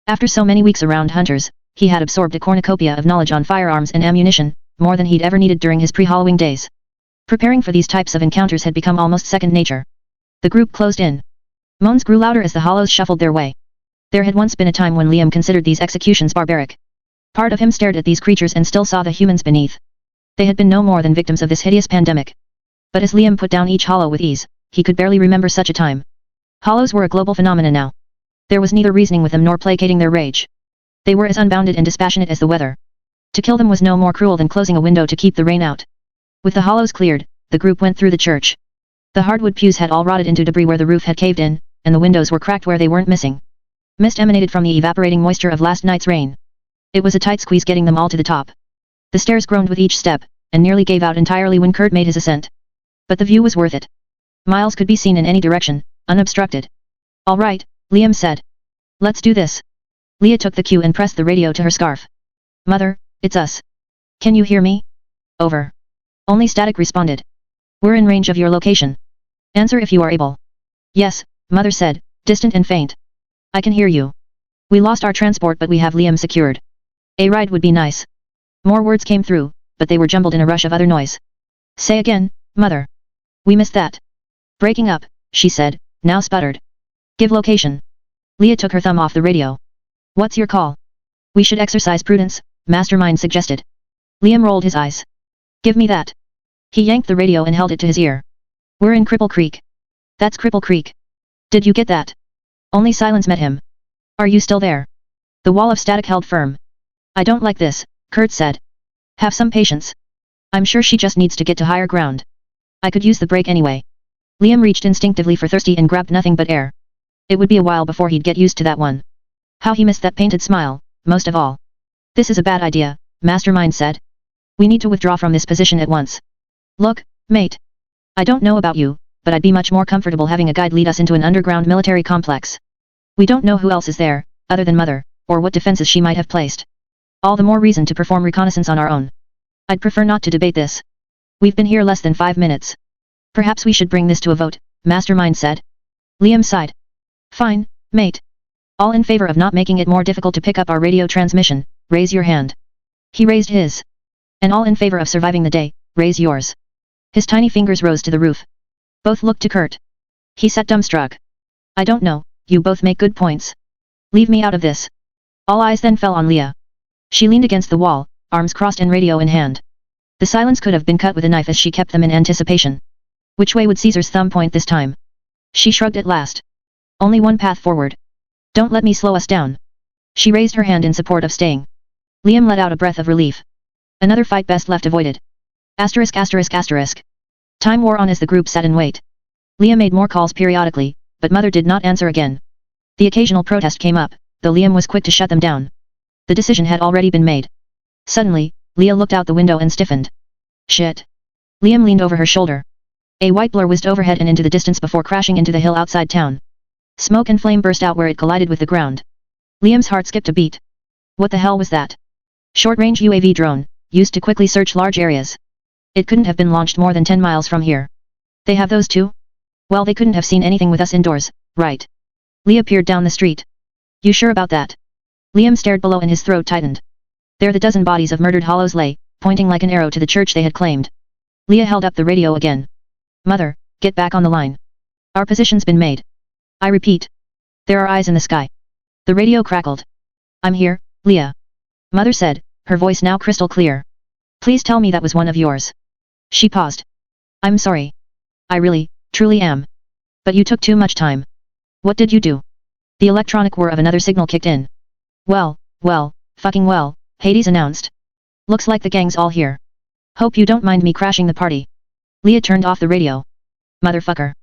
After so many weeks around hunters, he had absorbed a cornucopia of knowledge on firearms and ammunition, more than he'd ever needed during his pre-hollowing days. Preparing for these types of encounters had become almost second nature. The group closed in. Moans grew louder as the hollows shuffled their way. There had once been a time when Liam considered these executions barbaric. Part of him stared at these creatures and still saw the humans beneath. They had been no more than victims of this hideous pandemic. But as Liam put down each hollow with ease, he could barely remember such a time. Hollows were a global phenomenon now. There was neither reasoning with them nor placating their rage. They were as unbounded and dispassionate as the weather. To kill them was no more cruel than closing a window to keep the rain out. With the hollows cleared, the group went through the church. The hardwood pews had all rotted into debris where the roof had caved in, and the windows were cracked where they weren't missing. Mist emanated from the evaporating moisture of last night's rain. It was a tight squeeze getting them all to the top. The stairs groaned with each step, and nearly gave out entirely when Kurt made his ascent. But the view was worth it. Miles could be seen in any direction, unobstructed. All right, Liam said. Let's do this. Leah took the cue and pressed the radio to her scarf. Mother, it's us. Can you hear me? Over. Only static responded. We're in range of your location. Answer if you are able. Yes, Mother said, distant and faint. I can hear you. We lost our transport but we have Liam secured. A ride would be nice. More words came through, but they were jumbled in a rush of other noise. Say again, Mother. We missed that. Breaking up, she said, now sputtered. Give location. Leah took her thumb off the radio. What's your call? We should exercise prudence, Mastermind suggested. Liam rolled his eyes. Give me that. He yanked the radio and held it to his ear. We're in Cripple Creek. That's Cripple Creek. Did you get that? Only silence met him. Are you still there? The wall of static held firm. I don't like this, Kurt said. Have some patience. I'm sure she just needs to get to higher ground. I could use the break anyway. Liam reached instinctively for thirsty and grabbed nothing but air. It would be a while before he'd get used to that one. How he missed that painted smile, most of all. This is a bad idea, Mastermind said. We need to withdraw from this position at once. Look, mate. I don't know about you, but I'd be much more comfortable having a guide lead us into an underground military complex. We don't know who else is there, other than Mother, or what defenses she might have placed. All the more reason to perform reconnaissance on our own. I'd prefer not to debate this. We've been here less than 5 minutes. Perhaps we should bring this to a vote, Mastermind said. Liam sighed. Fine, mate. All in favor of not making it more difficult to pick up our radio transmission, raise your hand. He raised his. And all in favor of surviving the day, raise yours. His tiny fingers rose to the roof. Both looked to Kurt. He sat dumbstruck. I don't know, you both make good points. Leave me out of this. All eyes then fell on Leah. She leaned against the wall, arms crossed and radio in hand. The silence could have been cut with a knife as she kept them in anticipation. Which way would Caesar's thumb point this time? She shrugged at last. Only one path forward. Don't let me slow us down. She raised her hand in support of staying. Liam let out a breath of relief. Another fight best left avoided. Asterisk asterisk asterisk. Time wore on as the group sat in wait. Leah made more calls periodically, but Mother did not answer again. The occasional protest came up, though Liam was quick to shut them down. The decision had already been made. Suddenly, Leah looked out the window and stiffened. Shit. Liam leaned over her shoulder. A white blur whizzed overhead and into the distance before crashing into the hill outside town. Smoke and flame burst out where it collided with the ground. Liam's heart skipped a beat. What the hell was that? Short-range UAV drone, used to quickly search large areas. It couldn't have been launched more than 10 miles from here. They have those too? Well, they couldn't have seen anything with us indoors, right? Leah peered down the street. You sure about that? Liam stared below and his throat tightened. There the dozen bodies of murdered hollows lay, pointing like an arrow to the church they had claimed. Leah held up the radio again. Mother, get back on the line. Our position's been made. I repeat. There are eyes in the sky. The radio crackled. I'm here, Leah. Mother said, her voice now crystal clear. Please tell me that was one of yours. She paused. I'm sorry. I really, truly am. But you took too much time. What did you do? The electronic whir of another signal kicked in. Well, fucking well, Hades announced. Looks like the gang's all here. Hope you don't mind me crashing the party. Leah turned off the radio. Motherfucker.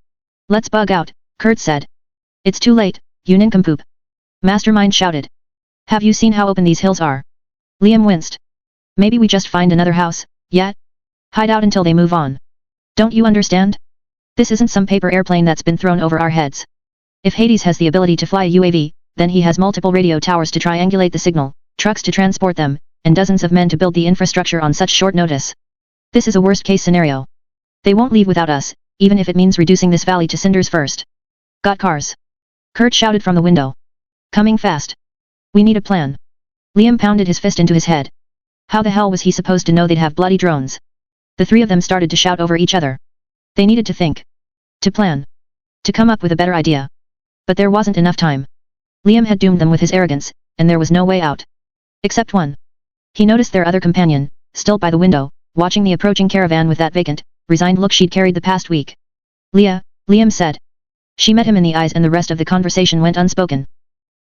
Let's bug out, Kurt said. It's too late, you nincompoop. Mastermind shouted. Have you seen how open these hills are? Liam winced. Maybe we just find another house, yet? Hide out until they move on. Don't you understand? This isn't some paper airplane that's been thrown over our heads. If Hades has the ability to fly a UAV, then he has multiple radio towers to triangulate the signal, trucks to transport them, and dozens of men to build the infrastructure on such short notice. This is a worst-case scenario. They won't leave without us, even if it means reducing this valley to cinders first. Got cars? Kurt shouted from the window. Coming fast. We need a plan. Liam pounded his fist into his head. How the hell was he supposed to know they'd have bloody drones? The three of them started to shout over each other. They needed to think. To plan. To come up with a better idea. But there wasn't enough time. Liam had doomed them with his arrogance, and there was no way out. Except one. He noticed their other companion, still by the window, watching the approaching caravan with that vacant, resigned look she'd carried the past week. Leah, Liam said. She met him in the eyes and the rest of the conversation went unspoken.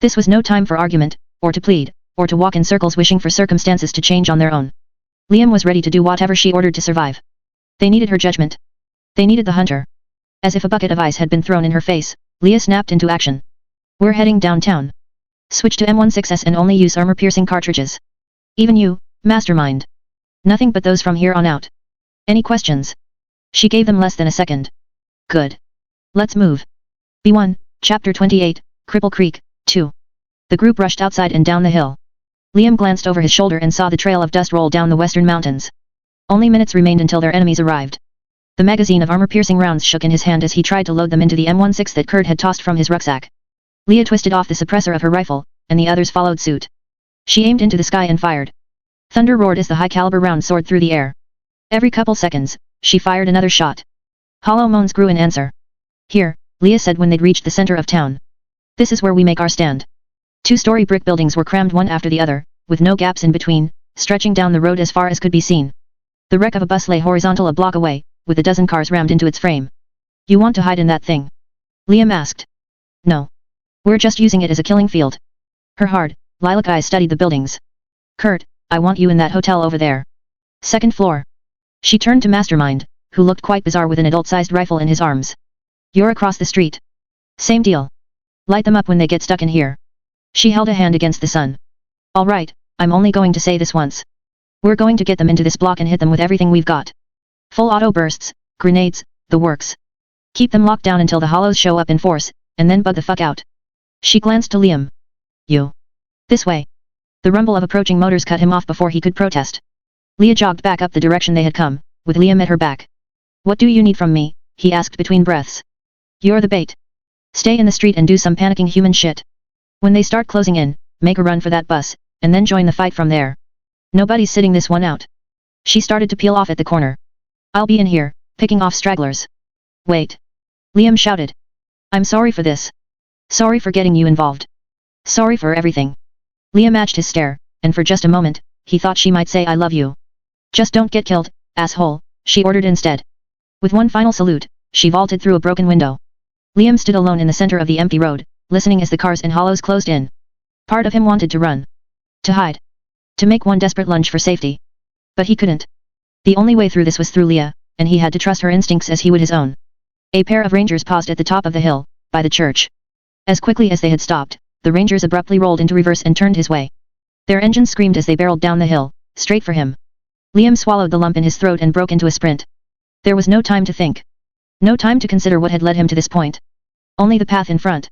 This was no time for argument, or to plead, or to walk in circles wishing for circumstances to change on their own. Liam was ready to do whatever she ordered to survive. They needed her judgment. They needed the hunter. As if a bucket of ice had been thrown in her face, Leah snapped into action. We're heading downtown. Switch to M16s and only use armor-piercing cartridges. Even you, mastermind. Nothing but those from here on out. Any questions? She gave them less than a second. Good. Let's move. B1, Chapter 28, Cripple Creek, 2. The group rushed outside and down the hill. Liam glanced over his shoulder and saw the trail of dust roll down the western mountains. Only minutes remained until their enemies arrived. The magazine of armor-piercing rounds shook in his hand as he tried to load them into the M16 that Kurt had tossed from his rucksack. Leah twisted off the suppressor of her rifle, and the others followed suit. She aimed into the sky and fired. Thunder roared as the high-caliber round soared through the air. Every couple seconds, she fired another shot. Hollow moans grew in answer. Here, Leah said when they'd reached the center of town. This is where we make our stand. Two-story brick buildings were crammed one after the other, with no gaps in between, stretching down the road as far as could be seen. The wreck of a bus lay horizontal a block away, with a dozen cars rammed into its frame. You want to hide in that thing? Liam asked. No. We're just using it as a killing field. Her hard, lilac eyes studied the buildings. Kurt, I want you in that hotel over there. Second floor. She turned to Mastermind, who looked quite bizarre with an adult-sized rifle in his arms. You're across the street. Same deal. Light them up when they get stuck in here. She held a hand against the sun. All right, I'm only going to say this once. We're going to get them into this block and hit them with everything we've got. Full auto bursts, grenades, the works. Keep them locked down until the hollows show up in force, and then bug the fuck out. She glanced to Liam. You. This way. The rumble of approaching motors cut him off before he could protest. Leah jogged back up the direction they had come, with Liam at her back. What do you need from me? He asked between breaths. You're the bait. Stay in the street and do some panicking human shit. When they start closing in, make a run for that bus, and then join the fight from there. Nobody's sitting this one out. She started to peel off at the corner. I'll be in here, picking off stragglers. Wait. Liam shouted. I'm sorry for this. Sorry for getting you involved. Sorry for everything. Liam matched his stare, and for just a moment, he thought she might say I love you. Just don't get killed, asshole, she ordered instead. With one final salute, she vaulted through a broken window. Liam stood alone in the center of the empty road, listening as the cars and hollows closed in. Part of him wanted to run. To hide. To make one desperate lunge for safety. But he couldn't. The only way through this was through Leah, and he had to trust her instincts as he would his own. A pair of rangers paused at the top of the hill, by the church. As quickly as they had stopped, the rangers abruptly rolled into reverse and turned his way. Their engines screamed as they barreled down the hill, straight for him. Liam swallowed the lump in his throat and broke into a sprint. There was no time to think. No time to consider what had led him to this point. Only the path in front.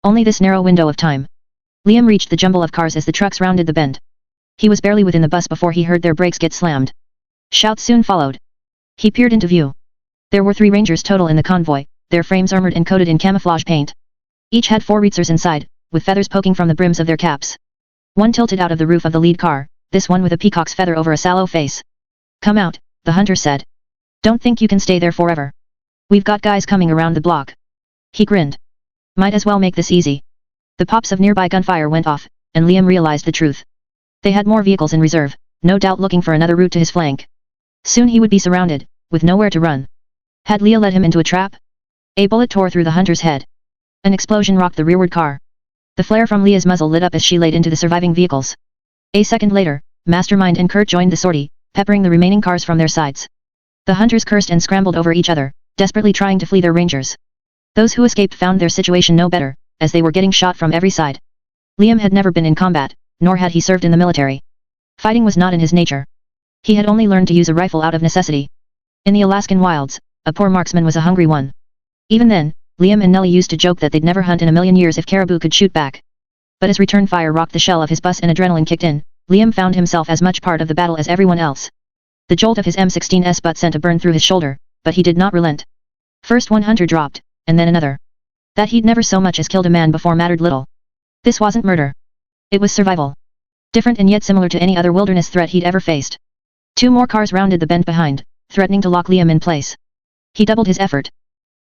Only this narrow window of time. Liam reached the jumble of cars as the trucks rounded the bend. He was barely within the bus before he heard their brakes get slammed. Shouts soon followed. He peered into view. There were 3 rangers total in the convoy, their frames armored and coated in camouflage paint. Each had 4 Reitzers inside, with feathers poking from the brims of their caps. One tilted out of the roof of the lead car, this one with a peacock's feather over a sallow face. Come out, the hunter said. Don't think you can stay there forever. We've got guys coming around the block. He grinned. Might as well make this easy. The pops of nearby gunfire went off, and Liam realized the truth. They had more vehicles in reserve, no doubt looking for another route to his flank. Soon he would be surrounded, with nowhere to run. Had Leah led him into a trap? A bullet tore through the hunter's head. An explosion rocked the rearward car. The flare from Leah's muzzle lit up as she laid into the surviving vehicles. A second later, Mastermind and Kurt joined the sortie, peppering the remaining cars from their sides. The hunters cursed and scrambled over each other, desperately trying to flee their rangers. Those who escaped found their situation no better, as they were getting shot from every side. Liam had never been in combat, nor had he served in the military. Fighting was not in his nature. He had only learned to use a rifle out of necessity. In the Alaskan wilds, a poor marksman was a hungry one. Even then, Liam and Nellie used to joke that they'd never hunt in a million years if caribou could shoot back. But as return fire rocked the shell of his bus and adrenaline kicked in, Liam found himself as much part of the battle as everyone else. The jolt of his M16's butt sent a burn through his shoulder, but he did not relent. First one hunter dropped, and then another. That he'd never so much as killed a man before mattered little. This wasn't murder. It was survival. Different and yet similar to any other wilderness threat he'd ever faced. 2 more cars rounded the bend behind, threatening to lock Liam in place. He doubled his effort.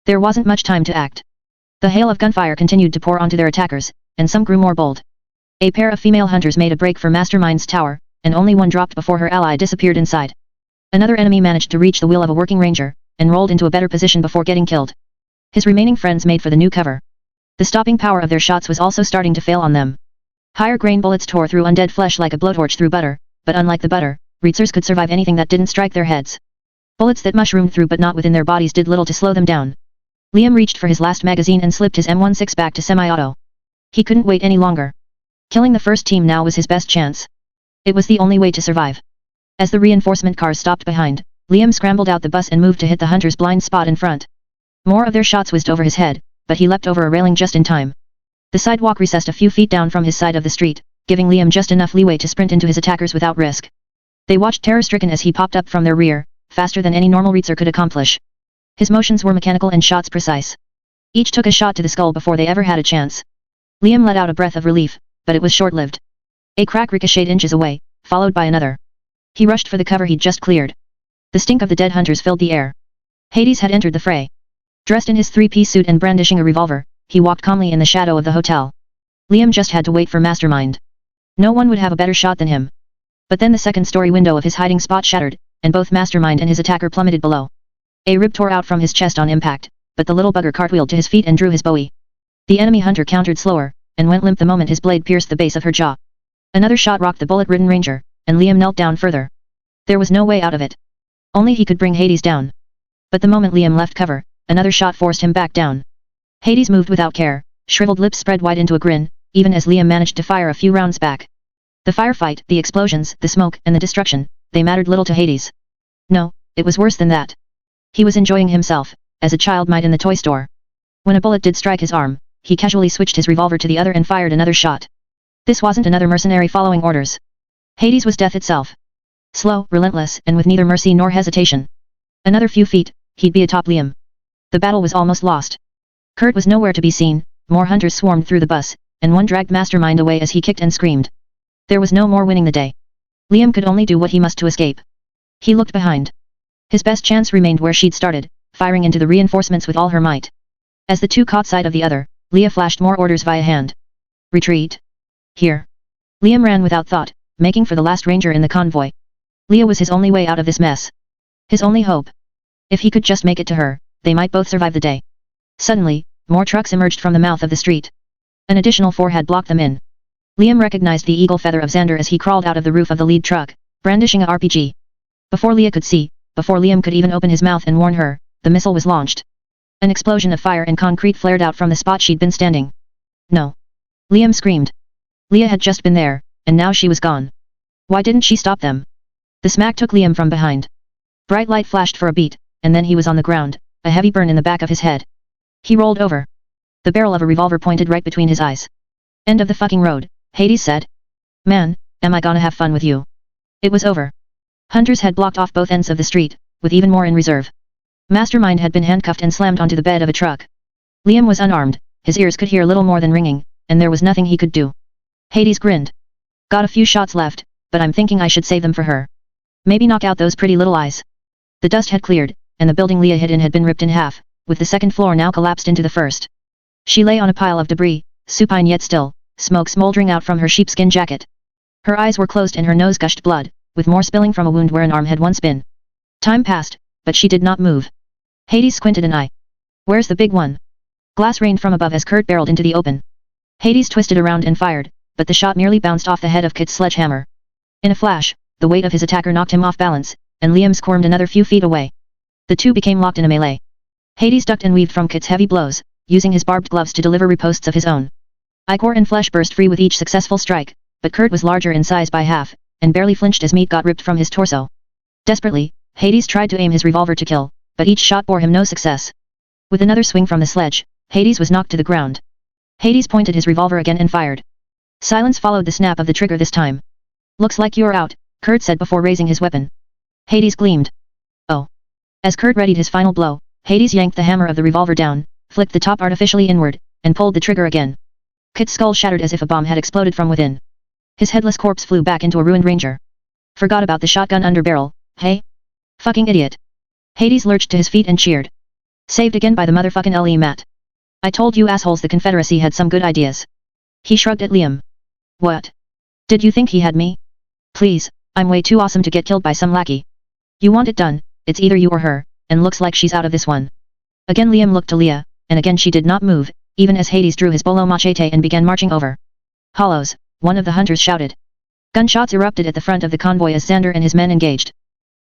There wasn't much time to act. The hail of gunfire continued to pour onto their attackers, and some grew more bold. A pair of female hunters made a break for Mastermind's tower, and only one dropped before her ally disappeared inside. Another enemy managed to reach the wheel of a working ranger, and rolled into a better position before getting killed. His remaining friends made for the new cover. The stopping power of their shots was also starting to fail on them. Higher grain bullets tore through undead flesh like a blowtorch through butter, but unlike the butter, Reetzers could survive anything that didn't strike their heads. Bullets that mushroomed through but not within their bodies did little to slow them down. Liam reached for his last magazine and slipped his M16 back to semi-auto. He couldn't wait any longer. Killing the first team now was his best chance. It was the only way to survive. As the reinforcement cars stopped behind, Liam scrambled out the bus and moved to hit the hunter's blind spot in front. More of their shots whizzed over his head, but he leapt over a railing just in time. The sidewalk recessed a few feet down from his side of the street, giving Liam just enough leeway to sprint into his attackers without risk. They watched terror-stricken as he popped up from their rear, faster than any normal Reetzer could accomplish. His motions were mechanical and shots precise. Each took a shot to the skull before they ever had a chance. Liam let out a breath of relief, but it was short-lived. A crack ricocheted inches away, followed by another. He rushed for the cover he'd just cleared. The stink of the dead hunters filled the air. Hades had entered the fray. Dressed in his 3-piece suit and brandishing a revolver, he walked calmly in the shadow of the hotel. Liam just had to wait for Mastermind. No one would have a better shot than him. But then the second-story window of his hiding spot shattered, and both Mastermind and his attacker plummeted below. A rib tore out from his chest on impact, but the little bugger cartwheeled to his feet and drew his bowie. The enemy hunter countered slower, and went limp the moment his blade pierced the base of her jaw. Another shot rocked the bullet-ridden ranger, and Liam knelt down further. There was no way out of it. Only he could bring Hades down. But the moment Liam left cover, another shot forced him back down. Hades moved without care, shriveled lips spread wide into a grin, even as Liam managed to fire a few rounds back. The firefight, the explosions, the smoke, and the destruction, they mattered little to Hades. No, it was worse than that. He was enjoying himself, as a child might in the toy store. When a bullet did strike his arm, he casually switched his revolver to the other and fired another shot. This wasn't another mercenary following orders. Hades was death itself. Slow, relentless, and with neither mercy nor hesitation. Another few feet, he'd be atop Liam. The battle was almost lost. Kurt was nowhere to be seen, more hunters swarmed through the bus, and one dragged Mastermind away as he kicked and screamed. There was no more winning the day. Liam could only do what he must to escape. He looked behind. His best chance remained where she'd started, firing into the reinforcements with all her might. As the two caught sight of the other, Leah flashed more orders via hand. Retreat. Here. Liam ran without thought, making for the last ranger in the convoy. Leah was his only way out of this mess. His only hope. If he could just make it to her, they might both survive the day. Suddenly, more trucks emerged from the mouth of the street. An additional 4 had blocked them in. Liam recognized the eagle feather of Xander as he crawled out of the roof of the lead truck, brandishing a RPG. Before Leah could see, before Liam could even open his mouth and warn her, the missile was launched. An explosion of fire and concrete flared out from the spot she'd been standing. No. Liam screamed. Leah had just been there, and now she was gone. Why didn't she stop them? The smack took Liam from behind. Bright light flashed for a beat, and then he was on the ground, a heavy burn in the back of his head. He rolled over. The barrel of a revolver pointed right between his eyes. End of the fucking road, Hades said. Man, am I gonna have fun with you? It was over. Hunters had blocked off both ends of the street, with even more in reserve. Mastermind had been handcuffed and slammed onto the bed of a truck. Liam was unarmed, his ears could hear little more than ringing, and there was nothing he could do. Hades grinned. Got a few shots left, but I'm thinking I should save them for her. Maybe knock out those pretty little eyes. The dust had cleared, and the building Leah hid in had been ripped in half, with the second floor now collapsed into the first. She lay on a pile of debris, supine yet still, smoke smoldering out from her sheepskin jacket. Her eyes were closed and her nose gushed blood, with more spilling from a wound where an arm had once been. Time passed, but she did not move. Hades squinted an eye. Where's the big one? Glass rained from above as Kurt barreled into the open. Hades twisted around and fired, but the shot merely bounced off the head of Kit's sledgehammer. In a flash, the weight of his attacker knocked him off balance, and Liam squirmed another few feet away. The two became locked in a melee. Hades ducked and weaved from Kit's heavy blows, using his barbed gloves to deliver riposts of his own. Ichor and flesh burst free with each successful strike, but Kurt was larger in size by half, and barely flinched as meat got ripped from his torso. Desperately, Hades tried to aim his revolver to kill, but each shot bore him no success. With another swing from the sledge, Hades was knocked to the ground. Hades pointed his revolver again and fired. Silence followed the snap of the trigger this time. Looks like you're out, Kurt said before raising his weapon. Hades gleamed. Oh. As Kurt readied his final blow, Hades yanked the hammer of the revolver down, flicked the top artificially inward, and pulled the trigger again. Kit's skull shattered as if a bomb had exploded from within. His headless corpse flew back into a ruined ranger. Forgot about the shotgun under barrel, hey? Fucking idiot. Hades lurched to his feet and cheered. Saved again by the motherfucking LE Matt. I told you assholes the Confederacy had some good ideas. He shrugged at Liam. What? Did you think he had me? Please, I'm way too awesome to get killed by some lackey. You want it done, it's either you or her, and looks like she's out of this one. Again Liam looked to Leah, and again she did not move, even as Hades drew his bolo machete and began marching over. Hollows, one of the hunters shouted. Gunshots erupted at the front of the convoy as Xander and his men engaged.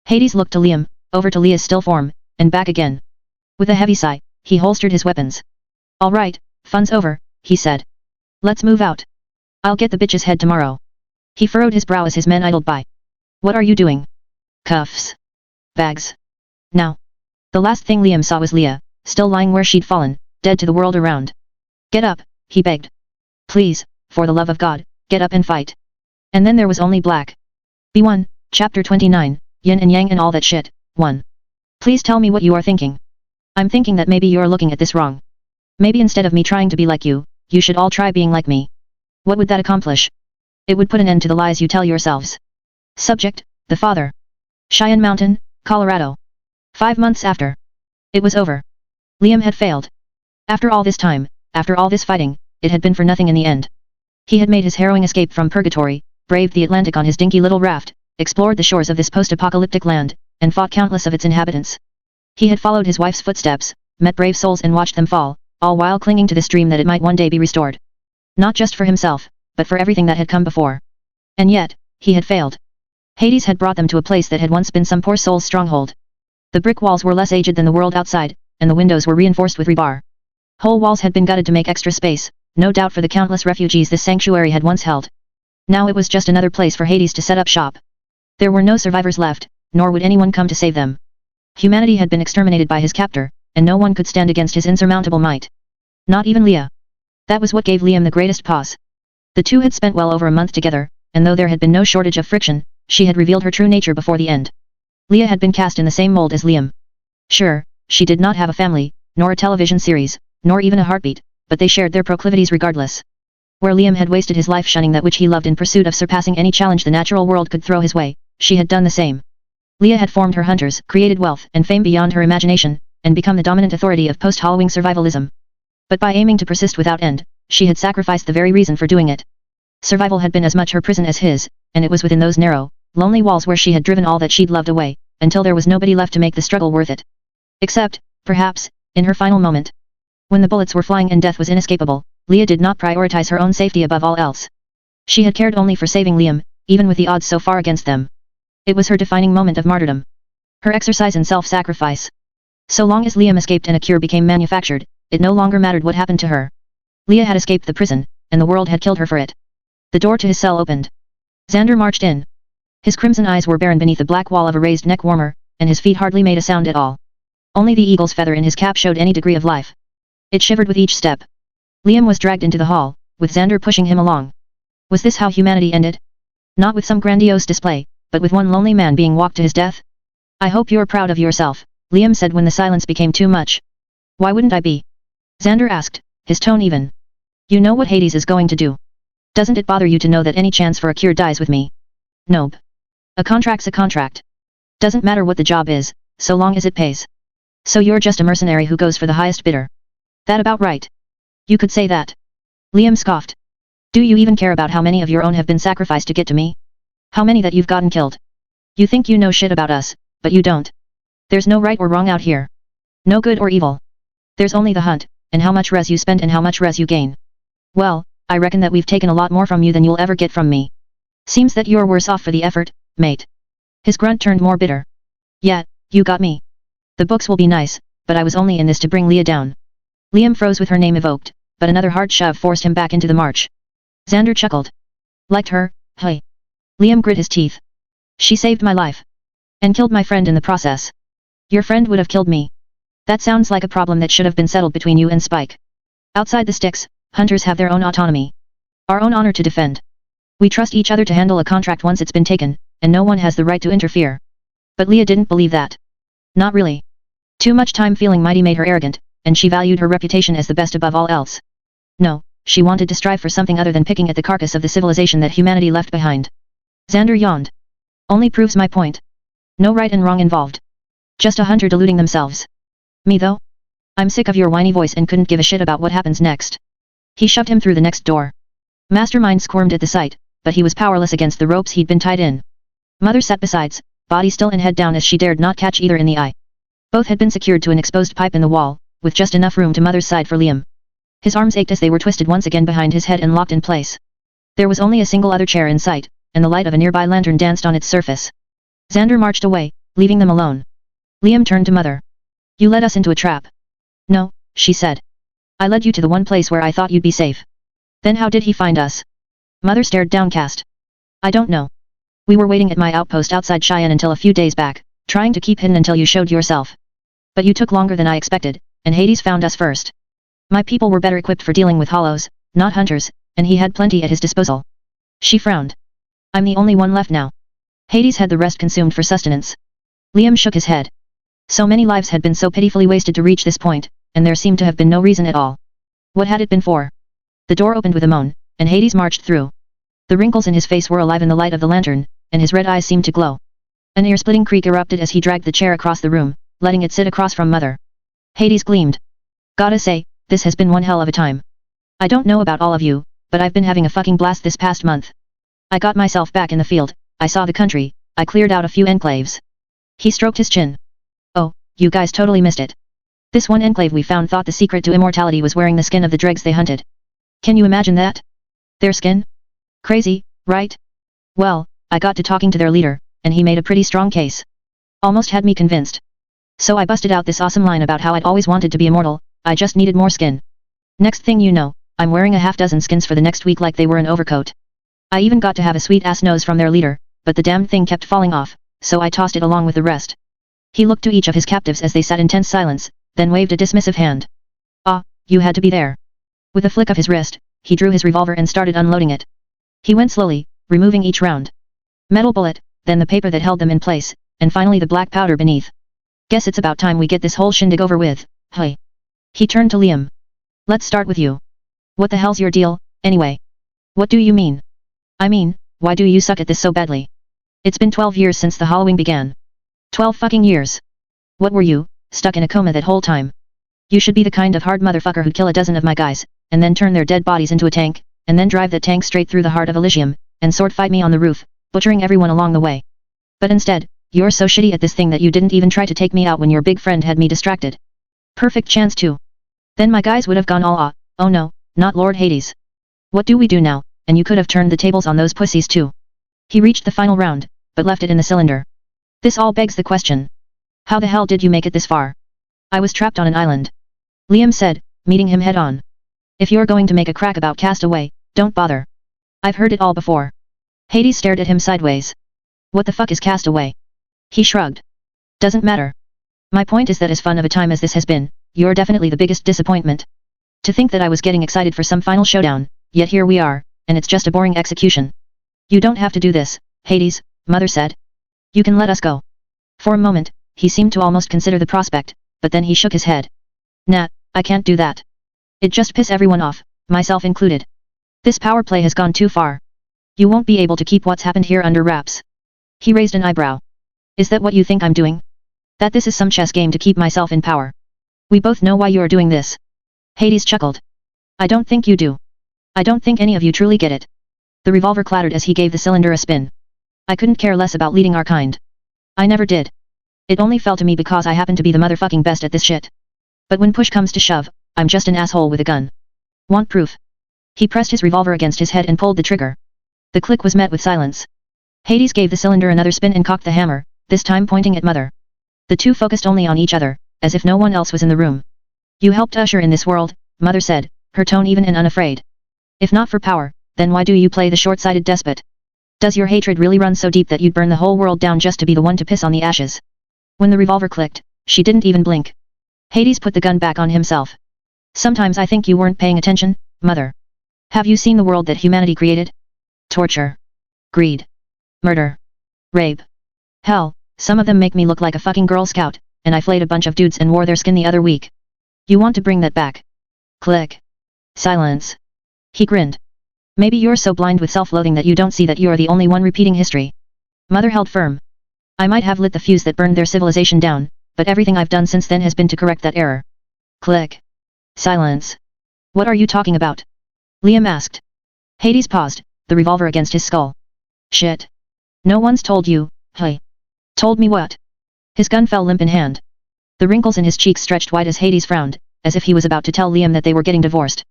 Hades looked to Liam, over to Leah's still form, and back again. With a heavy sigh, he holstered his weapons. All right, fun's over, he said. Let's move out. I'll get the bitch's head tomorrow. He furrowed his brow as his men idled by. What are you doing? Cuffs. Bags. Now. The last thing Liam saw was Leah, still lying where she'd fallen, dead to the world around. Get up, he begged. Please, for the love of God, get up and fight. And then there was only black. B1, chapter 29, yin and yang and all that shit, 1. Please tell me what you are thinking. I'm thinking that maybe you're looking at this wrong. Maybe instead of me trying to be like you, you should all try being like me. What would that accomplish? It would put an end to the lies you tell yourselves. Subject, the father. Cheyenne Mountain, Colorado. 5 months after. It was over. Liam had failed. After all this time, after all this fighting, it had been for nothing in the end. He had made his harrowing escape from purgatory, braved the Atlantic on his dinky little raft, explored the shores of this post-apocalyptic land, and fought countless of its inhabitants. He had followed his wife's footsteps, met brave souls and watched them fall, all while clinging to this dream that it might one day be restored. Not just for himself, but for everything that had come before. And yet, he had failed. Hades had brought them to a place that had once been some poor soul's stronghold. The brick walls were less aged than the world outside, and the windows were reinforced with rebar. Whole walls had been gutted to make extra space, no doubt for the countless refugees this sanctuary had once held. Now it was just another place for Hades to set up shop. There were no survivors left, nor would anyone come to save them. Humanity had been exterminated by his captor, and no one could stand against his insurmountable might. Not even Leah. That was what gave Liam the greatest pause. The two had spent well over a month together, and though there had been no shortage of friction, she had revealed her true nature before the end. Leah had been cast in the same mold as Liam. Sure, she did not have a family, nor a television series, nor even a heartbeat, but they shared their proclivities regardless. Where Liam had wasted his life shunning that which he loved in pursuit of surpassing any challenge the natural world could throw his way, she had done the same. Leah had formed her hunters, created wealth and fame beyond her imagination, and become the dominant authority of post-Halloween survivalism. But by aiming to persist without end, she had sacrificed the very reason for doing it. Survival had been as much her prison as his, and it was within those narrow, lonely walls where she had driven all that she'd loved away, until there was nobody left to make the struggle worth it. Except, perhaps, in her final moment. When the bullets were flying and death was inescapable, Leah did not prioritize her own safety above all else. She had cared only for saving Liam, even with the odds so far against them. It was her defining moment of martyrdom. Her exercise in self-sacrifice. So long as Liam escaped and a cure became manufactured, it no longer mattered what happened to her. Leah had escaped the prison, and the world had killed her for it. The door to his cell opened. Xander marched in. His crimson eyes were barren beneath the black wall of a raised neck warmer, and his feet hardly made a sound at all. Only the eagle's feather in his cap showed any degree of life. It shivered with each step. Liam was dragged into the hall, with Xander pushing him along. Was this how humanity ended? Not with some grandiose display, but with one lonely man being walked to his death? I hope you're proud of yourself, Liam said when the silence became too much. Why wouldn't I be? Xander asked, his tone even. You know what Hades is going to do. Doesn't it bother you to know that any chance for a cure dies with me? Nope. A contract's a contract. Doesn't matter what the job is, so long as it pays. So you're just a mercenary who goes for the highest bidder. That about right? You could say that. Liam scoffed. Do you even care about how many of your own have been sacrificed to get to me? How many that you've gotten killed? You think you know shit about us, but you don't. There's no right or wrong out here. No good or evil. There's only the hunt, and how much res you spend and how much res you gain. Well, I reckon that we've taken a lot more from you than you'll ever get from me. Seems that you're worse off for the effort, mate. His grunt turned more bitter. Yeah, you got me. The books will be nice, but I was only in this to bring Leah down. Liam froze with her name evoked, but another hard shove forced him back into the march. Xander chuckled. Liked her, hey. Liam grit his teeth. She saved my life. And killed my friend in the process. Your friend would have killed me. That sounds like a problem that should have been settled between you and Spike. Outside the sticks, hunters have their own autonomy. Our own honor to defend. We trust each other to handle a contract once it's been taken, and no one has the right to interfere. But Leah didn't believe that. Not really. Too much time feeling mighty made her arrogant, and she valued her reputation as the best above all else. No, she wanted to strive for something other than picking at the carcass of the civilization that humanity left behind. Xander yawned. Only proves my point. No right and wrong involved. Just a hunter deluding themselves. Me though? I'm sick of your whiny voice and couldn't give a shit about what happens next. He shoved him through the next door. Mastermind squirmed at the sight, but he was powerless against the ropes he'd been tied in. Mother sat besides, body still and head down as she dared not catch either in the eye. Both had been secured to an exposed pipe in the wall, with just enough room to Mother's side for Liam. His arms ached as they were twisted once again behind his head and locked in place. There was only a single other chair in sight, and the light of a nearby lantern danced on its surface. Xander marched away, leaving them alone. Liam turned to Mother. You led us into a trap. No, she said. I led you to the one place where I thought you'd be safe. Then how did he find us? Mother stared downcast. I don't know. We were waiting at my outpost outside Cheyenne until a few days back, trying to keep hidden until you showed yourself. But you took longer than I expected, and Hades found us first. My people were better equipped for dealing with hollows, not hunters, and he had plenty at his disposal. She frowned. I'm the only one left now. Hades had the rest consumed for sustenance. Liam shook his head. So many lives had been so pitifully wasted to reach this point, and there seemed to have been no reason at all. What had it been for? The door opened with a moan, and Hades marched through. The wrinkles in his face were alive in the light of the lantern, and his red eyes seemed to glow. An ear-splitting creak erupted as he dragged the chair across the room, letting it sit across from Mother. Hades gleamed. Gotta say, this has been one hell of a time. I don't know about all of you, but I've been having a fucking blast this past month. I got myself back in the field, I saw the country, I cleared out a few enclaves. He stroked his chin. Oh, you guys totally missed it. This one enclave we found thought the secret to immortality was wearing the skin of the dregs they hunted. Can you imagine that? Their skin? Crazy, right? Well, I got to talking to their leader, and he made a pretty strong case. Almost had me convinced. So I busted out this awesome line about how I'd always wanted to be immortal, I just needed more skin. Next thing you know, I'm wearing a half-dozen skins for the next week like they were an overcoat. I even got to have a sweet-ass nose from their leader, but the damned thing kept falling off, so I tossed it along with the rest. He looked to each of his captives as they sat in tense silence, then waved a dismissive hand. Ah, you had to be there. With a flick of his wrist, he drew his revolver and started unloading it. He went slowly, removing each round. Metal bullet, then the paper that held them in place, and finally the black powder beneath. Guess it's about time we get this whole shindig over with, hey. He turned to Liam. Let's start with you. What the hell's your deal, anyway? What do you mean? I mean, why do you suck at this so badly? It's been 12 years since the Halloween began. 12 fucking years. What were you, stuck in a coma that whole time? You should be the kind of hard motherfucker who'd kill a dozen of my guys, and then turn their dead bodies into a tank, and then drive the tank straight through the heart of Elysium, and sword fight me on the roof, butchering everyone along the way. But instead, you're so shitty at this thing that you didn't even try to take me out when your big friend had me distracted. Perfect chance to. Then my guys would have gone all oh no, not Lord Hades. What do we do now, and you could have turned the tables on those pussies too. He reached the final round, but left it in the cylinder. This all begs the question. How the hell did you make it this far? I was trapped on an island. Liam said, meeting him head on. If you're going to make a crack about Castaway, don't bother. I've heard it all before. Hades stared at him sideways. What the fuck is Castaway? He shrugged. Doesn't matter. My point is that as fun of a time as this has been, you're definitely the biggest disappointment. To think that I was getting excited for some final showdown, yet here we are, and it's just a boring execution. You don't have to do this, Hades, Mother said. You can let us go. For a moment, he seemed to almost consider the prospect, but then he shook his head. Nah, I can't do that. It'd just piss everyone off, myself included. This power play has gone too far. You won't be able to keep what's happened here under wraps. He raised an eyebrow. Is that what you think I'm doing? That this is some chess game to keep myself in power? We both know why you're doing this. Hades chuckled. I don't think you do. I don't think any of you truly get it. The revolver clattered as he gave the cylinder a spin. I couldn't care less about leading our kind. I never did. It only fell to me because I happen to be the motherfucking best at this shit. But when push comes to shove, I'm just an asshole with a gun. Want proof? He pressed his revolver against his head and pulled the trigger. The click was met with silence. Hades gave the cylinder another spin and cocked the hammer, this time pointing at Mother. The two focused only on each other, as if no one else was in the room. You helped usher in this world, Mother said, her tone even and unafraid. If not for power, then why do you play the short-sighted despot? Does your hatred really run so deep that you'd burn the whole world down just to be the one to piss on the ashes? When the revolver clicked, she didn't even blink. Hades put the gun back on himself. Sometimes I think you weren't paying attention, Mother. Have you seen the world that humanity created? Torture. Greed. Murder. Rape. Hell, some of them make me look like a fucking Girl Scout, and I flayed a bunch of dudes and wore their skin the other week. You want to bring that back? Click. Silence. He grinned. Maybe you're so blind with self-loathing that you don't see that you are the only one repeating history. Mother held firm. I might have lit the fuse that burned their civilization down, but everything I've done since then has been to correct that error. Click. Silence. What are you talking about? Liam asked. Hades paused, the revolver against his skull. Shit. No one's told you, hey. Told me what? His gun fell limp in hand. The wrinkles in his cheeks stretched wide as Hades frowned, as if he was about to tell Liam that they were getting divorced.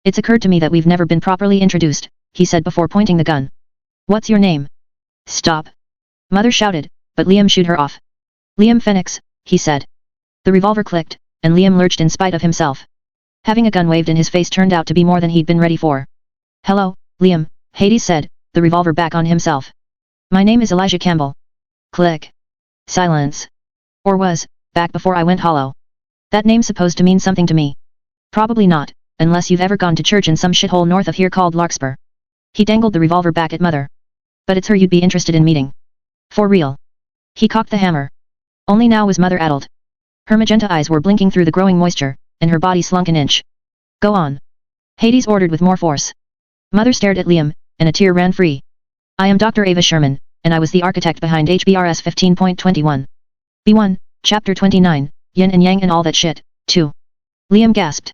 It's occurred to me that we've never been properly introduced, he said before pointing the gun. What's your name? Stop. Mother shouted, but Liam shooed her off. Liam Fenix, he said. The revolver clicked, and Liam lurched in spite of himself. Having a gun waved in his face turned out to be more than he'd been ready for. Hello, Liam, Hades said, the revolver back on himself. My name is Elijah Campbell. Click. Silence. Or was, back before I went hollow. That name's supposed to mean something to me. Probably not, unless you've ever gone to church in some shithole north of here called Larkspur. He dangled the revolver back at Mother. But it's her you'd be interested in meeting. For real. He cocked the hammer. Only now was Mother addled. Her magenta eyes were blinking through the growing moisture, and her body slunk an inch. Go on. Hades ordered with more force. Mother stared at Liam, and a tear ran free. I am Dr. Ava Sherman, and I was the architect behind HBRS 15.21. B1, chapter 29, yin and yang and all that shit, too. Liam gasped.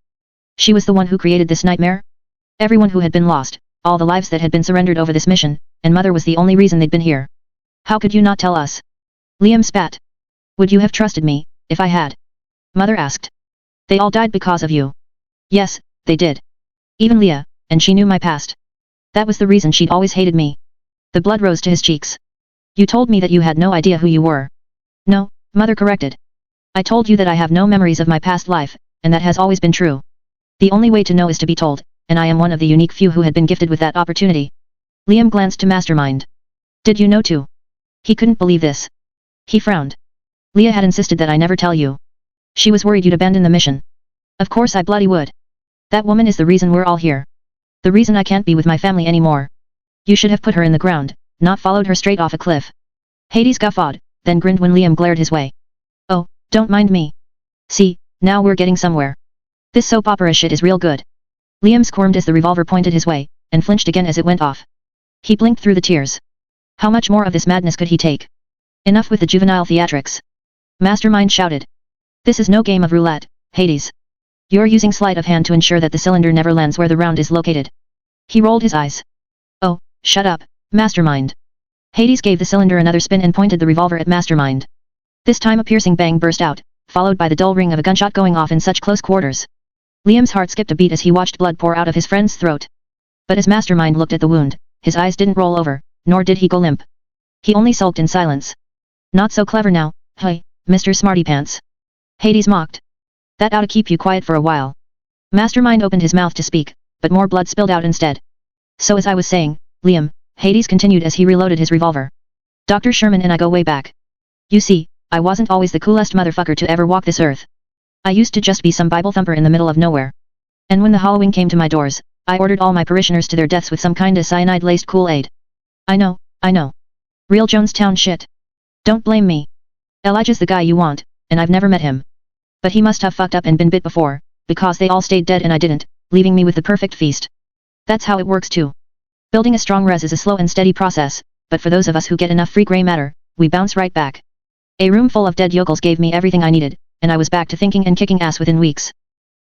She was the one who created this nightmare? Everyone who had been lost, all the lives that had been surrendered over this mission, and Mother was the only reason they'd been here. How could you not tell us? Liam spat. Would you have trusted me, if I had? Mother asked. They all died because of you. Yes, they did. Even Leah, and she knew my past. That was the reason she'd always hated me. The blood rose to his cheeks. You told me that you had no idea who you were. No, Mother corrected. I told you that I have no memories of my past life, and that has always been true. The only way to know is to be told, and I am one of the unique few who had been gifted with that opportunity. Liam glanced to Mastermind. Did you know too? He couldn't believe this. He frowned. Leah had insisted that I never tell you. She was worried you'd abandon the mission. Of course I bloody would. That woman is the reason we're all here. The reason I can't be with my family anymore. You should have put her in the ground, not followed her straight off a cliff. Hades guffawed, then grinned when Liam glared his way. Oh, don't mind me. See, now we're getting somewhere. This soap opera shit is real good. Liam squirmed as the revolver pointed his way, and flinched again as it went off. He blinked through the tears. How much more of this madness could he take? Enough with the juvenile theatrics. Mastermind shouted. This is no game of roulette, Hades. You're using sleight of hand to ensure that the cylinder never lands where the round is located. He rolled his eyes. Oh, shut up, Mastermind. Hades gave the cylinder another spin and pointed the revolver at Mastermind. This time a piercing bang burst out, followed by the dull ring of a gunshot going off in such close quarters. Liam's heart skipped a beat as he watched blood pour out of his friend's throat. But as Mastermind looked at the wound, his eyes didn't roll over, nor did he go limp. He only sulked in silence. Not so clever now, hey, Mr. Smartypants. Hades mocked. That ought to keep you quiet for a while. Mastermind opened his mouth to speak, but more blood spilled out instead. So as I was saying, Liam, Hades continued as he reloaded his revolver. Dr. Sherman and I go way back. You see, I wasn't always the coolest motherfucker to ever walk this earth. I used to just be some Bible thumper in the middle of nowhere. And when the Halloween came to my doors, I ordered all my parishioners to their deaths with some kinda cyanide-laced Kool-Aid. I know. Real Jonestown shit. Don't blame me. Elijah's the guy you want, and I've never met him. But he must have fucked up and been bit before, because they all stayed dead and I didn't, leaving me with the perfect feast. That's how it works too. Building a strong res is a slow and steady process, but for those of us who get enough free gray matter, we bounce right back. A room full of dead yokels gave me everything I needed, and I was back to thinking and kicking ass within weeks.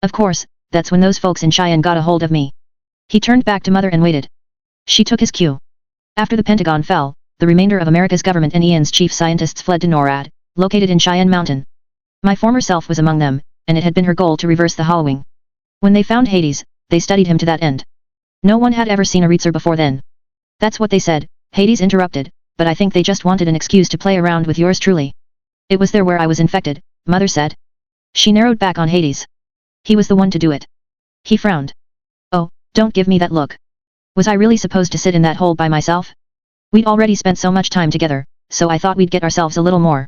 Of course, that's when those folks in Cheyenne got a hold of me. He turned back to Mother and waited. She took his cue. After the Pentagon fell, the remainder of America's government and Ian's chief scientists fled to NORAD, located in Cheyenne Mountain. My former self was among them, and it had been her goal to reverse the Hallowing. When they found Hades, they studied him to that end. No one had ever seen a Reitzer before then. That's what they said, Hades interrupted, but I think they just wanted an excuse to play around with yours truly. It was there where I was infected, Mother said. She narrowed back on Hades. He was the one to do it. He frowned. Oh, don't give me that look. Was I really supposed to sit in that hole by myself? We'd already spent so much time together, so I thought we'd get ourselves a little more.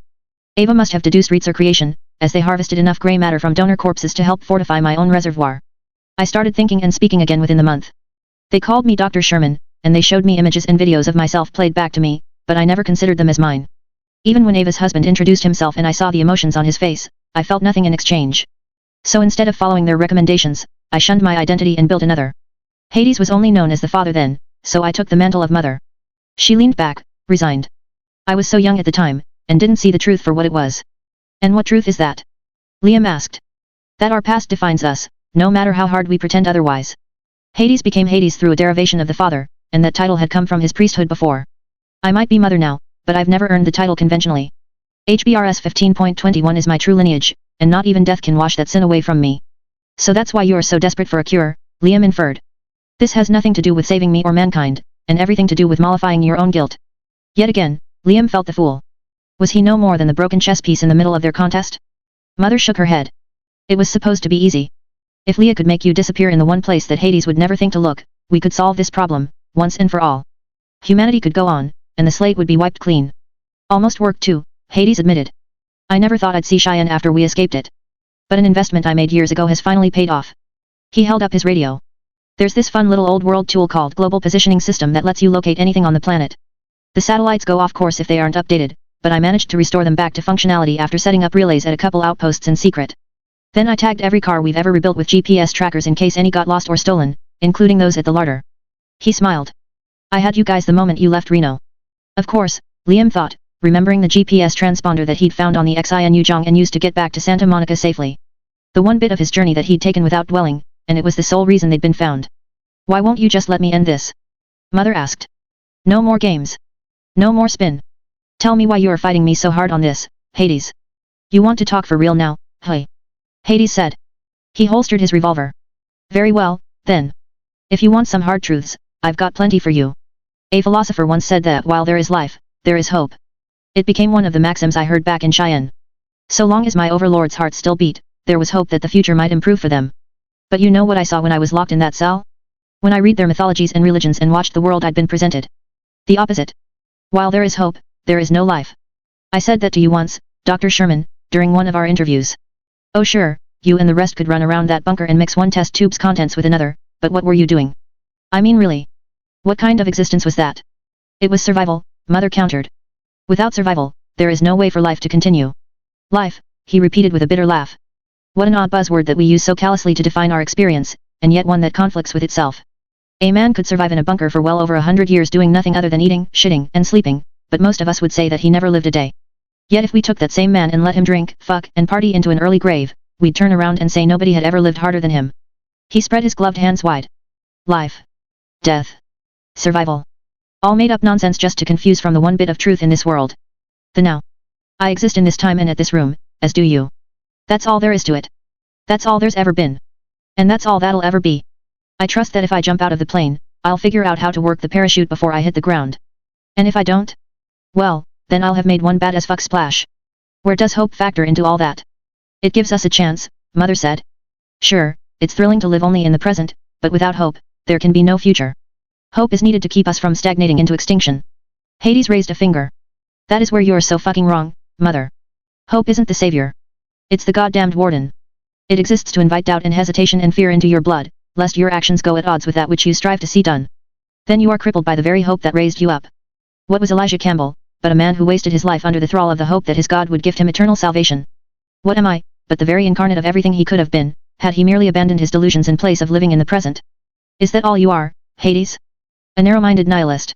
Ava must have deduced recirculation, as they harvested enough grey matter from donor corpses to help fortify my own reservoir. I started thinking and speaking again within the month. They called me Dr. Sherman, and they showed me images and videos of myself played back to me, but I never considered them as mine. Even when Ava's husband introduced himself and I saw the emotions on his face, I felt nothing in exchange. So instead of following their recommendations, I shunned my identity and built another. Hades was only known as the father then, so I took the mantle of mother. She leaned back, resigned. I was so young at the time, and didn't see the truth for what it was. And what truth is that? Liam asked. That our past defines us, no matter how hard we pretend otherwise. Hades became Hades through a derivation of the father, and that title had come from his priesthood before. I might be mother now, but I've never earned the title conventionally. HBRS 15.21 is my true lineage, and not even death can wash that sin away from me. So that's why you are so desperate for a cure, Liam inferred. This has nothing to do with saving me or mankind, and everything to do with mollifying your own guilt. Yet again, Liam felt the fool. Was he no more than the broken chess piece in the middle of their contest? Mother shook her head. It was supposed to be easy. If Leah could make you disappear in the one place that Hades would never think to look, we could solve this problem, once and for all. Humanity could go on, and the slate would be wiped clean. Almost worked too, Hades admitted. I never thought I'd see Cheyenne after we escaped it. But an investment I made years ago has finally paid off. He held up his radio. There's this fun little old world tool called Global Positioning System that lets you locate anything on the planet. The satellites go off course if they aren't updated, but I managed to restore them back to functionality after setting up relays at a couple outposts in secret. Then I tagged every car we've ever rebuilt with GPS trackers in case any got lost or stolen, including those at the larder. He smiled. I had you guys the moment you left Reno. Of course, Liam thought, remembering the GPS transponder that he'd found on the Xianujong and used to get back to Santa Monica safely. The one bit of his journey that he'd taken without dwelling, and it was the sole reason they'd been found. Why won't you just let me end this? Mother asked. No more games. No more spin. Tell me why you are fighting me so hard on this, Hades. You want to talk for real now, hey? Hades said. He holstered his revolver. Very well, then. If you want some hard truths, I've got plenty for you. A philosopher once said that while there is life, there is hope. It became one of the maxims I heard back in Cheyenne. So long as my overlord's heart still beat, there was hope that the future might improve for them. But you know what I saw when I was locked in that cell? When I read their mythologies and religions and watched the world I'd been presented. The opposite. While there is hope, there is no life. I said that to you once, Dr. Sherman, during one of our interviews. Oh sure, you and the rest could run around that bunker and mix one test tube's contents with another, but what were you doing? I mean really. What kind of existence was that? It was survival, Mother countered. Without survival, there is no way for life to continue. Life, he repeated with a bitter laugh. What an odd buzzword that we use so callously to define our experience, and yet one that conflicts with itself. A man could survive in a bunker for well over 100 years doing nothing other than eating, shitting, and sleeping, but most of us would say that he never lived a day. Yet if we took that same man and let him drink, fuck, and party into an early grave, we'd turn around and say nobody had ever lived harder than him. He spread his gloved hands wide. Life. Death. Survival. All made up nonsense just to confuse from the one bit of truth in this world. The now. I exist in this time and at this room, as do you. That's all there is to it. That's all there's ever been. And that's all that'll ever be. I trust that if I jump out of the plane, I'll figure out how to work the parachute before I hit the ground. And if I don't? Well, then I'll have made one bad as fuck splash. Where does hope factor into all that? It gives us a chance, Mother said. Sure, it's thrilling to live only in the present, but without hope, there can be no future. Hope is needed to keep us from stagnating into extinction. Hades raised a finger. That is where you're so fucking wrong, Mother. Hope isn't the savior. It's the goddamned warden. It exists to invite doubt and hesitation and fear into your blood, lest your actions go at odds with that which you strive to see done. Then you are crippled by the very hope that raised you up. What was Elijah Campbell, but a man who wasted his life under the thrall of the hope that his God would gift him eternal salvation? What am I, but the very incarnate of everything he could have been, had he merely abandoned his delusions in place of living in the present? Is that all you are, Hades? A narrow-minded nihilist.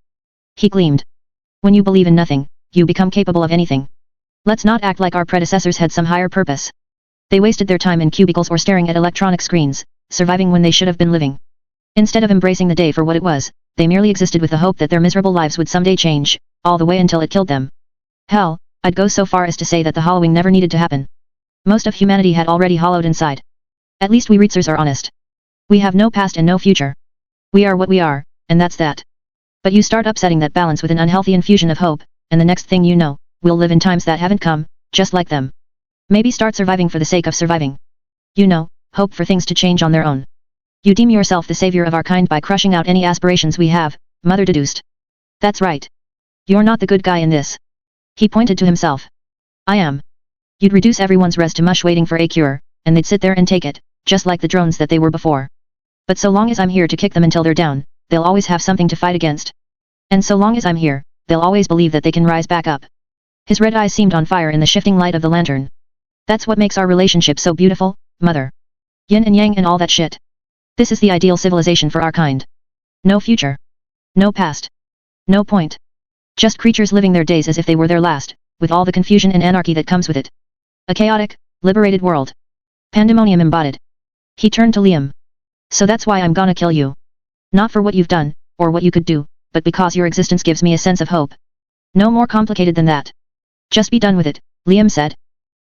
He gleamed. When you believe in nothing, you become capable of anything. Let's not act like our predecessors had some higher purpose. They wasted their time in cubicles or staring at electronic screens, surviving when they should have been living. Instead of embracing the day for what it was, they merely existed with the hope that their miserable lives would someday change, all the way until it killed them. Hell, I'd go so far as to say that the hollowing never needed to happen. Most of humanity had already hollowed inside. At least we Reitsers are honest. We have no past and no future. We are what we are, and that's that. But you start upsetting that balance with an unhealthy infusion of hope, and the next thing you know, we'll live in times that haven't come, just like them. Maybe start surviving for the sake of surviving. You know, hope for things to change on their own. You deem yourself the savior of our kind by crushing out any aspirations we have, Mother deduced. That's right. You're not the good guy in this. He pointed to himself. I am. You'd reduce everyone's res to mush waiting for a cure, and they'd sit there and take it, just like the drones that they were before. But so long as I'm here to kick them until they're down, they'll always have something to fight against. And so long as I'm here, they'll always believe that they can rise back up. His red eyes seemed on fire in the shifting light of the lantern. That's what makes our relationship so beautiful, Mother. Yin and yang and all that shit. This is the ideal civilization for our kind. No future. No past. No point. Just creatures living their days as if they were their last, with all the confusion and anarchy that comes with it. A chaotic, liberated world. Pandemonium embodied. He turned to Liam. So that's why I'm gonna kill you. Not for what you've done, or what you could do, but because your existence gives me a sense of hope. No more complicated than that. Just be done with it, Liam said.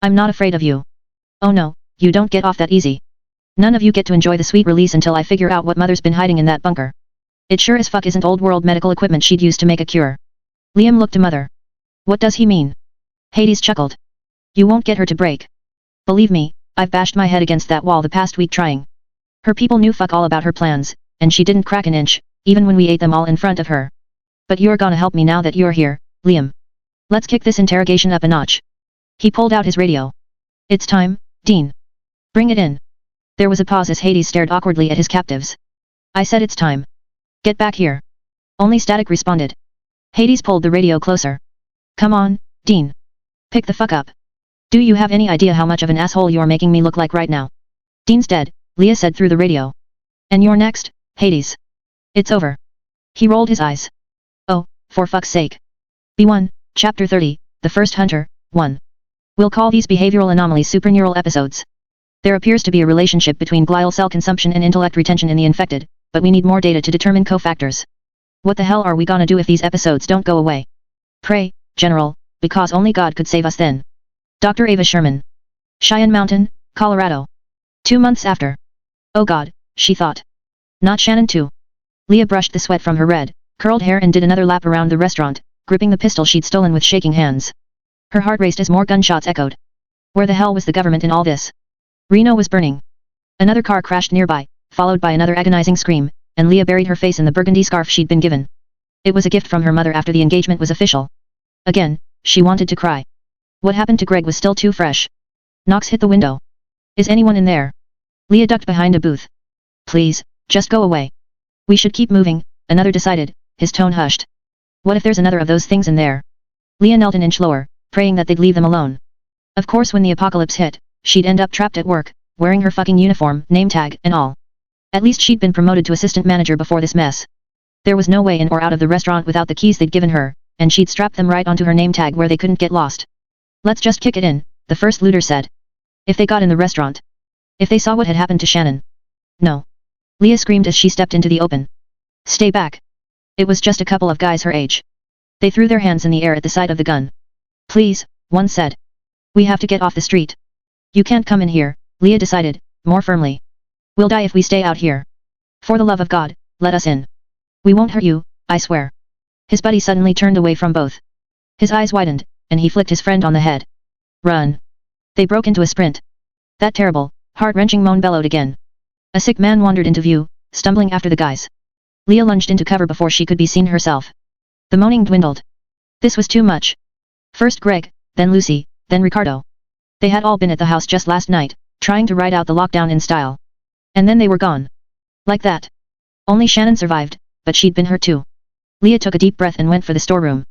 I'm not afraid of you. Oh no, you don't get off that easy. None of you get to enjoy the sweet release until I figure out what Mother's been hiding in that bunker. It sure as fuck isn't old world medical equipment she'd use to make a cure. Liam looked to Mother. What does he mean? Hades chuckled. You won't get her to break. Believe me, I've bashed my head against that wall the past week trying. Her people knew fuck all about her plans, and she didn't crack an inch, even when we ate them all in front of her. But you're gonna help me now that you're here, Liam. Let's kick this interrogation up a notch. He pulled out his radio. It's time, Dean. Bring it in. There was a pause as Hades stared awkwardly at his captives. I said it's time. Get back here. Only static responded. Hades pulled the radio closer. Come on, Dean. Pick the fuck up. Do you have any idea how much of an asshole you're making me look like right now? Dean's dead, Leah said through the radio. And you're next, Hades. It's over. He rolled his eyes. Oh, for fuck's sake. B1, Chapter 30, The First Hunter, 1. We'll call these behavioral anomalies superneural episodes. There appears to be a relationship between glial cell consumption and intellect retention in the infected, but we need more data to determine cofactors. What the hell are we gonna do if these episodes don't go away? Pray, General, because only God could save us then. Dr. Ava Sherman. Cheyenne Mountain, Colorado. 2 months after. Oh God, she thought. Not Shannon too. Leah brushed the sweat from her red, curled hair and did another lap around the restaurant, gripping the pistol she'd stolen with shaking hands. Her heart raced as more gunshots echoed. Where the hell was the government in all this? Reno was burning. Another car crashed nearby, followed by another agonizing scream, and Leah buried her face in the burgundy scarf she'd been given. It was a gift from her mother after the engagement was official. Again, she wanted to cry. What happened to Greg was still too fresh. Knocks hit the window. Is anyone in there? Leah ducked behind a booth. Please, just go away. We should keep moving, another decided, his tone hushed. What if there's another of those things in there? Leah knelt an inch lower, praying that they'd leave them alone. Of course when the apocalypse hit, she'd end up trapped at work, wearing her fucking uniform, name tag, and all. At least she'd been promoted to assistant manager before this mess. There was no way in or out of the restaurant without the keys they'd given her, and she'd strapped them right onto her name tag where they couldn't get lost. Let's just kick it in, the first looter said. If they got in the restaurant. If they saw what had happened to Shannon. No. Leah screamed as she stepped into the open. Stay back. It was just a couple of guys her age. They threw their hands in the air at the sight of the gun. Please, one said. We have to get off the street. You can't come in here, Leah decided, more firmly. We'll die if we stay out here. For the love of God, let us in. We won't hurt you, I swear. His buddy suddenly turned away from both. His eyes widened, and he flicked his friend on the head. Run. They broke into a sprint. That terrible, heart-wrenching moan bellowed again. A sick man wandered into view, stumbling after the guys. Leah lunged into cover before she could be seen herself. The moaning dwindled. This was too much. First Greg, then Lucy, then Ricardo. They had all been at the house just last night, trying to ride out the lockdown in style. And then they were gone. Like that. Only Shannon survived, but she'd been hurt too. Leah took a deep breath and went for the storeroom.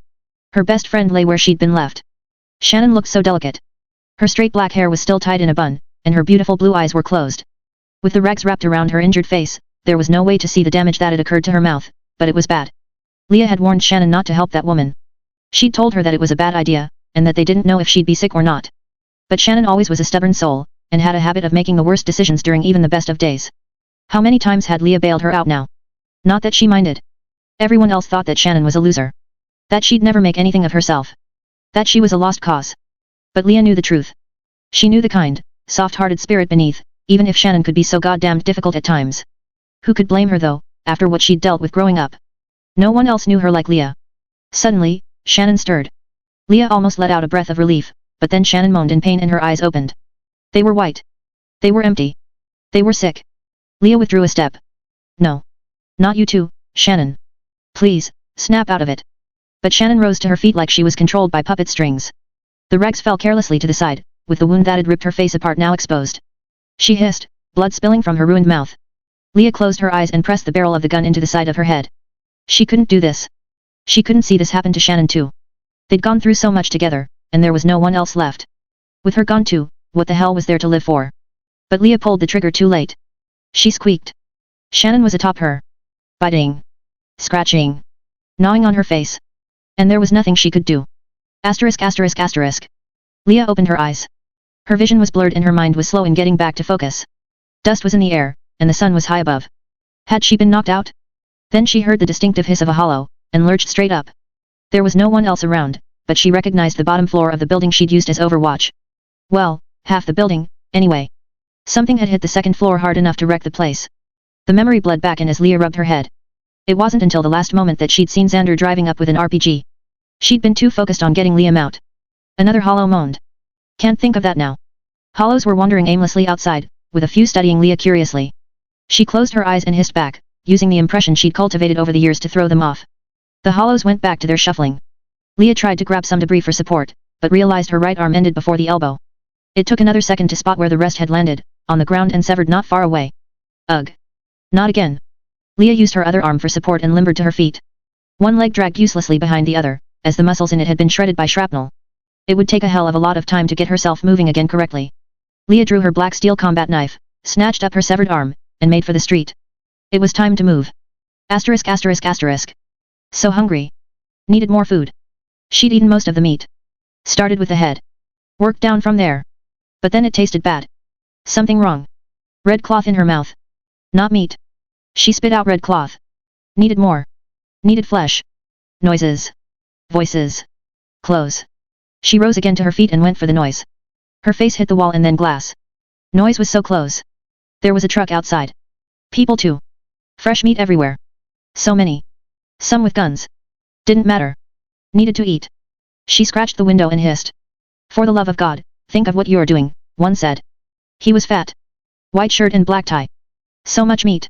Her best friend lay where she'd been left. Shannon looked so delicate. Her straight black hair was still tied in a bun, and her beautiful blue eyes were closed. With the rags wrapped around her injured face, there was no way to see the damage that had occurred to her mouth, but it was bad. Leah had warned Shannon not to help that woman. She'd told her that it was a bad idea, and that they didn't know if she'd be sick or not. But Shannon always was a stubborn soul, and had a habit of making the worst decisions during even the best of days. How many times had Leah bailed her out now? Not that she minded. Everyone else thought that Shannon was a loser. That she'd never make anything of herself. That she was a lost cause. But Leah knew the truth. She knew the kind, soft-hearted spirit beneath, even if Shannon could be so goddamned difficult at times. Who could blame her though, after what she'd dealt with growing up? No one else knew her like Leah. Suddenly, Shannon stirred. Leah almost let out a breath of relief, but then Shannon moaned in pain and her eyes opened. They were white. They were empty. They were sick. Leah withdrew a step. No. Not you too, Shannon. Please, snap out of it. But Shannon rose to her feet like she was controlled by puppet strings. The rags fell carelessly to the side, with the wound that had ripped her face apart now exposed. She hissed, blood spilling from her ruined mouth. Leah closed her eyes and pressed the barrel of the gun into the side of her head. She couldn't do this. She couldn't see this happen to Shannon too. They'd gone through so much together, and there was no one else left. With her gone too, what the hell was there to live for? But Leah pulled the trigger too late. She squeaked. Shannon was atop her. Biting. Scratching. Gnawing on her face. And there was nothing she could do. Asterisk asterisk asterisk. Leah opened her eyes. Her vision was blurred and her mind was slow in getting back to focus. Dust was in the air, and the sun was high above. Had she been knocked out? Then she heard the distinctive hiss of a hollow, and lurched straight up. There was no one else around, but she recognized the bottom floor of the building she'd used as overwatch. Well, half the building, anyway. Something had hit the second floor hard enough to wreck the place. The memory bled back in as Leah rubbed her head. It wasn't until the last moment that she'd seen Xander driving up with an RPG. She'd been too focused on getting Liam out. Another hollow moaned. Can't think of that now. Hollows were wandering aimlessly outside, with a few studying Leah curiously. She closed her eyes and hissed back, using the impression she'd cultivated over the years to throw them off. The hollows went back to their shuffling. Leah tried to grab some debris for support, but realized her right arm ended before the elbow. It took another second to spot where the rest had landed, on the ground and severed not far away. Ugh. Not again. Leah used her other arm for support and limbered to her feet. One leg dragged uselessly behind the other, as the muscles in it had been shredded by shrapnel. It would take a hell of a lot of time to get herself moving again correctly. Leah drew her black steel combat knife, snatched up her severed arm, and made for the street. It was time to move. Asterisk asterisk asterisk. So hungry. Needed more food. She'd eaten most of the meat. Started with the head. Worked down from there. But then it tasted bad. Something wrong. Red cloth in her mouth. Not meat. She spit out red cloth. Needed more. Needed flesh. Noises. Voices. Clothes. She rose again to her feet and went for the noise. Her face hit the wall and then glass. Noise was so close. There was a truck outside. People too. Fresh meat everywhere. So many. Some with guns. Didn't matter. Needed to eat. She scratched the window and hissed. For the love of God, think of what you're doing, one said. He was fat. White shirt and black tie. So much meat.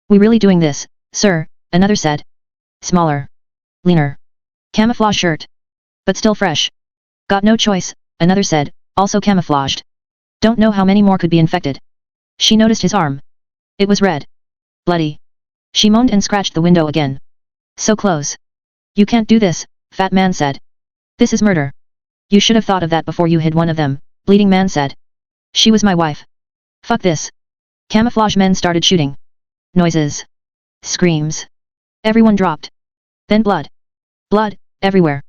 We really doing this, sir, another said. Smaller. Leaner. Camouflage shirt. But still fresh. Got no choice, another said, also camouflaged. Don't know how many more could be infected. She noticed his arm. It was red. Bloody. She moaned and scratched the window again. So close. You can't do this, fat man said. This is murder. You should have thought of that before you hid one of them, bleeding man said. She was my wife. Fuck this. Camouflage men started shooting. Noises. Screams. Everyone dropped. Then blood. Blood, everywhere.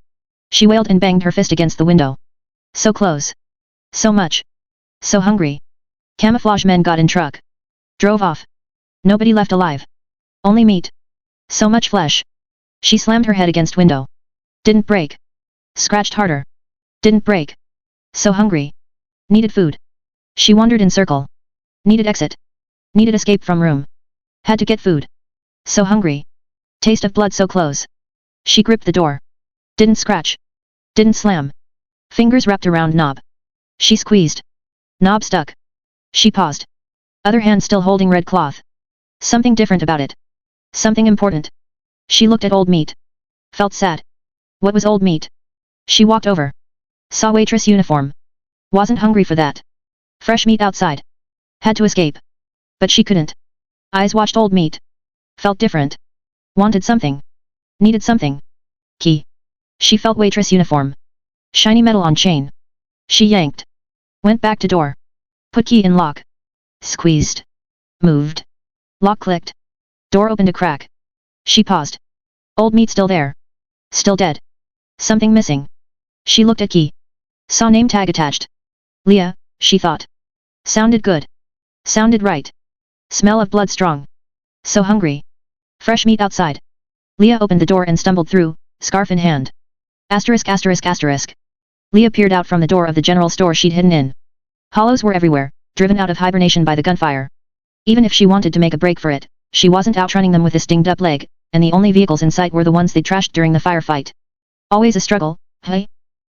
She wailed and banged her fist against the window. So close. So much. So hungry. Camouflage men got in truck. Drove off. Nobody left alive. Only meat. So much flesh. She slammed her head against window. Didn't break. Scratched harder. Didn't break. So hungry. Needed food. She wandered in circle. Needed exit. Needed escape from room. Had to get food. So hungry. Taste of blood so close. She gripped the door. Didn't scratch. Didn't slam. Fingers wrapped around knob. She squeezed. Knob stuck. She paused. Other hand still holding red cloth. Something different about it. Something important. She looked at old meat. Felt sad. What was old meat? She walked over. Saw waitress uniform. Wasn't hungry for that. Fresh meat outside. Had to escape. But she couldn't. Eyes watched old meat. Felt different. Wanted something. Needed something. Key. She felt waitress uniform. Shiny metal on chain. She yanked. Went back to door. Put key in lock. Squeezed. Moved. Lock clicked. Door opened a crack. She paused. Old meat still there. Still dead. Something missing. She looked at key. Saw name tag attached. Leah, she thought. Sounded good. Sounded right. Smell of blood strong. So hungry. Fresh meat outside. Leah opened the door and stumbled through, scarf in hand. Asterisk asterisk asterisk. Leah peered out from the door of the general store she'd hidden in. Hollows were everywhere, driven out of hibernation by the gunfire. Even if she wanted to make a break for it, she wasn't outrunning them with this dinged up leg, and the only vehicles in sight were the ones they trashed during the firefight. Always a struggle, hey?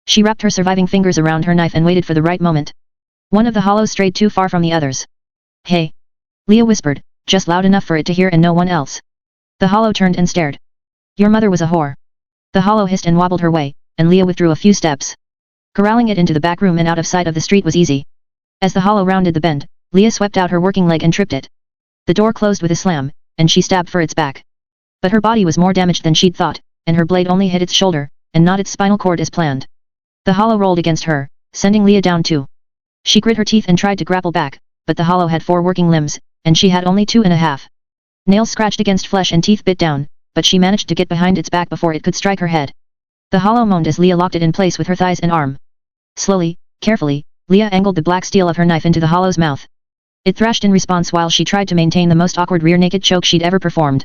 She wrapped her surviving fingers around her knife and waited for the right moment. One of the hollows strayed too far from the others. Hey! Leah whispered, just loud enough for it to hear and no one else. The hollow turned and stared. Your mother was a whore. The hollow hissed and wobbled her way, and Leah withdrew a few steps. Corralling it into the back room and out of sight of the street was easy. As the hollow rounded the bend, Leah swept out her working leg and tripped it. The door closed with a slam, and she stabbed for its back. But her body was more damaged than she'd thought, and her blade only hit its shoulder, and not its spinal cord as planned. The hollow rolled against her, sending Leah down too. She grit her teeth and tried to grapple back, but the hollow had 4 working limbs, and she had only 2.5. Nails scratched against flesh and teeth bit down, but she managed to get behind its back before it could strike her head. The hollow moaned as Leah locked it in place with her thighs and arm. Slowly, carefully, Leah angled the black steel of her knife into the hollow's mouth. It thrashed in response while she tried to maintain the most awkward rear naked choke she'd ever performed.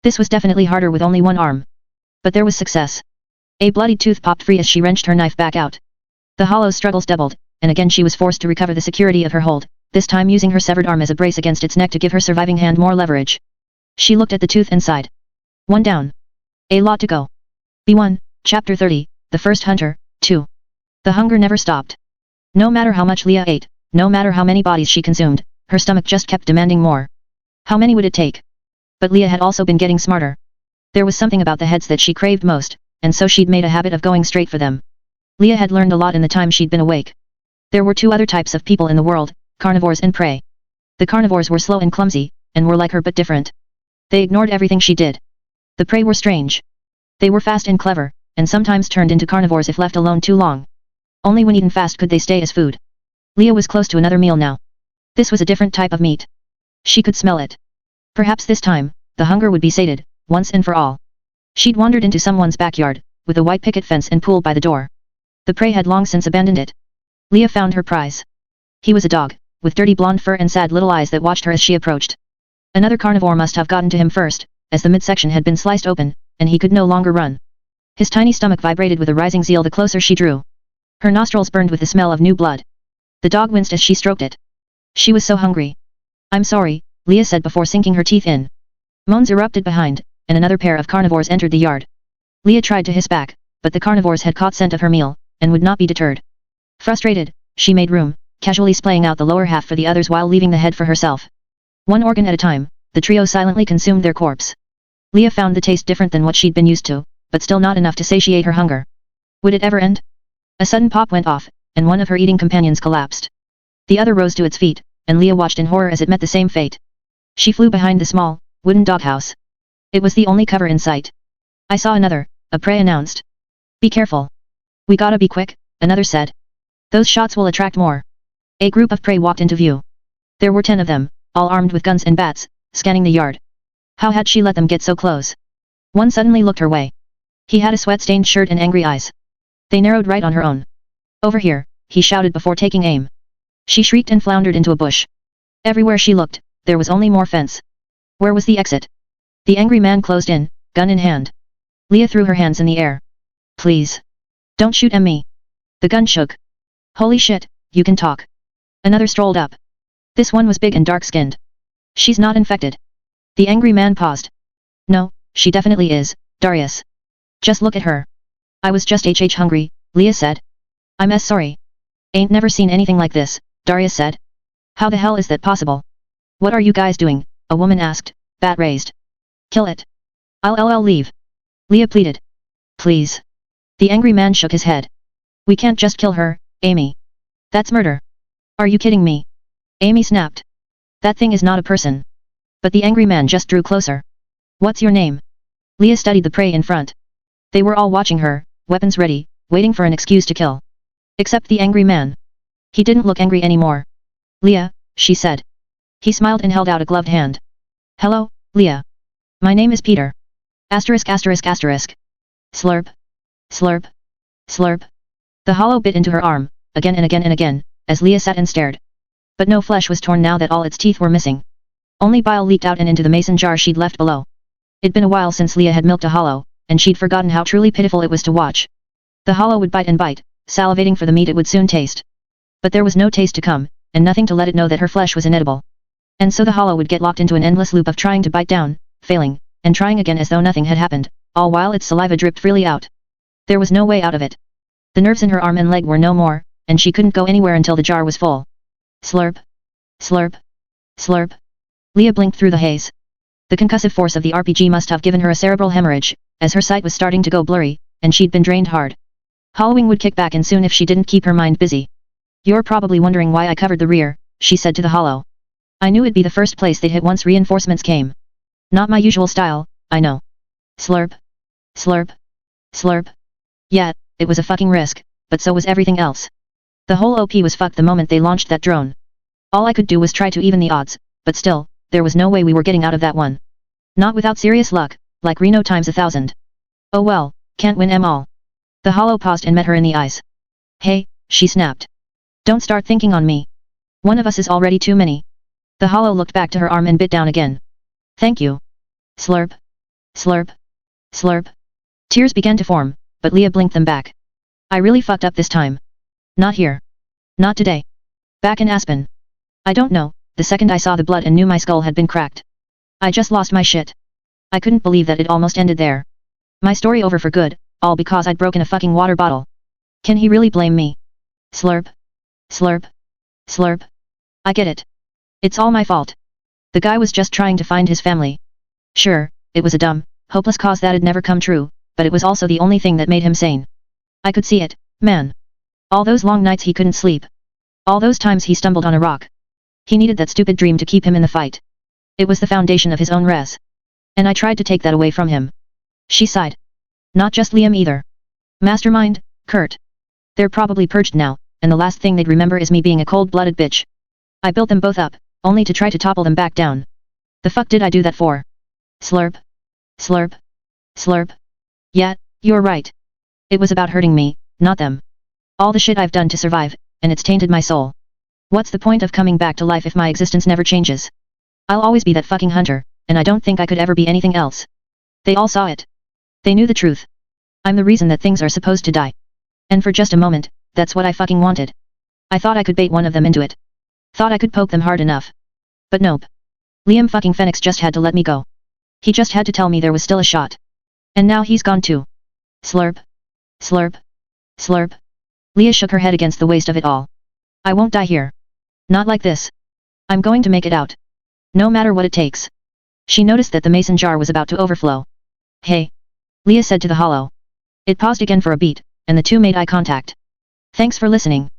This was definitely harder with only one arm. But there was success. A bloodied tooth popped free as she wrenched her knife back out. The hollow's struggles doubled, and again she was forced to recover the security of her hold, this time using her severed arm as a brace against its neck to give her surviving hand more leverage. She looked at the tooth and sighed. 1 down. A lot to go. B1, Chapter 30, The First Hunter, 2. The hunger never stopped. No matter how much Leah ate, no matter how many bodies she consumed, her stomach just kept demanding more. How many would it take? But Leah had also been getting smarter. There was something about the heads that she craved most, and so she'd made a habit of going straight for them. Leah had learned a lot in the time she'd been awake. There were 2 other types of people in the world, carnivores and prey. The carnivores were slow and clumsy, and were like her but different. They ignored everything she did. The prey were strange. They were fast and clever, and sometimes turned into carnivores if left alone too long. Only when eaten fast could they stay as food. Leah was close to another meal now. This was a different type of meat. She could smell it. Perhaps this time, the hunger would be sated, once and for all. She'd wandered into someone's backyard, with a white picket fence and pool by the door. The prey had long since abandoned it. Leah found her prize. He was a dog, with dirty blonde fur and sad little eyes that watched her as she approached. Another carnivore must have gotten to him first, as the midsection had been sliced open, and he could no longer run. His tiny stomach vibrated with a rising zeal the closer she drew. Her nostrils burned with the smell of new blood. The dog winced as she stroked it. She was so hungry. I'm sorry, Leah said before sinking her teeth in. Moans erupted behind, and another pair of carnivores entered the yard. Leah tried to hiss back, but the carnivores had caught scent of her meal, and would not be deterred. Frustrated, she made room, casually splaying out the lower half for the others while leaving the head for herself. 1 organ at a time, the trio silently consumed their corpse. Leah found the taste different than what she'd been used to, but still not enough to satiate her hunger. Would it ever end? A sudden pop went off, and one of her eating companions collapsed. The other rose to its feet, and Leah watched in horror as it met the same fate. She flew behind the small, wooden doghouse. It was the only cover in sight. I saw another, a prey announced. Be careful. We gotta be quick, another said. Those shots will attract more. A group of prey walked into view. There were 10 of them, all armed with guns and bats, scanning the yard. How had she let them get so close? One suddenly looked her way. He had a sweat-stained shirt and angry eyes. They narrowed right on her own. Over here, he shouted before taking aim. She shrieked and floundered into a bush. Everywhere she looked, there was only more fence. Where was the exit? The angry man closed in, gun in hand. Leah threw her hands in the air. Please. Don't shoot me. The gun shook. Holy shit, you can talk. Another strolled up. This one was big and dark-skinned. She's not infected. The angry man paused. No, she definitely is, Darius. Just look at her. I was just hungry, Leah said. I'm sorry. Ain't never seen anything like this, Darius said. How the hell is that possible? What are you guys doing? A woman asked, bat raised. Kill it. I'll leave. Leah pleaded. Please. The angry man shook his head. We can't just kill her, Amy. That's murder. Are you kidding me? Amy snapped. That thing is not a person. But the angry man just drew closer. What's your name? Leah studied the prey in front. They were all watching her, weapons ready, waiting for an excuse to kill. Except the angry man. He didn't look angry anymore. Leah, she said. He smiled and held out a gloved hand. Hello, Leah. My name is Peter. Asterisk. Slurp. Slurp. Slurp. The hollow bit into her arm, again and again and again, as Leah sat and stared. But no flesh was torn now that all its teeth were missing. Only bile leaked out and into the mason jar she'd left below. It'd been a while since Leah had milked a hollow, and she'd forgotten how truly pitiful it was to watch. The hollow would bite and bite, salivating for the meat it would soon taste. But there was no taste to come, and nothing to let it know that her flesh was inedible. And so the hollow would get locked into an endless loop of trying to bite down, failing, and trying again as though nothing had happened, all while its saliva dripped freely out. There was no way out of it. The nerves in her arm and leg were no more, and she couldn't go anywhere until the jar was full. Slurp. Slurp. Slurp. Leah blinked through the haze. The concussive force of the RPG must have given her a cerebral hemorrhage, as her sight was starting to go blurry, and she'd been drained hard. Hollowing would kick back in soon if she didn't keep her mind busy. You're probably wondering why I covered the rear, she said to the hollow. I knew it'd be the first place they'd hit once reinforcements came. Not my usual style, I know. Slurp. Slurp. Slurp. Yeah, it was a fucking risk, but so was everything else. The whole OP was fucked the moment they launched that drone. All I could do was try to even the odds, but still, there was no way we were getting out of that one. Not without serious luck, like Reno times 1,000. Oh well, can't win 'em all. The hollow paused and met her in the eyes. Hey, she snapped. Don't start thinking on me. One of us is already too many. The hollow looked back to her arm and bit down again. Thank you. Slurp. Slurp. Slurp. Tears began to form, but Leah blinked them back. I really fucked up this time. Not here. Not today. Back in Aspen. I don't know, the second I saw the blood and knew my skull had been cracked. I just lost my shit. I couldn't believe that it almost ended there. My story over for good, all because I'd broken a fucking water bottle. Can he really blame me? Slurp. Slurp. Slurp. I get it. It's all my fault. The guy was just trying to find his family. Sure, it was a dumb, hopeless cause that'd never come true, but it was also the only thing that made him sane. I could see it, man. All those long nights he couldn't sleep. All those times he stumbled on a rock. He needed that stupid dream to keep him in the fight. It was the foundation of his own res. And I tried to take that away from him. She sighed. Not just Liam either. Mastermind, Kurt. They're probably purged now, and the last thing they'd remember is me being a cold-blooded bitch. I built them both up, only to try to topple them back down. The fuck did I do that for? Slurp. Slurp. Slurp. Yeah, you're right. It was about hurting me, not them. All the shit I've done to survive, and it's tainted my soul. What's the point of coming back to life if my existence never changes? I'll always be that fucking hunter, and I don't think I could ever be anything else. They all saw it. They knew the truth. I'm the reason that things are supposed to die. And for just a moment, that's what I fucking wanted. I thought I could bait one of them into it. Thought I could poke them hard enough. But nope. Liam fucking Fenix just had to let me go. He just had to tell me there was still a shot. And now he's gone too. Slurp. Slurp. Slurp. Leah shook her head against the waste of it all. I won't die here. Not like this. I'm going to make it out. No matter what it takes. She noticed that the mason jar was about to overflow. Hey. Leah said to the hollow. It paused again for a beat, and the two made eye contact. Thanks for listening.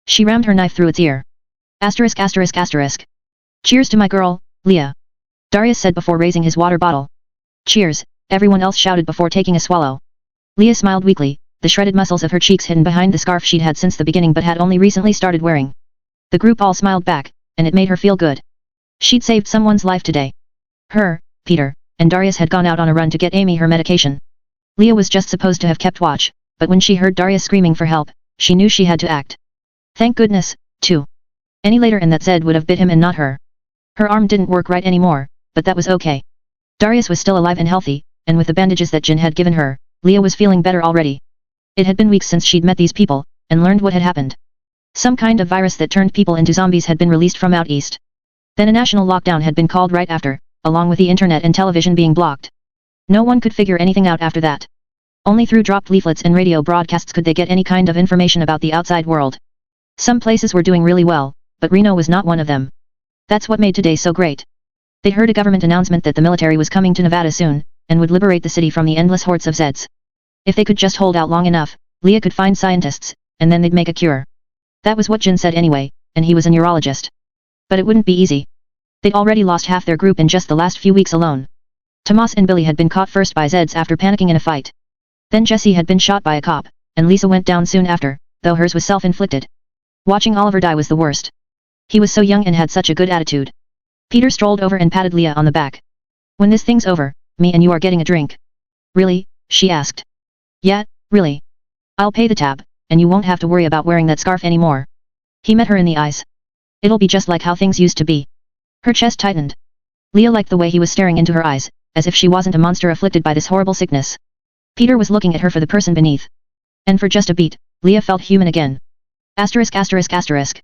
She rammed her knife through its ear. Asterisk asterisk asterisk. Cheers to my girl, Leah. Darius said before raising his water bottle. Cheers, everyone else shouted before taking a swallow. Leah smiled weakly, the shredded muscles of her cheeks hidden behind the scarf she'd had since the beginning but had only recently started wearing. The group all smiled back, and it made her feel good. She'd saved someone's life today. Her, Peter, and Darius had gone out on a run to get Amy her medication. Leah was just supposed to have kept watch, but when she heard Darius screaming for help, she knew she had to act. Thank goodness, too. Any later and that Zed would have bit him and not her. Her arm didn't work right anymore, but that was okay. Darius was still alive and healthy, and with the bandages that Jin had given her, Leah was feeling better already. It had been weeks since she'd met these people, and learned what had happened. Some kind of virus that turned people into zombies had been released from out east. Then a national lockdown had been called right after, along with the internet and television being blocked. No one could figure anything out after that. Only through dropped leaflets and radio broadcasts could they get any kind of information about the outside world. Some places were doing really well, but Reno was not one of them. That's what made today so great. They'd heard a government announcement that the military was coming to Nevada soon, and would liberate the city from the endless hordes of Zeds. If they could just hold out long enough, Leah could find scientists, and then they'd make a cure. That was what Jin said anyway, and he was a neurologist. But it wouldn't be easy. They'd already lost half their group in just the last few weeks alone. Tomas and Billy had been caught first by Zeds after panicking in a fight. Then Jessie had been shot by a cop, and Lisa went down soon after, though hers was self-inflicted. Watching Oliver die was the worst. He was so young and had such a good attitude. Peter strolled over and patted Leah on the back. When this thing's over, me and you are getting a drink. Really? She asked. Yeah, really. I'll pay the tab, and you won't have to worry about wearing that scarf anymore. He met her in the eyes. It'll be just like how things used to be. Her chest tightened. Leah liked the way he was staring into her eyes, as if she wasn't a monster afflicted by this horrible sickness. Peter was looking at her for the person beneath. And for just a beat, Leah felt human again. Asterisk asterisk asterisk.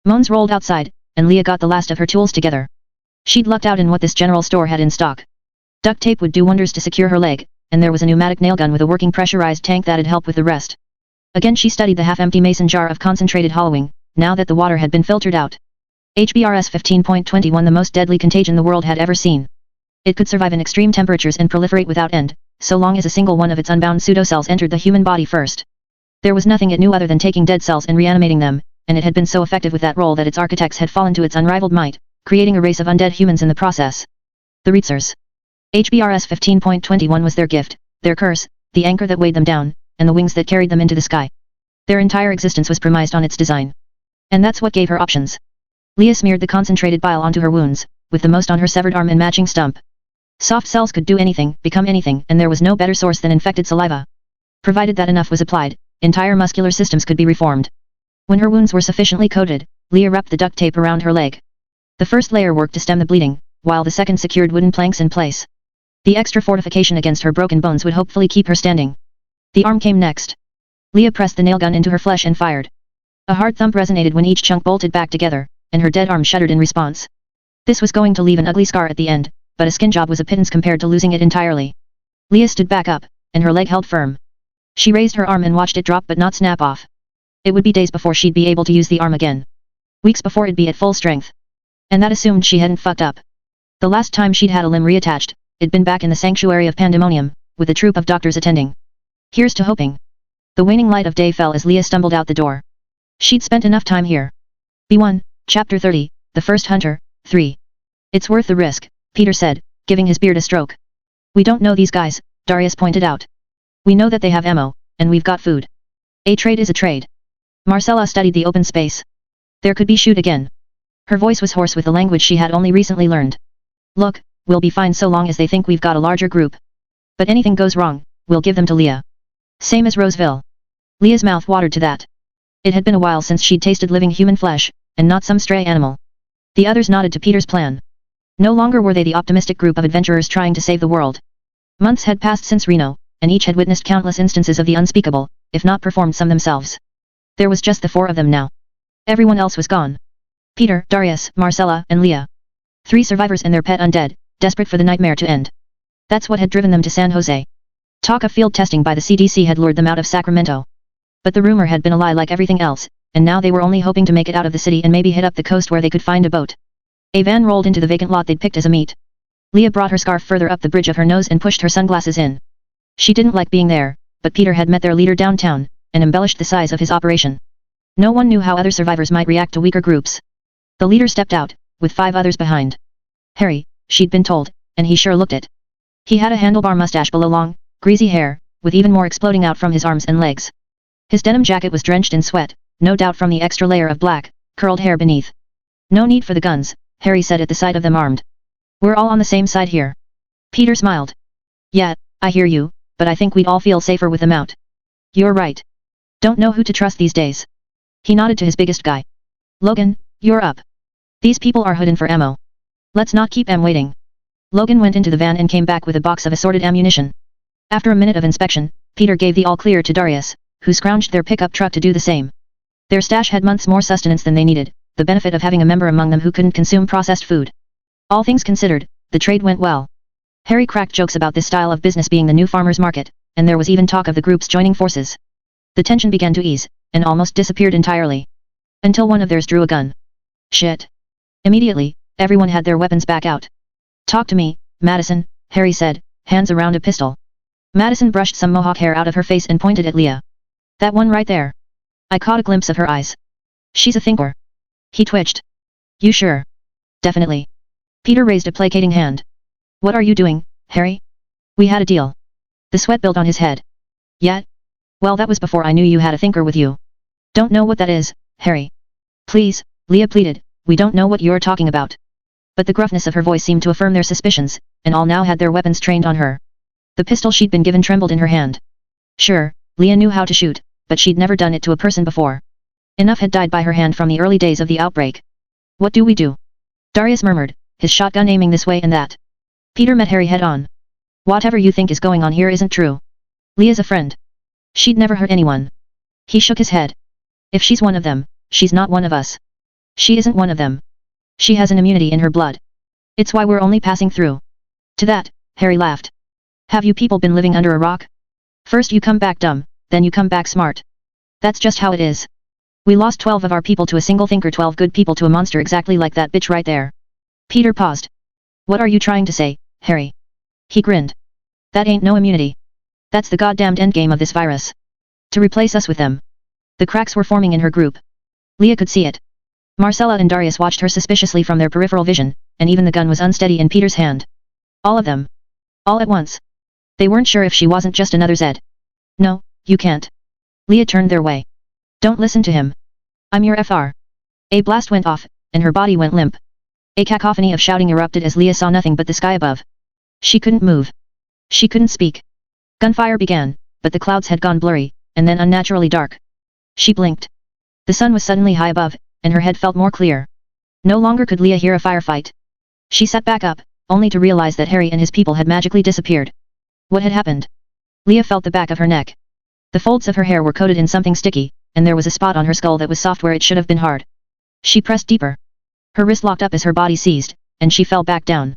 Moans rolled outside, and Leah got the last of her tools together. She'd lucked out in what this general store had in stock. Duct tape would do wonders to secure her leg, and there was a pneumatic nail gun with a working pressurized tank that'd help with the rest. Again she studied the half-empty mason jar of concentrated hollowing, now that the water had been filtered out. HBRS 15.21 the most deadly contagion the world had ever seen. It could survive in extreme temperatures and proliferate without end, so long as a single one of its unbound pseudocells entered the human body first. There was nothing it knew other than taking dead cells and reanimating them, and it had been so effective with that role that its architects had fallen to its unrivaled might, creating a race of undead humans in the process. The Reitsers. HBRS 15.21 was their gift, their curse, the anchor that weighed them down, and the wings that carried them into the sky. Their entire existence was premised on its design. And that's what gave her options. Leah smeared the concentrated bile onto her wounds, with the most on her severed arm and matching stump. Soft cells could do anything, become anything, and there was no better source than infected saliva. Provided that enough was applied, entire muscular systems could be reformed. When her wounds were sufficiently coated, Leah wrapped the duct tape around her leg. The first layer worked to stem the bleeding, while the second secured wooden planks in place. The extra fortification against her broken bones would hopefully keep her standing. The arm came next. Leah pressed the nail gun into her flesh and fired. A hard thump resonated when each chunk bolted back together, and her dead arm shuddered in response. This was going to leave an ugly scar at the end, but a skin job was a pittance compared to losing it entirely. Leah stood back up, and her leg held firm. She raised her arm and watched it drop but not snap off. It would be days before she'd be able to use the arm again. Weeks before it'd be at full strength. And that assumed she hadn't fucked up. The last time she'd had a limb reattached, it'd been back in the sanctuary of Pandemonium, with a troop of doctors attending. Here's to hoping. The waning light of day fell as Leah stumbled out the door. She'd spent enough time here. B1, Chapter 30, The First Hunter, 3. It's worth the risk, Peter said, giving his beard a stroke. We don't know these guys, Darius pointed out. We know that they have ammo, and we've got food. A trade is a trade. Marcella studied the open space. There could be shoot again. Her voice was hoarse with the language she had only recently learned. Look, we'll be fine so long as they think we've got a larger group. But anything goes wrong, we'll give them to Leah. Same as Roseville. Leah's mouth watered to that. It had been a while since she'd tasted living human flesh, and not some stray animal. The others nodded to Peter's plan. No longer were they the optimistic group of adventurers trying to save the world. Months had passed since Reno, and each had witnessed countless instances of the unspeakable, if not performed some themselves. There was just the four of them now. Everyone else was gone. Peter, Darius, Marcella, and Leah. 3 survivors and their pet undead, desperate for the nightmare to end. That's what had driven them to San Jose. Talk of field testing by the CDC had lured them out of Sacramento. But the rumor had been a lie like everything else, and now they were only hoping to make it out of the city and maybe hit up the coast where they could find a boat. A van rolled into the vacant lot they'd picked as a meet. Leah brought her scarf further up the bridge of her nose and pushed her sunglasses in. She didn't like being there, but Peter had met their leader downtown, and embellished the size of his operation. No one knew how other survivors might react to weaker groups. The leader stepped out, with 5 others behind. Harry, she'd been told, and he sure looked it. He had a handlebar mustache below long, greasy hair, with even more exploding out from his arms and legs. His denim jacket was drenched in sweat, no doubt from the extra layer of black, curled hair beneath. No need for the guns, Harry said at the sight of them armed. We're all on the same side here. Peter smiled. Yeah, I hear you, but I think we'd all feel safer with them out. You're right. Don't know who to trust these days. He nodded to his biggest guy. Logan, you're up. These people are hidden for ammo. Let's not keep them waiting. Logan went into the van and came back with a box of assorted ammunition. After a minute of inspection, Peter gave the all-clear to Darius, who scrounged their pickup truck to do the same. Their stash had months more sustenance than they needed, the benefit of having a member among them who couldn't consume processed food. All things considered, the trade went well. Harry cracked jokes about this style of business being the new farmer's market, and there was even talk of the groups joining forces. The tension began to ease, and almost disappeared entirely. Until one of theirs drew a gun. Shit. Immediately, everyone had their weapons back out. Talk to me, Madison, Harry said, hands around a pistol. Madison brushed some mohawk hair out of her face and pointed at Leah. That one right there. I caught a glimpse of her eyes. She's a thinker. He twitched. You sure? Definitely. Peter raised a placating hand. What are you doing, Harry? We had a deal. The sweat built on his head. Yet? Well, that was before I knew you had a thinker with you. Don't know what that is, Harry. Please, Leah pleaded, we don't know what you're talking about. But the gruffness of her voice seemed to affirm their suspicions, and all now had their weapons trained on her. The pistol she'd been given trembled in her hand. Sure, Leah knew how to shoot, but she'd never done it to a person before. Enough had died by her hand from the early days of the outbreak. What do we do? Darius murmured, his shotgun aiming this way and that. Peter met Harry head on. Whatever you think is going on here isn't true. Leah's a friend. She'd never hurt anyone. He shook his head. If she's one of them, she's not one of us. She isn't one of them. She has an immunity in her blood. It's why we're only passing through. To that, Harry laughed. Have you people been living under a rock? First you come back dumb, then you come back smart. That's just how it is. We lost 12 of our people to a single thinker, 12 good people to a monster exactly like that bitch right there. Peter paused. What are you trying to say, Harry? He grinned. That ain't no immunity. That's the goddamned endgame of this virus. To replace us with them. The cracks were forming in her group. Leah could see it. Marcella and Darius watched her suspiciously from their peripheral vision, and even the gun was unsteady in Peter's hand. All of them. All at once. They weren't sure if she wasn't just another Zed. No, you can't. Leah turned their way. Don't listen to him. I'm your FR. A blast went off, and her body went limp. A cacophony of shouting erupted as Leah saw nothing but the sky above. She couldn't move. She couldn't speak. Gunfire began, but the clouds had gone blurry, and then unnaturally dark. She blinked. The sun was suddenly high above, and her head felt more clear. No longer could Leah hear a firefight. She sat back up, only to realize that Harry and his people had magically disappeared. What had happened? Leah felt the back of her neck. The folds of her hair were coated in something sticky, and there was a spot on her skull that was soft where it should have been hard. She pressed deeper. Her wrist locked up as her body seized, and she fell back down.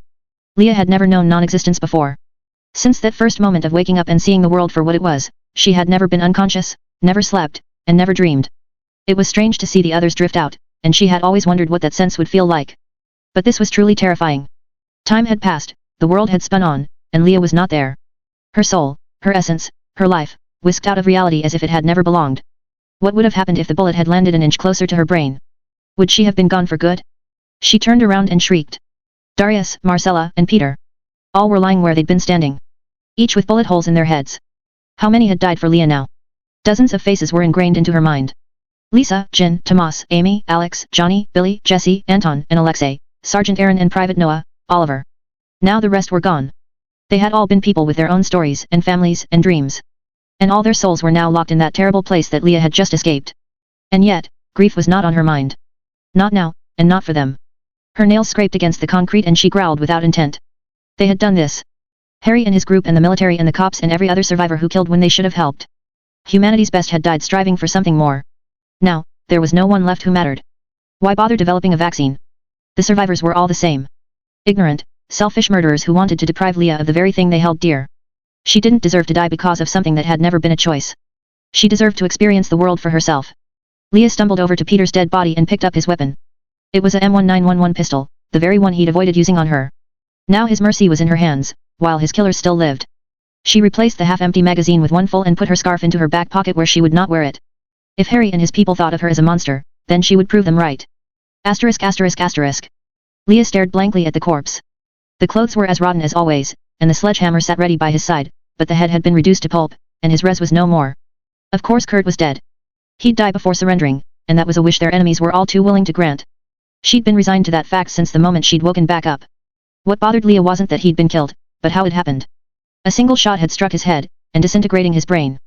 Leah had never known non-existence before. Since that first moment of waking up and seeing the world for what it was, she had never been unconscious, never slept, and never dreamed. It was strange to see the others drift out, and she had always wondered what that sense would feel like. But this was truly terrifying. Time had passed, the world had spun on, and Leah was not there. Her soul, her essence, her life, whisked out of reality as if it had never belonged. What would have happened if the bullet had landed an inch closer to her brain? Would she have been gone for good? She turned around and shrieked. Darius, Marcella, and Peter. All were lying where they'd been standing. Each with bullet holes in their heads. How many had died for Leah now? Dozens of faces were ingrained into her mind. Lisa, Jin, Tomas, Amy, Alex, Johnny, Billy, Jesse, Anton, and Alexei, Sergeant Aaron and Private Noah, Oliver. Now the rest were gone. They had all been people with their own stories and families and dreams. And all their souls were now locked in that terrible place that Leah had just escaped. And yet, grief was not on her mind. Not now, and not for them. Her nails scraped against the concrete and she growled without intent. They had done this. Harry and his group and the military and the cops and every other survivor who killed when they should have helped. Humanity's best had died striving for something more. Now, there was no one left who mattered. Why bother developing a vaccine? The survivors were all the same. Ignorant, selfish murderers who wanted to deprive Leah of the very thing they held dear. She didn't deserve to die because of something that had never been a choice. She deserved to experience the world for herself. Leah stumbled over to Peter's dead body and picked up his weapon. It was a M1911 pistol, the very one he'd avoided using on her. Now his mercy was in her hands, while his killers still lived. She replaced the half-empty magazine with one full and put her scarf into her back pocket where she would not wear it. If Harry and his people thought of her as a monster, then she would prove them right. Asterisk asterisk asterisk. Leah stared blankly at the corpse. The clothes were as rotten as always, and the sledgehammer sat ready by his side, but the head had been reduced to pulp, and his res was no more. Of course Kurt was dead. He'd die before surrendering, and that was a wish their enemies were all too willing to grant. She'd been resigned to that fact since the moment she'd woken back up. What bothered Leah wasn't that he'd been killed, but how it happened. A single shot had struck his head, and disintegrating his brain.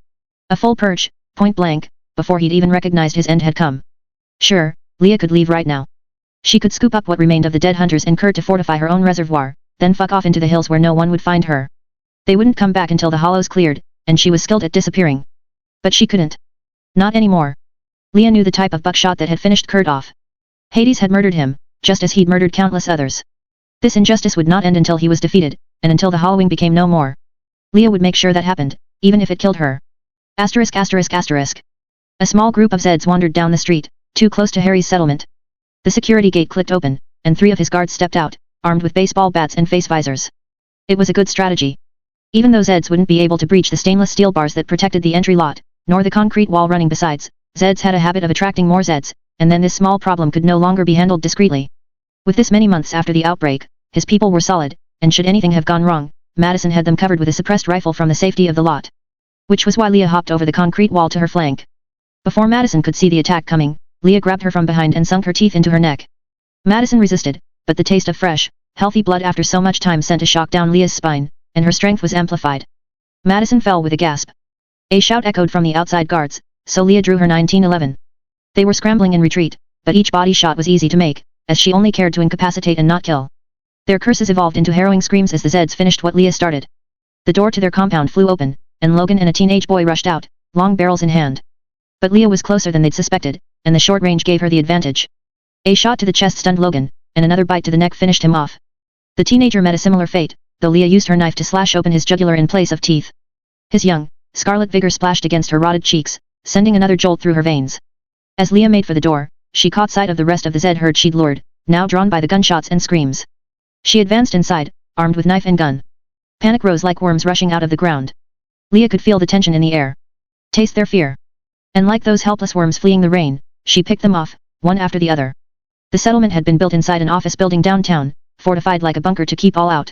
A full purge, point blank, before he'd even recognized his end had come. Sure, Leah could leave right now. She could scoop up what remained of the dead hunters and Kurt to fortify her own reservoir, then fuck off into the hills where no one would find her. They wouldn't come back until the hollows cleared, and she was skilled at disappearing. But she couldn't. Not anymore. Leah knew the type of buckshot that had finished Kurt off. Hades had murdered him, just as he'd murdered countless others. This injustice would not end until he was defeated, and until the hollowing became no more. Leah would make sure that happened, even if it killed her. Asterisk asterisk asterisk. A small group of Zeds wandered down the street, too close to Harry's settlement. The security gate clicked open, and 3 of his guards stepped out, armed with baseball bats and face visors. It was a good strategy. Even though Zeds wouldn't be able to breach the stainless steel bars that protected the entry lot, nor the concrete wall running besides, Zeds had a habit of attracting more Zeds, and then this small problem could no longer be handled discreetly. With this many months after the outbreak, his people were solid, and should anything have gone wrong, Madison had them covered with a suppressed rifle from the safety of the lot. Which was why Leah hopped over the concrete wall to her flank. Before Madison could see the attack coming, Leah grabbed her from behind and sunk her teeth into her neck. Madison resisted, but the taste of fresh, healthy blood after so much time sent a shock down Leah's spine, and her strength was amplified. Madison fell with a gasp. A shout echoed from the outside guards, so Leah drew her 1911. They were scrambling in retreat, but each body shot was easy to make, as she only cared to incapacitate and not kill. Their curses evolved into harrowing screams as the Zeds finished what Leah started. The door to their compound flew open, and Logan and a teenage boy rushed out, long barrels in hand. But Leah was closer than they'd suspected, and the short range gave her the advantage. A shot to the chest stunned Logan, and another bite to the neck finished him off. The teenager met a similar fate, though Leah used her knife to slash open his jugular in place of teeth. His young, scarlet vigor splashed against her rotted cheeks, sending another jolt through her veins. As Leah made for the door, she caught sight of the rest of the Zed herd she'd lured, now drawn by the gunshots and screams. She advanced inside, armed with knife and gun. Panic rose like worms rushing out of the ground. Leah could feel the tension in the air. Taste their fear. And like those helpless worms fleeing the rain, she picked them off, one after the other. The settlement had been built inside an office building downtown, fortified like a bunker to keep all out.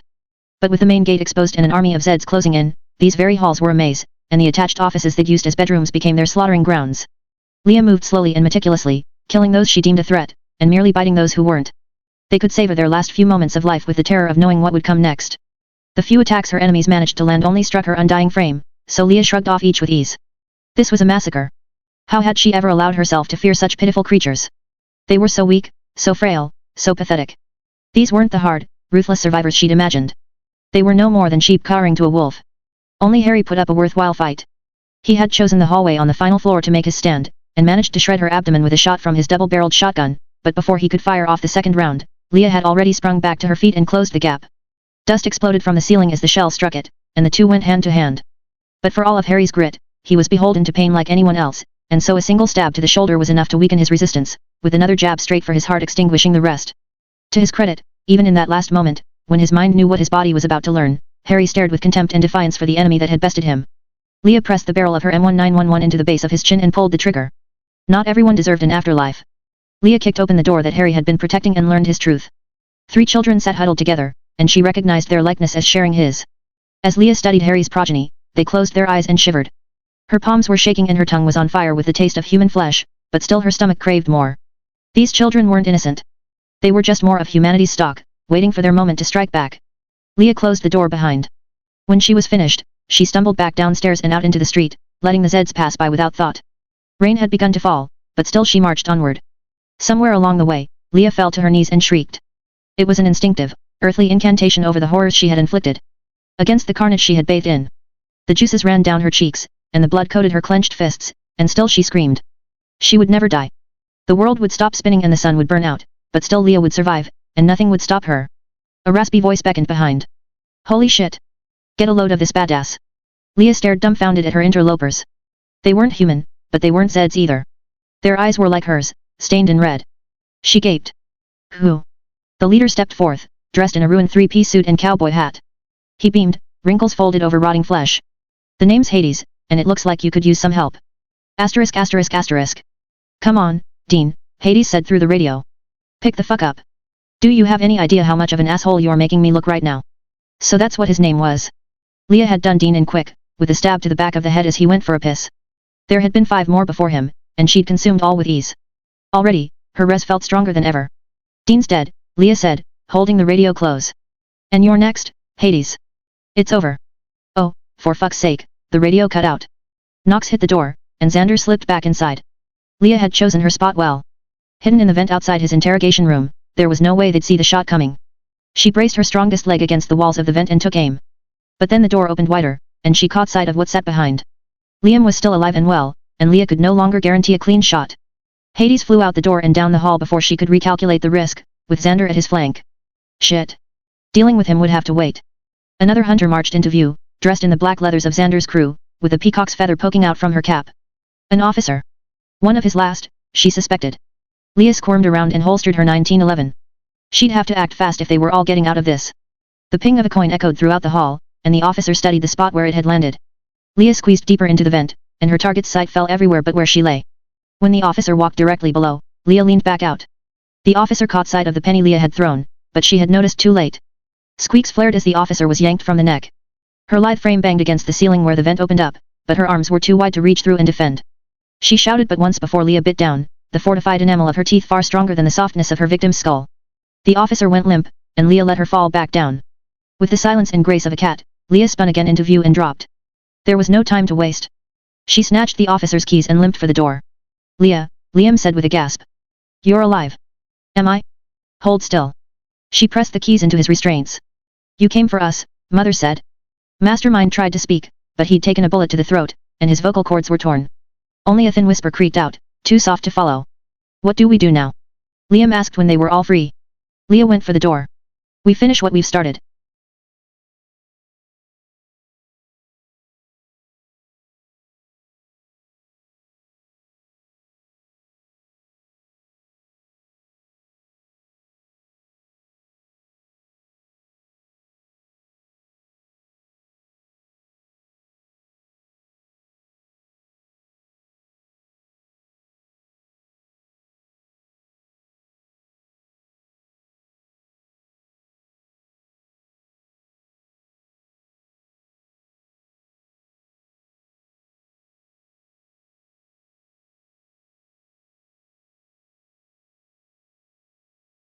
But with the main gate exposed and an army of Zeds closing in, these very halls were a maze, and the attached offices they'd used as bedrooms became their slaughtering grounds. Leah moved slowly and meticulously, killing those she deemed a threat, and merely biting those who weren't. They could savor their last few moments of life with the terror of knowing what would come next. The few attacks her enemies managed to land only struck her undying frame, so Leah shrugged off each with ease. This was a massacre. How had she ever allowed herself to fear such pitiful creatures? They were so weak, so frail, so pathetic. These weren't the hard, ruthless survivors she'd imagined. They were no more than sheep cowering to a wolf. Only Harry put up a worthwhile fight. He had chosen the hallway on the final floor to make his stand, and managed to shred her abdomen with a shot from his double-barreled shotgun, but before he could fire off the second round, Leah had already sprung back to her feet and closed the gap. Dust exploded from the ceiling as the shell struck it, and the two went hand to hand. But for all of Harry's grit, he was beholden to pain like anyone else, and so a single stab to the shoulder was enough to weaken his resistance, with another jab straight for his heart extinguishing the rest. To his credit, even in that last moment, when his mind knew what his body was about to learn, Harry stared with contempt and defiance for the enemy that had bested him. Leah pressed the barrel of her M1911 into the base of his chin and pulled the trigger. Not everyone deserved an afterlife. Leah kicked open the door that Harry had been protecting and learned his truth. 3 children sat huddled together, and she recognized their likeness as sharing his. As Leah studied Harry's progeny, they closed their eyes and shivered. Her palms were shaking and her tongue was on fire with the taste of human flesh, but still her stomach craved more. These children weren't innocent. They were just more of humanity's stock, waiting for their moment to strike back. Leah closed the door behind. When she was finished, she stumbled back downstairs and out into the street, letting the Zeds pass by without thought. Rain had begun to fall, but still she marched onward. Somewhere along the way, Leah fell to her knees and shrieked. It was an instinctive, earthly incantation over the horrors she had inflicted. Against the carnage she had bathed in. The juices ran down her cheeks, and the blood coated her clenched fists, and still she screamed. She would never die. The world would stop spinning and the sun would burn out, but still Leah would survive, and nothing would stop her. A raspy voice beckoned behind. Holy shit! Get a load of this badass. Leah stared dumbfounded at her interlopers. They weren't human, but they weren't Zeds either. Their eyes were like hers, stained in red. She gaped. Who? The leader stepped forth, dressed in a ruined 3-piece suit and cowboy hat. He beamed, wrinkles folded over rotting flesh. The name's Hades, and it looks like you could use some help. Asterisk asterisk asterisk. Come on, Dean, Hades said through the radio. Pick the fuck up. Do you have any idea how much of an asshole you're making me look right now? So that's what his name was. Leah had done Dean in quick, with a stab to the back of the head as he went for a piss. There had been 5 more before him, and she'd consumed all with ease. Already, her res felt stronger than ever. Dean's dead, Leah said, holding the radio close. And you're next, Hades. It's over. Oh, for fuck's sake, the radio cut out. Knox hit the door, and Xander slipped back inside. Leah had chosen her spot well. Hidden in the vent outside his interrogation room, there was no way they'd see the shot coming. She braced her strongest leg against the walls of the vent and took aim. But then the door opened wider, and she caught sight of what sat behind. Liam was still alive and well, and Leah could no longer guarantee a clean shot. Hades flew out the door and down the hall before she could recalculate the risk, with Xander at his flank. Shit. Dealing with him would have to wait. Another hunter marched into view, dressed in the black leathers of Xander's crew, with a peacock's feather poking out from her cap. An officer. One of his last, she suspected. Leah squirmed around and holstered her 1911. She'd have to act fast if they were all getting out of this. The ping of a coin echoed throughout the hall, and the officer studied the spot where it had landed. Leah squeezed deeper into the vent, and her target's sight fell everywhere but where she lay. When the officer walked directly below, Leah leaned back out. The officer caught sight of the penny Leah had thrown, but she had noticed too late. Squeaks flared as the officer was yanked from the neck. Her lithe frame banged against the ceiling where the vent opened up, but her arms were too wide to reach through and defend. She shouted but once before Leah bit down, the fortified enamel of her teeth far stronger than the softness of her victim's skull. The officer went limp, and Leah let her fall back down. With the silence and grace of a cat, Leah spun again into view and dropped. There was no time to waste. She snatched the officer's keys and limped for the door. Leah, Liam said with a gasp. You're alive. Am I? Hold still. She pressed the keys into his restraints. You came for us, Mother said. Mastermind tried to speak, but he'd taken a bullet to the throat, and his vocal cords were torn. Only a thin whisper creaked out, too soft to follow. What do we do now? Liam asked when they were all free. Leah went for the door. We finish what we've started.